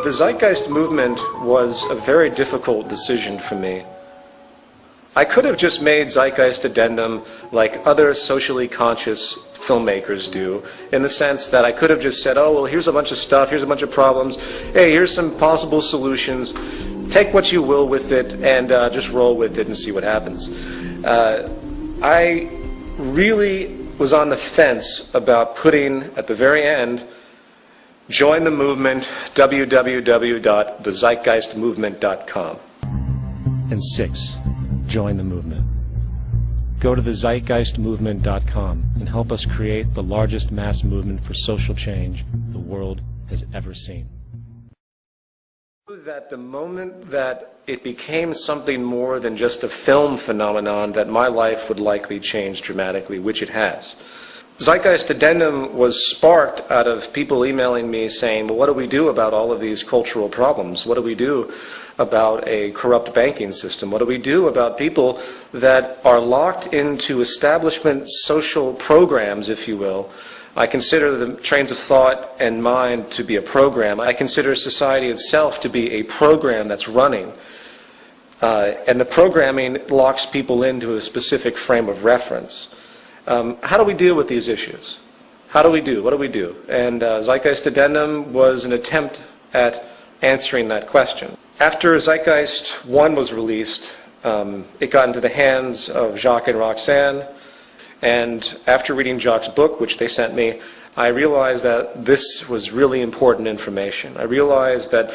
The Zeitgeist movement was a very difficult decision for me. I could have just made Zeitgeist Addendum like other socially conscious filmmakers do, in the sense that I could have just said, oh, well, here's a bunch of stuff, here's a bunch of problems, hey, here's some possible solutions, take what you will with it, and just roll with it and see what happens. I really was on the fence about putting, at the very end, join the movement, www.thezeitgeistmovement.com. And 6, join the movement. Go to thezeitgeistmovement.com and help us create the largest mass movement for social change the world has ever seen. That the moment that it became something more than just a film phenomenon, that my life would likely change dramatically, which it has. Zeitgeist Addendum was sparked out of people emailing me saying, well, what do we do about all of these cultural problems? What do we do about a corrupt banking system? What do we do about people that are locked into establishment social programs, if you will? I consider the trains of thought and mind to be a program. I consider society itself to be a program that's running. And the programming locks people into a specific frame of reference. How do we deal with these issues? How do we do? What do we do? And Zeitgeist Addendum was an attempt at answering that question. After Zeitgeist 1 was released, it got into the hands of Jacques and Roxanne, and after reading Jacques' book, which they sent me, I realized that this was really important information. I realized that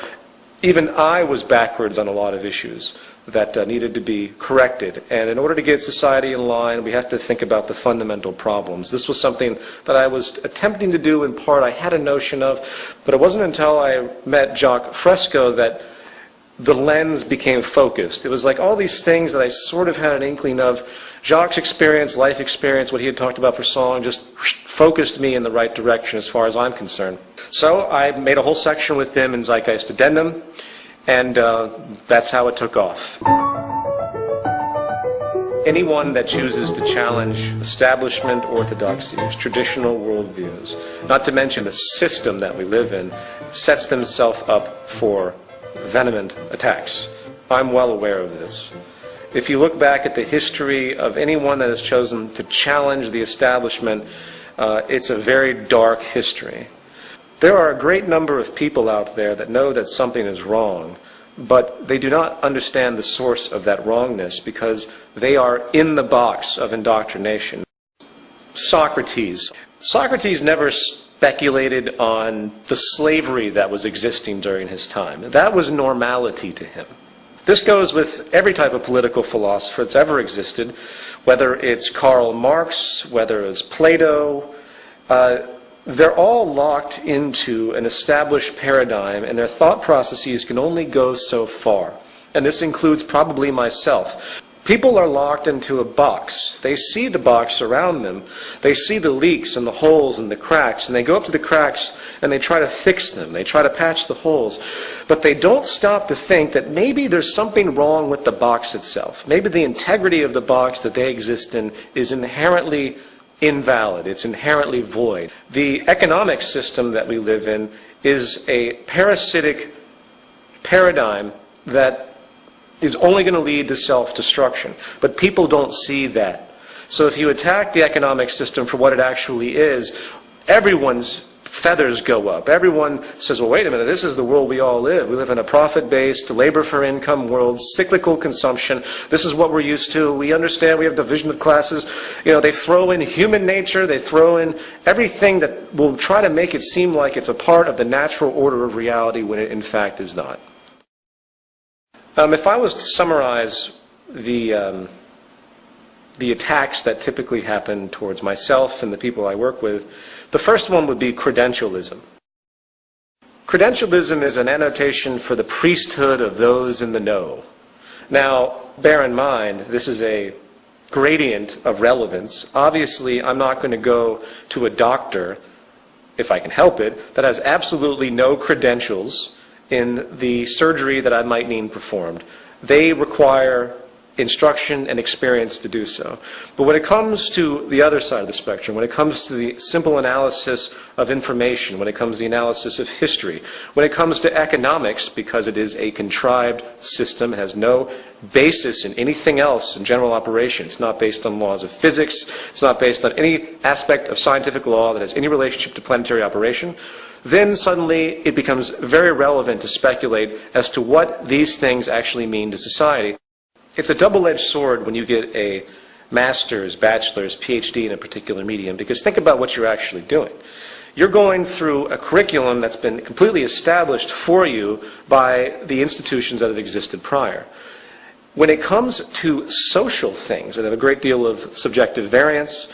even I was backwards on a lot of issues that needed to be corrected. And in order to get society in line, we have to think about the fundamental problems. This was something that I was attempting to do in part. I had a notion of, but it wasn't until I met Jacques Fresco that the lens became focused. It was like all these things that I sort of had an inkling of. Jacques' experience, life experience, what he had talked about for song, just focused me in the right direction as far as I'm concerned. So I made a whole section with them in Zeitgeist Addendum, and that's how it took off. Anyone that chooses to challenge establishment orthodoxies, traditional worldviews, not to mention the system that we live in, sets themselves up for venomous attacks. I'm well aware of this. If you look back at the history of anyone that has chosen to challenge the establishment, it's a very dark history. There are a great number of people out there that know that something is wrong, but they do not understand the source of that wrongness because they are in the box of indoctrination. Socrates. Socrates never speculated on the slavery that was existing during his time. That was normality to him. This goes with every type of political philosopher that's ever existed, whether it's Karl Marx, whether it's Plato. They're all locked into an established paradigm, and their thought processes can only go so far. And this includes probably myself. People are locked into a box. They see the box around them. They see the leaks and the holes and the cracks, and they go up to the cracks and they try to fix them. They try to patch the holes. But they don't stop to think that maybe there's something wrong with the box itself. Maybe the integrity of the box that they exist in is inherently invalid. It's inherently void. The economic system that we live in is a parasitic paradigm that is only going to lead to self-destruction. But people don't see that. So if you attack the economic system for what it actually is, everyone's feathers go up. Everyone says, well, wait a minute, this is the world we all live. We live in a profit-based, labor-for-income world, cyclical consumption. This is what we're used to. We understand we have division of classes. You know, they throw in human nature. They throw in everything that will try to make it seem like it's a part of the natural order of reality when it in fact is not. If I was to summarize the attacks that typically happen towards myself and the people I work with, the first one would be credentialism. Credentialism is an annotation for the priesthood of those in the know. Now, bear in mind, this is a gradient of relevance. Obviously, I'm not going to go to a doctor, if I can help it, that has absolutely no credentials in the surgery that I might need performed. They require instruction and experience to do so. But when it comes to the other side of the spectrum, when it comes to the simple analysis of information, when it comes to the analysis of history, when it comes to economics, because it is a contrived system, it has no basis in anything else in general operation. It's not based on laws of physics. It's not based on any aspect of scientific law that has any relationship to planetary operation. Then suddenly it becomes very relevant to speculate as to what these things actually mean to society. It's a double-edged sword when you get a master's, bachelor's, PhD in a particular medium, because think about what you're actually doing. You're going through a curriculum that's been completely established for you by the institutions that have existed prior. When it comes to social things that have a great deal of subjective variance,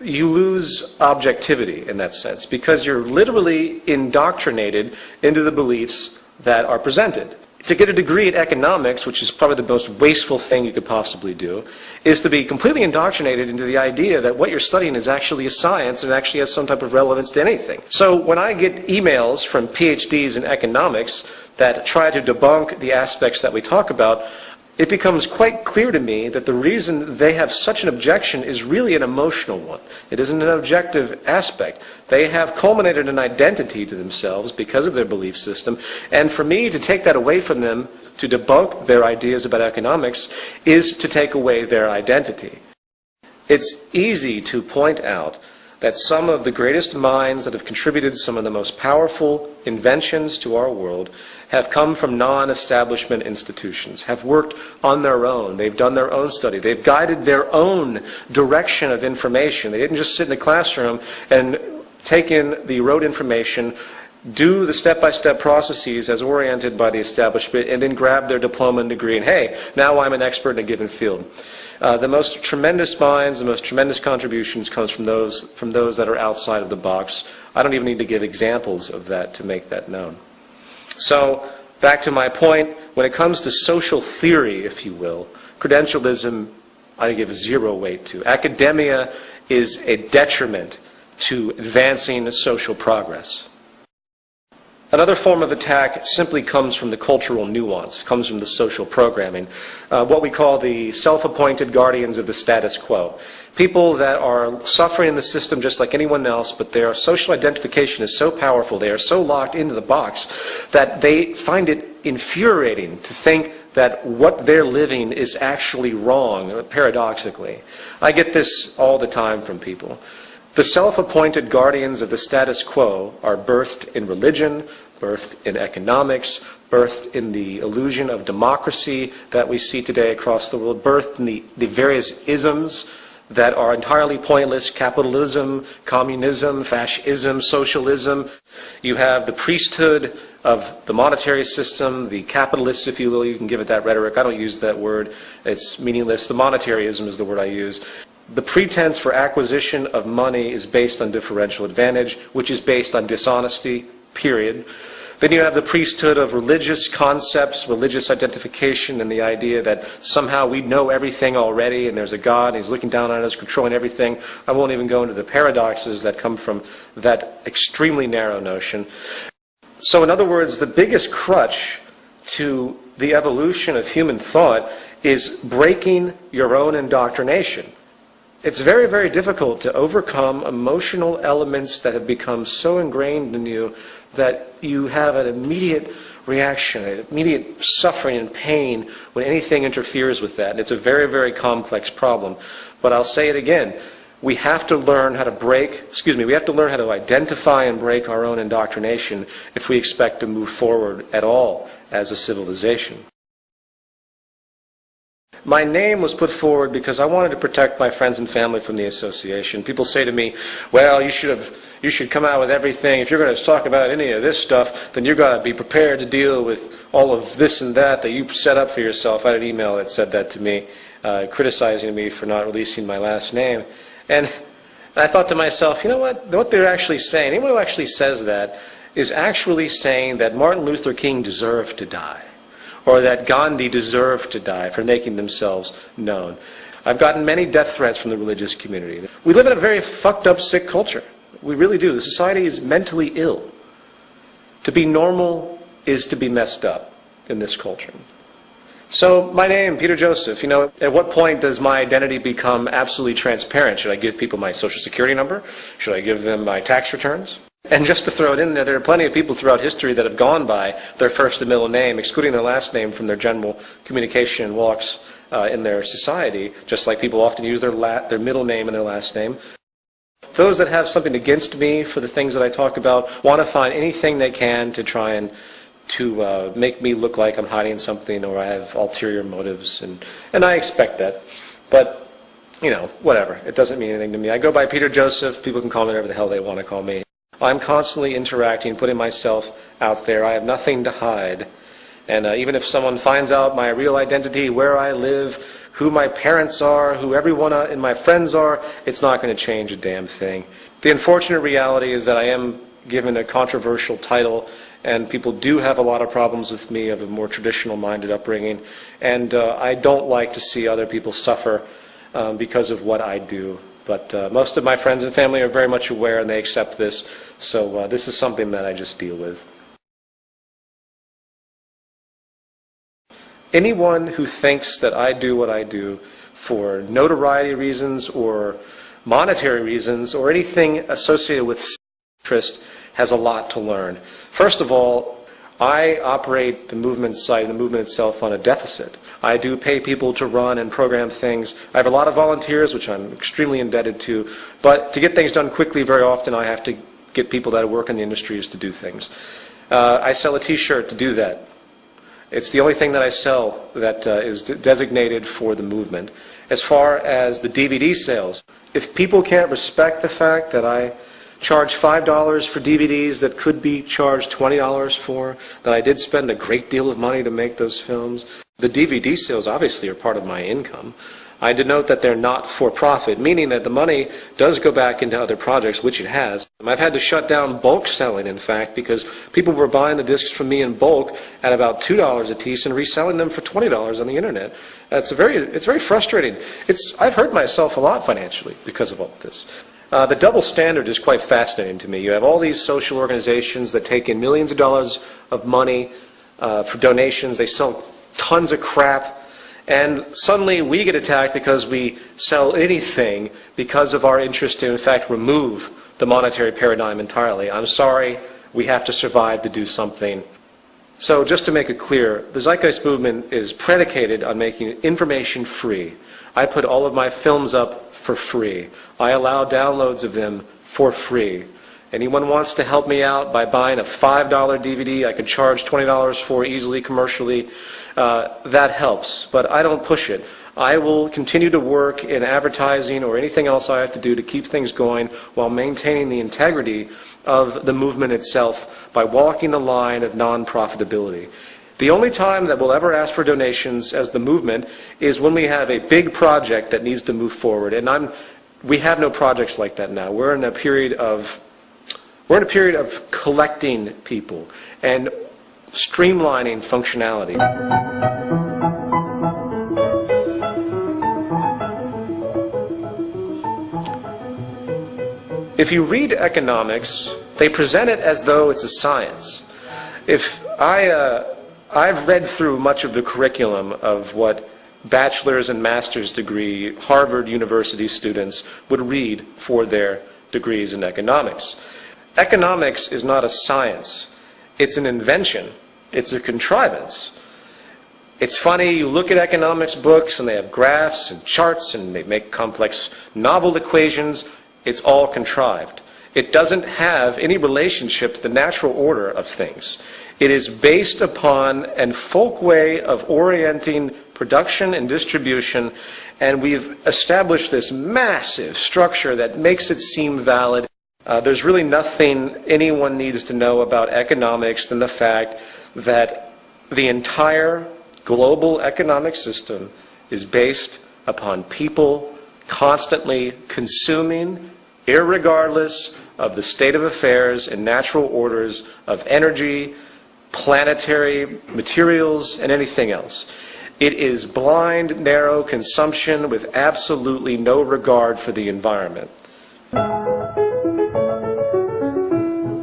you lose objectivity in that sense because you're literally indoctrinated into the beliefs that are presented. To get a degree in economics, which is probably the most wasteful thing you could possibly do, is to be completely indoctrinated into the idea that what you're studying is actually a science and actually has some type of relevance to anything. So when I get emails from PhDs in economics that try to debunk the aspects that we talk about, it becomes quite clear to me that the reason they have such an objection is really an emotional one. It isn't an objective aspect. They have culminated an identity to themselves because of their belief system, and for me to take that away from them, to debunk their ideas about economics, is to take away their identity. It's easy to point out that some of the greatest minds that have contributed some of the most powerful inventions to our world have come from non-establishment institutions, have worked on their own. They've done their own study. They've guided their own direction of information. They didn't just sit in a classroom and take in the rote information, do the step-by-step processes as oriented by the establishment, and then grab their diploma and degree, and hey, now I'm an expert in a given field. The most tremendous minds, the most tremendous contributions comes from those that are outside of the box. I don't even need to give examples of that to make that known. So, back to my point, when it comes to social theory, if you will, credentialism I give zero weight to. Academia is a detriment to advancing social progress. Another form of attack simply comes from the cultural nuance, comes from the social programming, what we call the self-appointed guardians of the status quo. People that are suffering in the system just like anyone else, but their social identification is so powerful, they are so locked into the box, that they find it infuriating to think that what they're living is actually wrong, paradoxically. I get this all the time from people. The self-appointed guardians of the status quo are birthed in religion, birthed in economics, birthed in the illusion of democracy that we see today across the world, birthed in the various isms that are entirely pointless: capitalism, communism, fascism, socialism. You have the priesthood of the monetary system, the capitalists, if you will. You can give it that rhetoric. I don't use that word. It's meaningless. The monetaryism is the word I use. The pretense for acquisition of money is based on differential advantage, which is based on dishonesty, period. Then you have the priesthood of religious concepts, religious identification, and the idea that somehow we know everything already and there's a God and he's looking down on us, controlling everything. I won't even go into the paradoxes that come from that extremely narrow notion. So in other words, the biggest crutch to the evolution of human thought is breaking your own indoctrination. It's very, very difficult to overcome emotional elements that have become so ingrained in you that you have an immediate reaction, an immediate suffering and pain when anything interferes with that. And it's a very, very complex problem. But I'll say it again. We have to learn how to we have to learn how to identify and break our own indoctrination if we expect to move forward at all as a civilization. My name was put forward because I wanted to protect my friends and family from the association. People say to me, well, you should come out with everything. If you're going to talk about any of this stuff, then you've got to be prepared to deal with all of this and that you set up for yourself. I had an email that said that to me, criticizing me for not releasing my last name. And I thought to myself, you know what they're actually saying, anyone who actually says that is actually saying that Martin Luther King deserved to die, or that Gandhi deserved to die for making themselves known. I've gotten many death threats from the religious community. We live in a very fucked up, sick culture. We really do. The society is mentally ill. To be normal is to be messed up in this culture. So my name, Peter Joseph, at what point does my identity become absolutely transparent? Should I give people my social security number? Should I give them my tax returns? And just to throw it in there are plenty of people throughout history that have gone by their first and middle name, excluding their last name from their general communication and walks in their society, just like people often use their middle name and their last name. Those that have something against me for the things that I talk about want to find anything they can to try and to make me look like I'm hiding something or I have ulterior motives, and I expect that. But, whatever. It doesn't mean anything to me. I go by Peter Joseph. People can call me whatever the hell they want to call me. I'm constantly interacting, putting myself out there. I have nothing to hide. And even if someone finds out my real identity, where I live, who my parents are, who everyone in my friends are, it's not going to change a damn thing. The unfortunate reality is that I am given a controversial title, and people do have a lot of problems with me of a more traditional-minded upbringing. And I don't like to see other people suffer because of what I do. But most of my friends and family are very much aware and they accept this. So this is something that I just deal with. Anyone who thinks that I do what I do for notoriety reasons or monetary reasons or anything associated with interest has a lot to learn. First of all, I operate the movement site and the movement itself on a deficit. I do pay people to run and program things. I have a lot of volunteers, which I'm extremely indebted to, but to get things done quickly, very often I have to get people that work in the industries to do things. I sell a t-shirt to do that. It's the only thing that I sell that is designated for the movement. As far as the DVD sales, if people can't respect the fact that I charge $5 for DVDs that could be charged $20 for, that I did spend a great deal of money to make those films, the DVD sales obviously are part of my income. I denote that they're not for profit, meaning that the money does go back into other projects, which it has. I've had to shut down bulk selling, in fact, because people were buying the discs from me in bulk at about $2 a piece and reselling them for $20 on the internet. It's very frustrating. I've hurt myself a lot financially because of all of this. The double standard is quite fascinating to me. You have all these social organizations that take in millions of dollars of money for donations. They sell tons of crap. And suddenly we get attacked because we sell anything because of our interest to, in fact, remove the monetary paradigm entirely. I'm sorry, we have to survive to do something. So just to make it clear, the Zeitgeist movement is predicated on making information free. I put all of my films up for free. I allow downloads of them for free. Anyone wants to help me out by buying a $5 DVD I could charge $20 for easily commercially, that helps, but I don't push it. I will continue to work in advertising or anything else I have to do to keep things going while maintaining the integrity of the movement itself by walking the line of non-profitability. The only time that we'll ever ask for donations as the movement is when we have a big project that needs to move forward, and we have no projects like that now. We're in a period of collecting people and streamlining functionality. If you read economics, they present it as though it's a science. I've read through much of the curriculum of what bachelor's and master's degree Harvard University students would read for their degrees in economics. Economics is not a science. It's an invention. It's a contrivance. It's funny, you look at economics books and they have graphs and charts and they make complex novel equations. It's all contrived. It doesn't have any relationship to the natural order of things. It is based upon a folk way of orienting production and distribution, and we've established this massive structure that makes it seem valid. There's really nothing anyone needs to know about economics than the fact that the entire global economic system is based upon people constantly consuming, irregardless of the state of affairs and natural orders of energy, planetary materials, and anything else. It is blind, narrow consumption with absolutely no regard for the environment.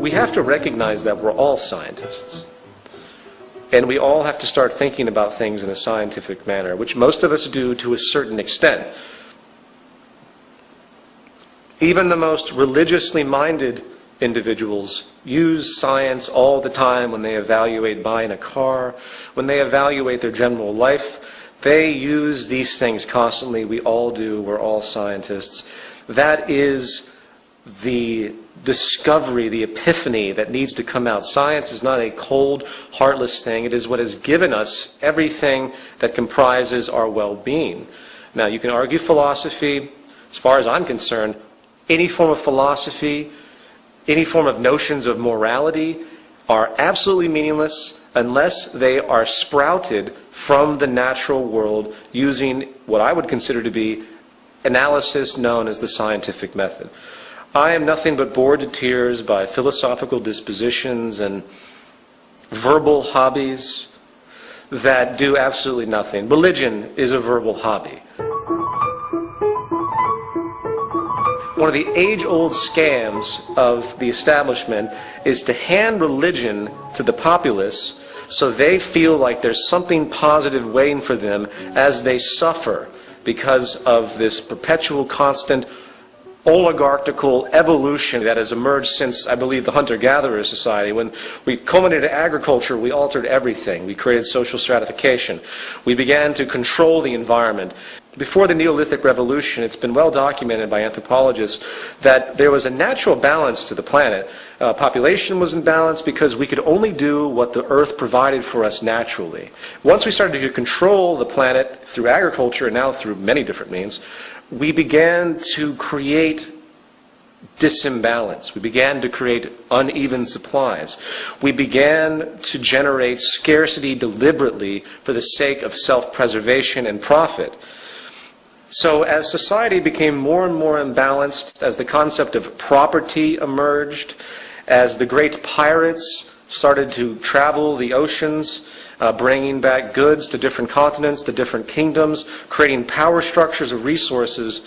We have to recognize that we're all scientists. And we all have to start thinking about things in a scientific manner, which most of us do to a certain extent. Even the most religiously minded individuals use science all the time when they evaluate buying a car, when they evaluate their general life. They use these things constantly. We all do. We're all scientists. That is the discovery, the epiphany that needs to come out. Science is not a cold, heartless thing. It is what has given us everything that comprises our well-being. Now, you can argue philosophy. As far as I'm concerned, any form of philosophy, any form of notions of morality are absolutely meaningless unless they are sprouted from the natural world using what I would consider to be analysis known as the scientific method. I am nothing but bored to tears by philosophical dispositions and verbal hobbies that do absolutely nothing. Religion is a verbal hobby. One of the age-old scams of the establishment is to hand religion to the populace so they feel like there's something positive waiting for them as they suffer because of this perpetual, constant oligarchical evolution that has emerged since, I believe, the hunter-gatherer society. When we culminated agriculture, we altered everything. We created social stratification. We began to control the environment. Before the Neolithic Revolution, it's been well documented by anthropologists that there was a natural balance to the planet. Population was in balance because we could only do what the earth provided for us naturally. Once we started to control the planet through agriculture, and now through many different means, we began to create disimbalance. We began to create uneven supplies. We began to generate scarcity deliberately for the sake of self-preservation and profit. So as society became more and more imbalanced, as the concept of property emerged, as the great pirates started to travel the oceans, bringing back goods to different continents, to different kingdoms, creating power structures of resources,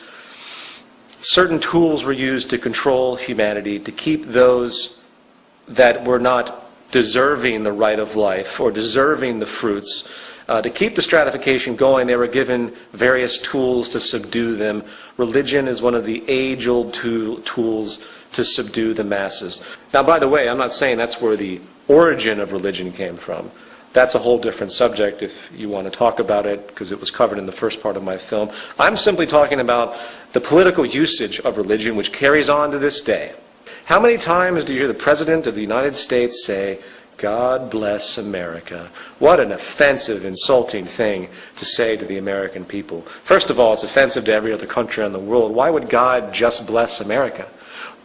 certain tools were used to control humanity, to keep those that were not deserving the right of life or deserving the fruits. To keep the stratification going, they were given various tools to subdue them. Religion is one of the age-old tools to subdue the masses. Now, by the way, I'm not saying that's where the origin of religion came from. That's a whole different subject if you want to talk about it, because it was covered in the first part of my film. I'm simply talking about the political usage of religion, which carries on to this day. How many times do you hear the President of the United States say, "God bless America"? What an offensive, insulting thing to say to the American people. First of all, it's offensive to every other country in the world. Why would God just bless America?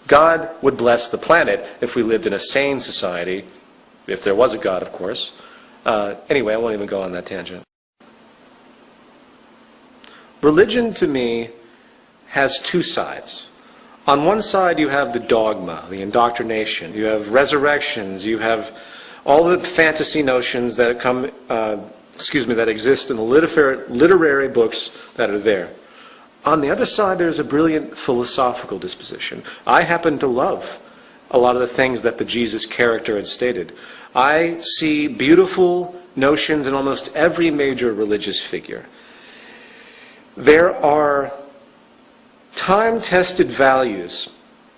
God would bless the planet if we lived in a sane society, if there was a God, of course. Anyway, I won't even go on that tangent. Religion, to me, has two sides. On one side, you have the dogma, the indoctrination. You have resurrections. You have all the fantasy notions that come, that exist in the literary books that are there. On the other side, there's a brilliant philosophical disposition. I happen to love a lot of the things that the Jesus character had stated. I see beautiful notions in almost every major religious figure. There are time-tested values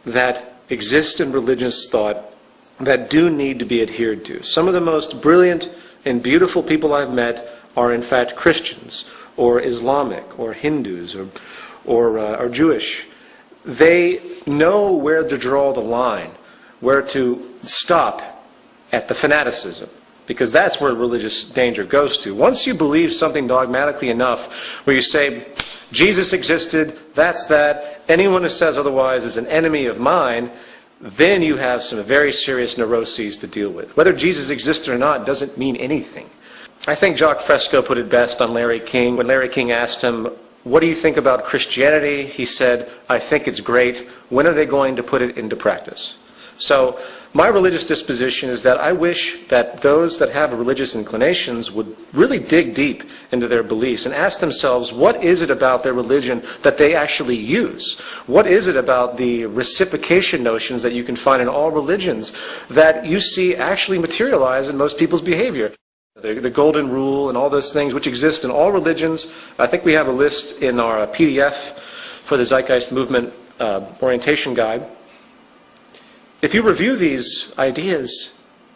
that exist in religious thought that do need to be adhered to. Some of the most brilliant and beautiful people I've met are in fact Christians, or Islamic, or Hindus, or Jewish. They know where to draw the line, where to stop at the fanaticism, because that's where religious danger goes to. Once you believe something dogmatically enough, where you say, Jesus existed, that's that, anyone who says otherwise is an enemy of mine, then you have some very serious neuroses to deal with. Whether Jesus existed or not doesn't mean anything. I think Jacques Fresco put it best on Larry King. When Larry King asked him, "What do you think about Christianity?" he said, "I think it's great. When are they going to put it into practice?" So my religious disposition is that I wish that those that have religious inclinations would really dig deep into their beliefs and ask themselves, what is it about their religion that they actually use? What is it about the reciprocation notions that you can find in all religions that you see actually materialize in most people's behavior? The golden rule and all those things which exist in all religions. I think we have a list in our PDF for the Zeitgeist Movement orientation guide. If you review these ideas,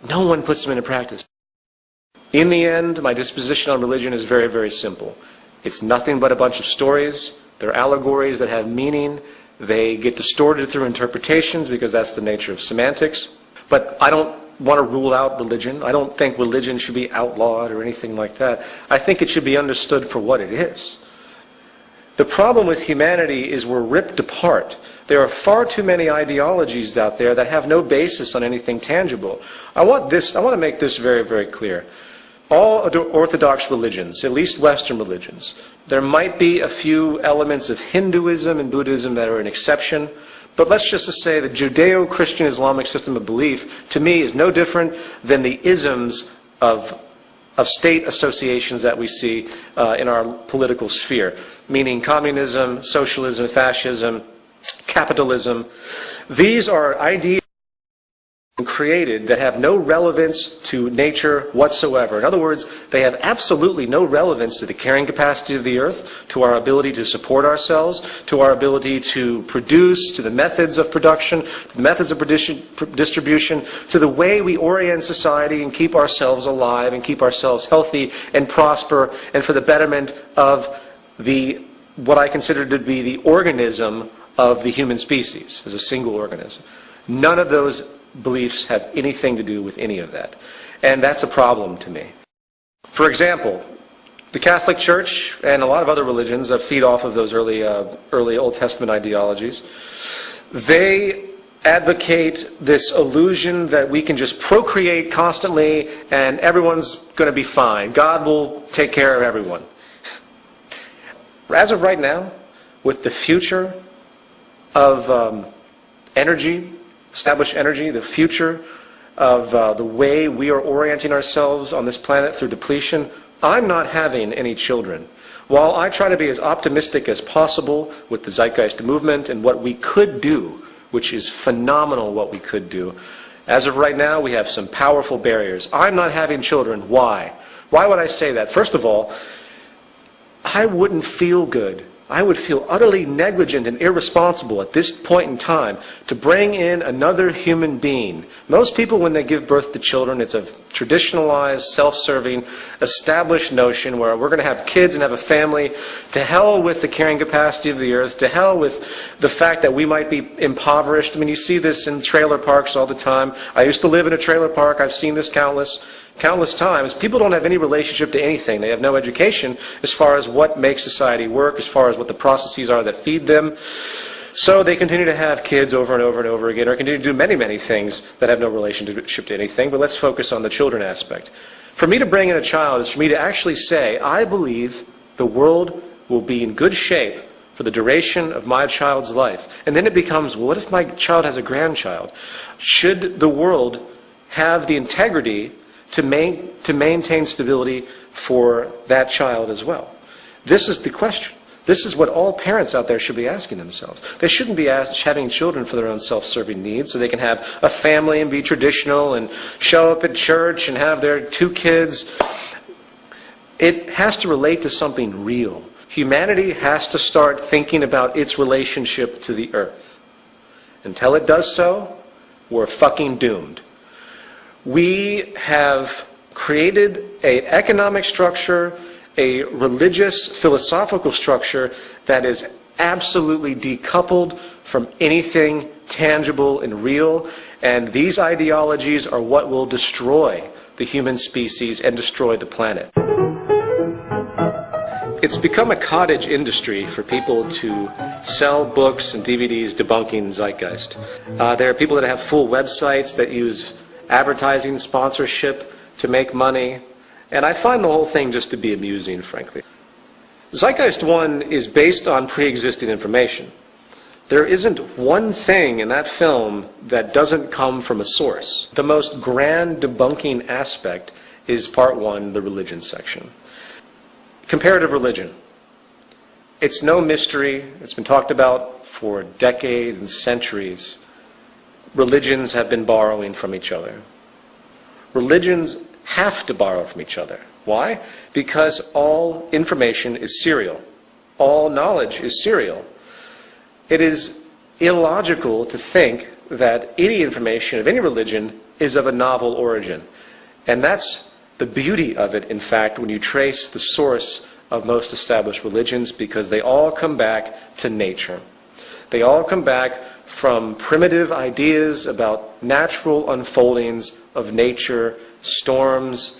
no one puts them into practice. In the end, my disposition on religion is very, very simple. It's nothing but a bunch of stories. They're allegories that have meaning. They get distorted through interpretations because that's the nature of semantics. But I don't want to rule out religion. I don't think religion should be outlawed or anything like that. I think it should be understood for what it is. The problem with humanity is we're ripped apart. There are far too many ideologies out there that have no basis on anything tangible. I want to make this very, very clear. All Orthodox religions, at least Western religions, there might be a few elements of Hinduism and Buddhism that are an exception, but let's just say the Judeo-Christian Islamic system of belief, to me, is no different than the isms of state associations that we see in our political sphere, meaning communism, socialism, fascism, capitalism. These are ideas created that have no relevance to nature whatsoever. In other words, they have absolutely no relevance to the carrying capacity of the earth, to our ability to support ourselves, to our ability to produce, to the methods of production, to the methods of distribution, to the way we orient society and keep ourselves alive and keep ourselves healthy and prosper, and for the betterment of what I consider to be the organism of the human species as a single organism. None of those beliefs have anything to do with any of that. And that's a problem to me. For example, the Catholic Church and a lot of other religions that feed off of those early Old Testament ideologies, they advocate this illusion that we can just procreate constantly and everyone's going to be fine. God will take care of everyone. As of right now, with the future of energy, established energy, the future of the way we are orienting ourselves on this planet through depletion, I'm not having any children. While I try to be as optimistic as possible with the Zeitgeist movement and what we could do, which is phenomenal what we could do, as of right now we have some powerful barriers. I'm not having children. Why? Why would I say that? First of all, I wouldn't feel good. I would feel utterly negligent and irresponsible at this point in time to bring in another human being. Most people, when they give birth to children, it's a traditionalized, self-serving, established notion where we're going to have kids and have a family. To hell with the carrying capacity of the earth. To hell with the fact that we might be impoverished. I mean, you see this in trailer parks all the time. I used to live in a trailer park. I've seen this countless times. People don't have any relationship to anything. They have no education as far as what makes society work, as far as what the processes are that feed them. So they continue to have kids over and over and over again, or continue to do many, many things that have no relationship to anything. But let's focus on the children aspect. For me to bring in a child is for me to actually say, I believe the world will be in good shape for the duration of my child's life. And then it becomes, well, what if my child has a grandchild? Should the world have the integrity to maintain stability for that child as well? This is the question. This is what all parents out there should be asking themselves. They shouldn't be having children for their own self-serving needs so they can have a family and be traditional and show up at church and have their 2 kids. It has to relate to something real. Humanity has to start thinking about its relationship to the earth. Until it does so, we're fucking doomed. We have created an economic structure, a religious, philosophical structure that is absolutely decoupled from anything tangible and real, and these ideologies are what will destroy the human species and destroy the planet. It's become a cottage industry for people to sell books and DVDs debunking Zeitgeist. There are people that have full websites that use advertising sponsorship to make money, and I find the whole thing just to be amusing, frankly. Zeitgeist 1 is based on pre-existing information. There isn't one thing in that film that doesn't come from a source. The most grand debunking aspect is part 1, the religion section. Comparative religion. It's no mystery. It's been talked about for decades and centuries. Religions have been borrowing from each other. Religions have to borrow from each other. Why? Because all information is serial. All knowledge is serial. It is illogical to think that any information of any religion is of a novel origin. And that's the beauty of it, in fact, when you trace the source of most established religions, because they all come back to nature. They all come back from primitive ideas about natural unfoldings of nature, storms,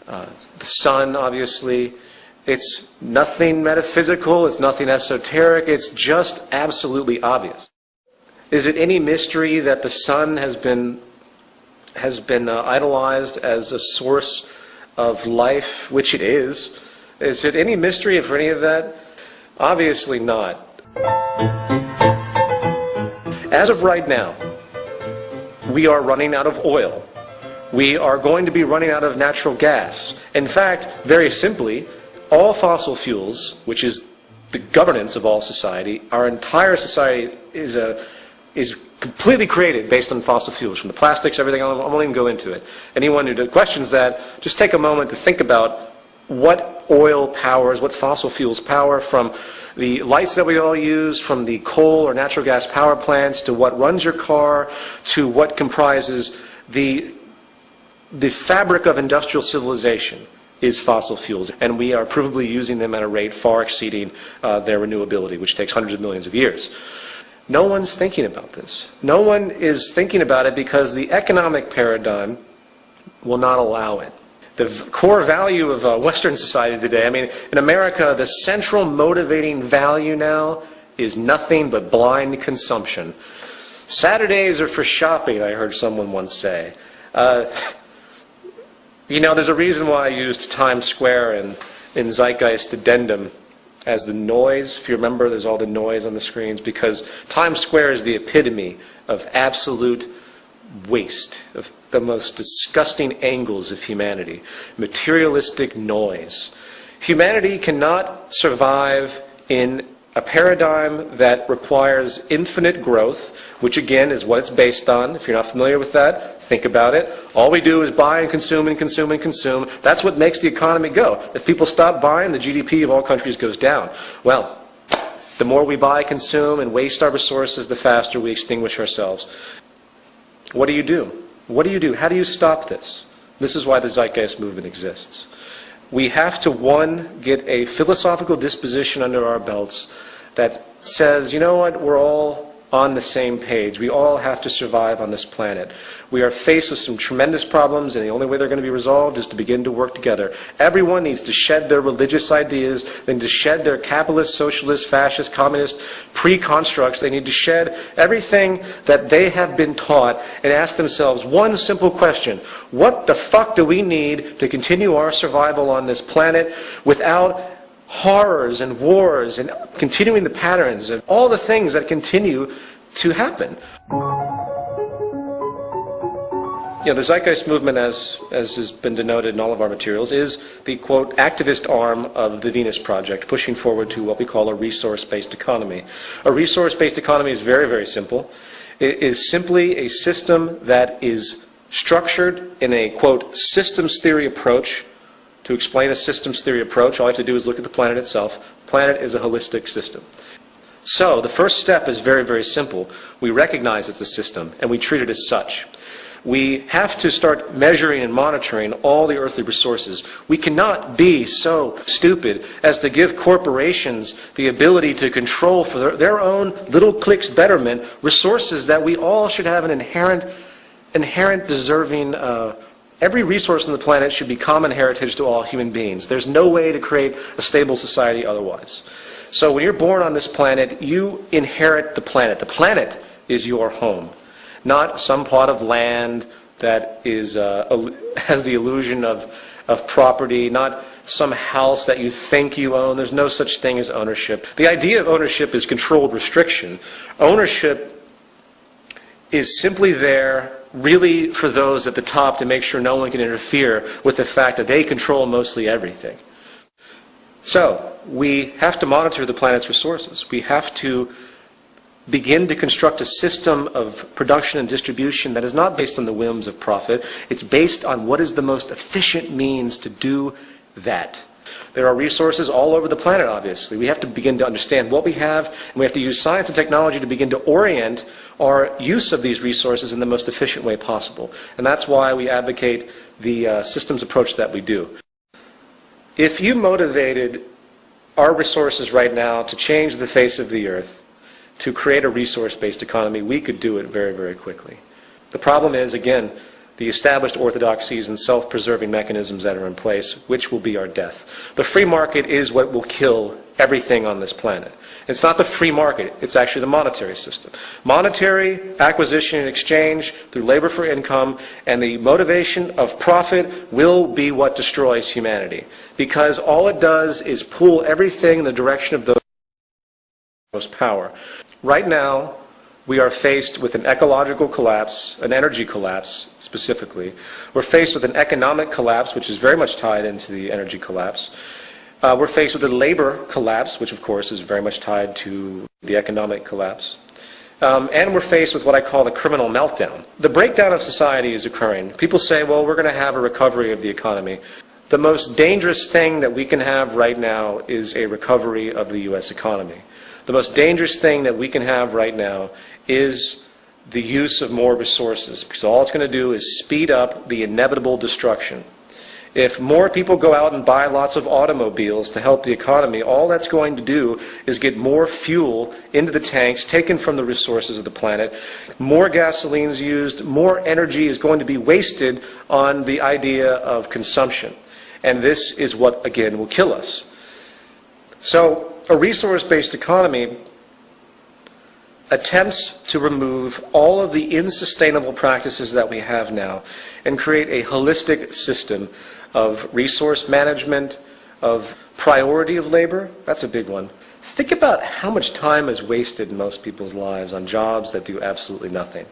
the sun, obviously. It's nothing metaphysical, it's nothing esoteric, it's just absolutely obvious. Is it any mystery that the sun has been idolized as a source of life, which it is? Is it any mystery for any of that? Obviously not. As of right now, we are running out of oil. We are going to be running out of natural gas. In fact, very simply, all fossil fuels, which is the governance of all society, our entire society is completely created based on fossil fuels, from the plastics, everything. I won't even go into it. Anyone who questions that, just take a moment to think about what oil powers, what fossil fuels power, from the lights that we all use, from the coal or natural gas power plants, to what runs your car, to what comprises the fabric of industrial civilization is fossil fuels. And we are provably using them at a rate far exceeding their renewability, which takes hundreds of millions of years. No one's thinking about this. No one is thinking about it because the economic paradigm will not allow it. The core value of Western society today, I mean, in America, the central motivating value now is nothing but blind consumption. Saturdays are for shopping, I heard someone once say. You know, there's a reason why I used Times Square in ZEITGEIST Addendum as the noise. If you remember, there's all the noise on the screens, because Times Square is the epitome of absolute waste, of the most disgusting angles of humanity. Materialistic noise. Humanity cannot survive in a paradigm that requires infinite growth, which again is what it's based on. If you're not familiar with that, think about it. All we do is buy and consume and consume and consume. That's what makes the economy go. If people stop buying, the GDP of all countries goes down. Well, the more we buy, consume, and waste our resources, the faster we extinguish ourselves. What do you do? What do you do? How do you stop this? This is why the Zeitgeist movement exists. We have to, one, get a philosophical disposition under our belts that says, you know what, we're all on the same page. We all have to survive on this planet. We are faced with some tremendous problems, and the only way they're going to be resolved is to begin to work together. Everyone needs to shed their religious ideas. They need to shed their capitalist, socialist, fascist, communist pre-constructs. They need to shed everything that they have been taught and ask themselves one simple question: what the fuck do we need to continue our survival on this planet without horrors and wars and continuing the patterns and all the things that continue to happen? You know, the Zeitgeist movement, as has been denoted in all of our materials, is the, quote, activist arm of the Venus Project, pushing forward to what we call a resource-based economy. A resource-based economy is very, very simple. It is simply a system that is structured in a, quote, systems theory approach. To explain a systems theory approach, all I have to do is look at the planet itself. The planet is a holistic system. So the first step is very, very simple. We recognize it's a system, and we treat it as such. We have to start measuring and monitoring all the earthly resources. We cannot be so stupid as to give corporations the ability to control for their own little clique's betterment resources that we all should have an inherent deserving. Every resource on the planet should be common heritage to all human beings. There's no way to create a stable society otherwise. So when you're born on this planet, you inherit the planet. The planet is your home, not some plot of land that is has the illusion of property, not some house that you think you own. There's no such thing as ownership. The idea of ownership is controlled restriction. Ownership is simply there really for those at the top to make sure no one can interfere with the fact that they control mostly everything. So we have to monitor the planet's resources. We have to begin to construct a system of production and distribution that is not based on the whims of profit. It's based on what is the most efficient means to do that. There are resources all over the planet, obviously. We have to begin to understand what we have, and we have to use science and technology to begin to orient our use of these resources in the most efficient way possible. And that's why we advocate the systems approach that we do. If you motivated our resources right now to change the face of the earth, to create a resource-based economy, we could do it very, very quickly. The problem is, again, the established orthodoxies and self-preserving mechanisms that are in place, which will be our death. The free market is what will kill everything on this planet. It's not the free market, it's actually the monetary system. Monetary acquisition and exchange through labor for income and the motivation of profit will be what destroys humanity. Because all it does is pull everything in the direction of those with most power. Right now, we are faced with an ecological collapse, an energy collapse specifically. We're faced with an economic collapse, which is very much tied into the energy collapse. We're faced with a labor collapse, which of course is very much tied to the economic collapse. and we're faced with what I call the criminal meltdown. The breakdown of society is occurring. People say, well, we're going to have a recovery of the economy. The most dangerous thing that we can have right now is a recovery of the U.S. economy. The most dangerous thing that we can have right now is the use of more resources, because all it's going to do is speed up the inevitable destruction. If more people go out and buy lots of automobiles to help the economy, all that's going to do is get more fuel into the tanks taken from the resources of the planet. More gasoline is used, more energy is going to be wasted on the idea of consumption. And this is what, again, will kill us. So a resource-based economy attempts to remove all of the unsustainable practices that we have now and create a holistic system of resource management, of priority of labor. That's a big one. Think about how much time is wasted in most people's lives on jobs that do absolutely nothing.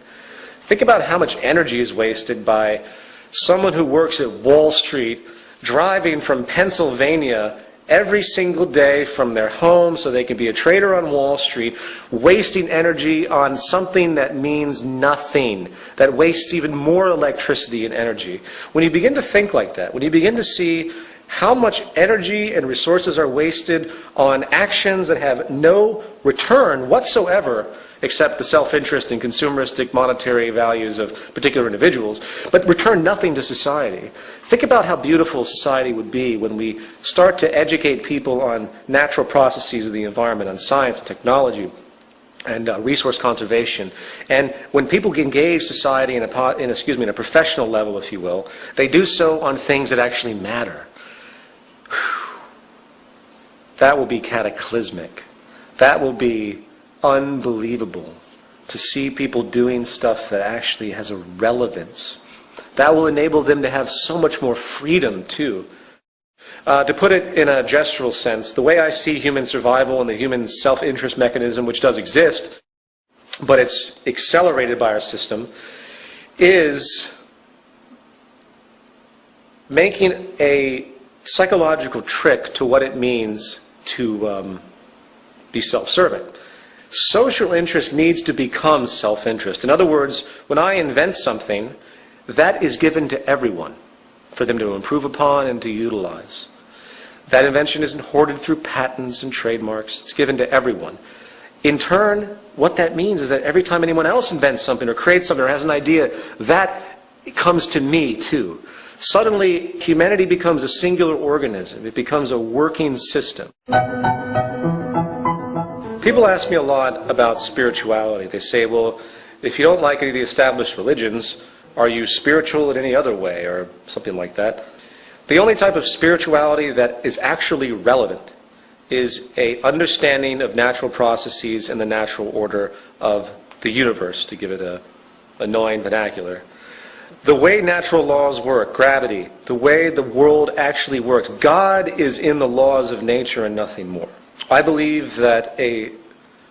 Think about how much energy is wasted by someone who works at Wall Street driving from Pennsylvania every single day from their home so they can be a trader on Wall Street, wasting energy on something that means nothing, that wastes even more electricity and energy. When you begin to think like that, when you begin to see how much energy and resources are wasted on actions that have no return whatsoever except the self-interest and consumeristic monetary values of particular individuals, but return nothing to society. Think about how beautiful society would be when we start to educate people on natural processes of the environment, on science and technology, and resource conservation. And when people engage society in a professional level, if you will, they do so on things that actually matter. That will be cataclysmic. That will be unbelievable to see people doing stuff that actually has a relevance. That will enable them to have so much more freedom, too. To put it in a gestural sense, the way I see human survival and the human self-interest mechanism, which does exist, but it's accelerated by our system, is making a psychological trick to what it means to be self-serving. Social interest needs to become self-interest. In other words, when I invent something, that is given to everyone for them to improve upon and to utilize. That invention isn't hoarded through patents and trademarks. It's given to everyone. In turn, what that means is that every time anyone else invents something or creates something or has an idea, that comes to me too. Suddenly, humanity becomes a singular organism. It becomes a working system. People ask me a lot about spirituality. They say, well, if you don't like any of the established religions, are you spiritual in any other way, or something like that? The only type of spirituality that is actually relevant is an understanding of natural processes and the natural order of the universe, to give it a annoying vernacular. The way natural laws work, gravity, the way the world actually works, God is in the laws of nature and nothing more. I believe that a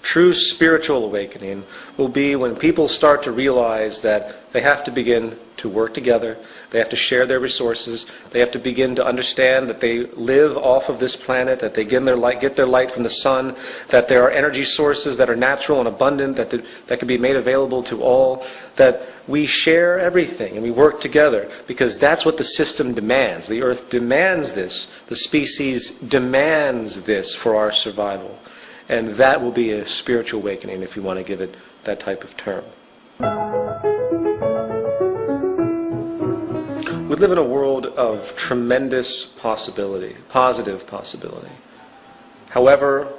true spiritual awakening will be when people start to realize that they have to begin to work together, they have to share their resources, they have to begin to understand that they live off of this planet, that they get their light from the sun, that there are energy sources that are natural and abundant, that can be made available to all, that we share everything and we work together, because that's what the system demands. The earth demands this. The species demands this for our survival. And that will be a spiritual awakening, if you want to give it that type of term. We live in a world of tremendous possibility, positive possibility. However,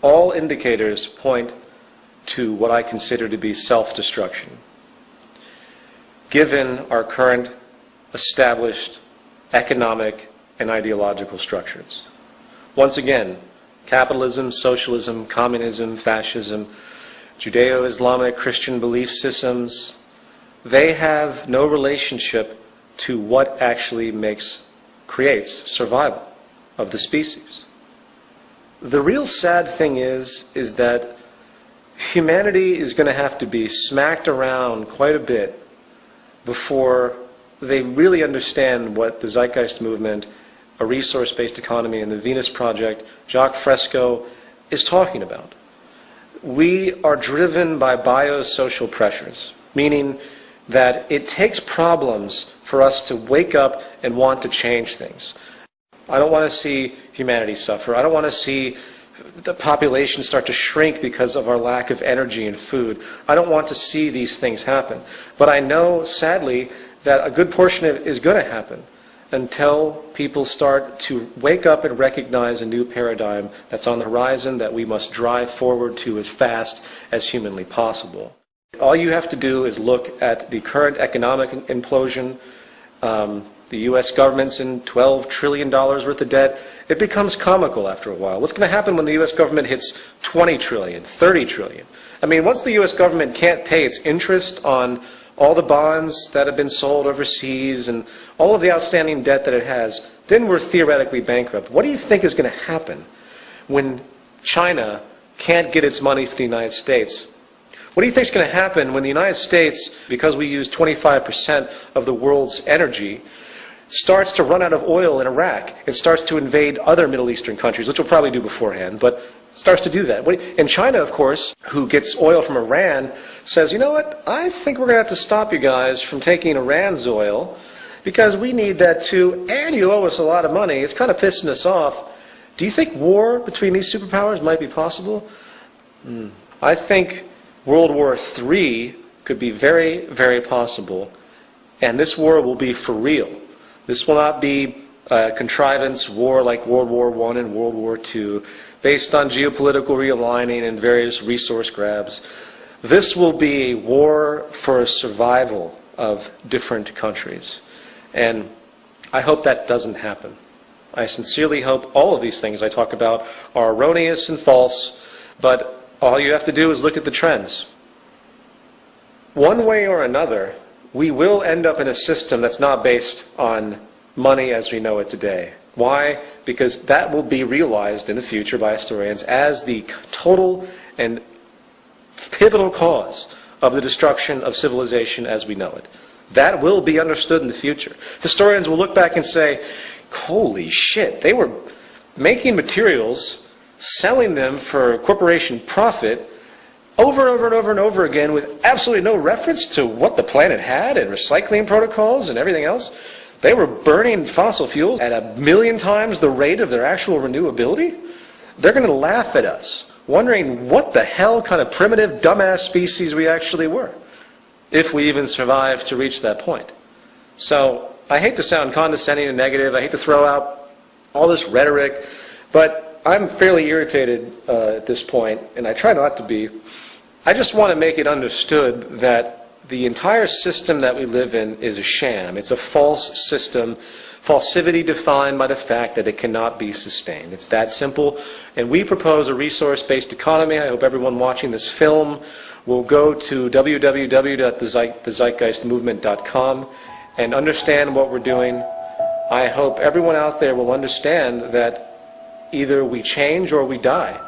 all indicators point to what I consider to be self-destruction, given our current established economic and ideological structures. Once again, capitalism, socialism, communism, fascism, Judeo-Islamic Christian belief systems, they have no relationship to what actually creates survival of the species. The real sad thing is that humanity is going to have to be smacked around quite a bit before they really understand what the Zeitgeist movement, a resource-based economy, and the Venus Project, Jacques Fresco, is talking about. we are driven by biosocial pressures, meaning that it takes problems for us to wake up and want to change things. I don't want to see humanity suffer. I don't want to see the population start to shrink because of our lack of energy and food. I don't want to see these things happen. But I know, sadly, that a good portion of it is going to happen until people start to wake up and recognize a new paradigm that's on the horizon that we must drive forward to as fast as humanly possible. All you have to do is look at the current economic implosion. The U.S. government's in $12 trillion worth of debt. It becomes comical after a while. What's going to happen when the U.S. government hits 20 trillion, 30 trillion? I mean, once the U.S. government can't pay its interest on all the bonds that have been sold overseas and all of the outstanding debt that it has, then we're theoretically bankrupt. What do you think is going to happen when China can't get its money from the United States? What do you think is going to happen when the United States, because we use 25% of the world's energy, starts to run out of oil in Iraq and starts to invade other Middle Eastern countries, which we'll probably do beforehand, but starts to do that? And China, of course, who gets oil from Iran, says, you know what, I think we're going to have to stop you guys from taking Iran's oil because we need that too, and you owe us a lot of money. It's kind of pissing us off. Do you think war between these superpowers might be possible? I think World War III could be very, very possible, and this war will be for real. This will not be a contrivance war like World War I and World War II, based on geopolitical realigning and various resource grabs. This will be a war for survival of different countries. And I hope that doesn't happen. I sincerely hope all of these things I talk about are erroneous and false, but all you have to do is look at the trends. One way or another, we will end up in a system that's not based on money as we know it today. Why? Because that will be realized in the future by historians as the total and pivotal cause of the destruction of civilization as we know it. That will be understood in the future. Historians will look back and say, holy shit, they were making materials, selling them for corporation profit over and over and over and over again with absolutely no reference to what the planet had and recycling protocols and everything else. They were burning fossil fuels at 1,000,000 times the rate of their actual renewability. They're going to laugh at us, wondering what the hell kind of primitive, dumbass species we actually were, if we even survived to reach that point. So I hate to sound condescending and negative. I hate to throw out all this rhetoric, but I'm fairly irritated at this point, and I try not to be. I just want to make it understood that the entire system that we live in is a sham. It's a false system, falsivity defined by the fact that it cannot be sustained. It's that simple. And we propose a resource-based economy. I hope everyone watching this film will go to www.thezeitgeistmovement.com and understand what we're doing. I hope everyone out there will understand that either we change or we die.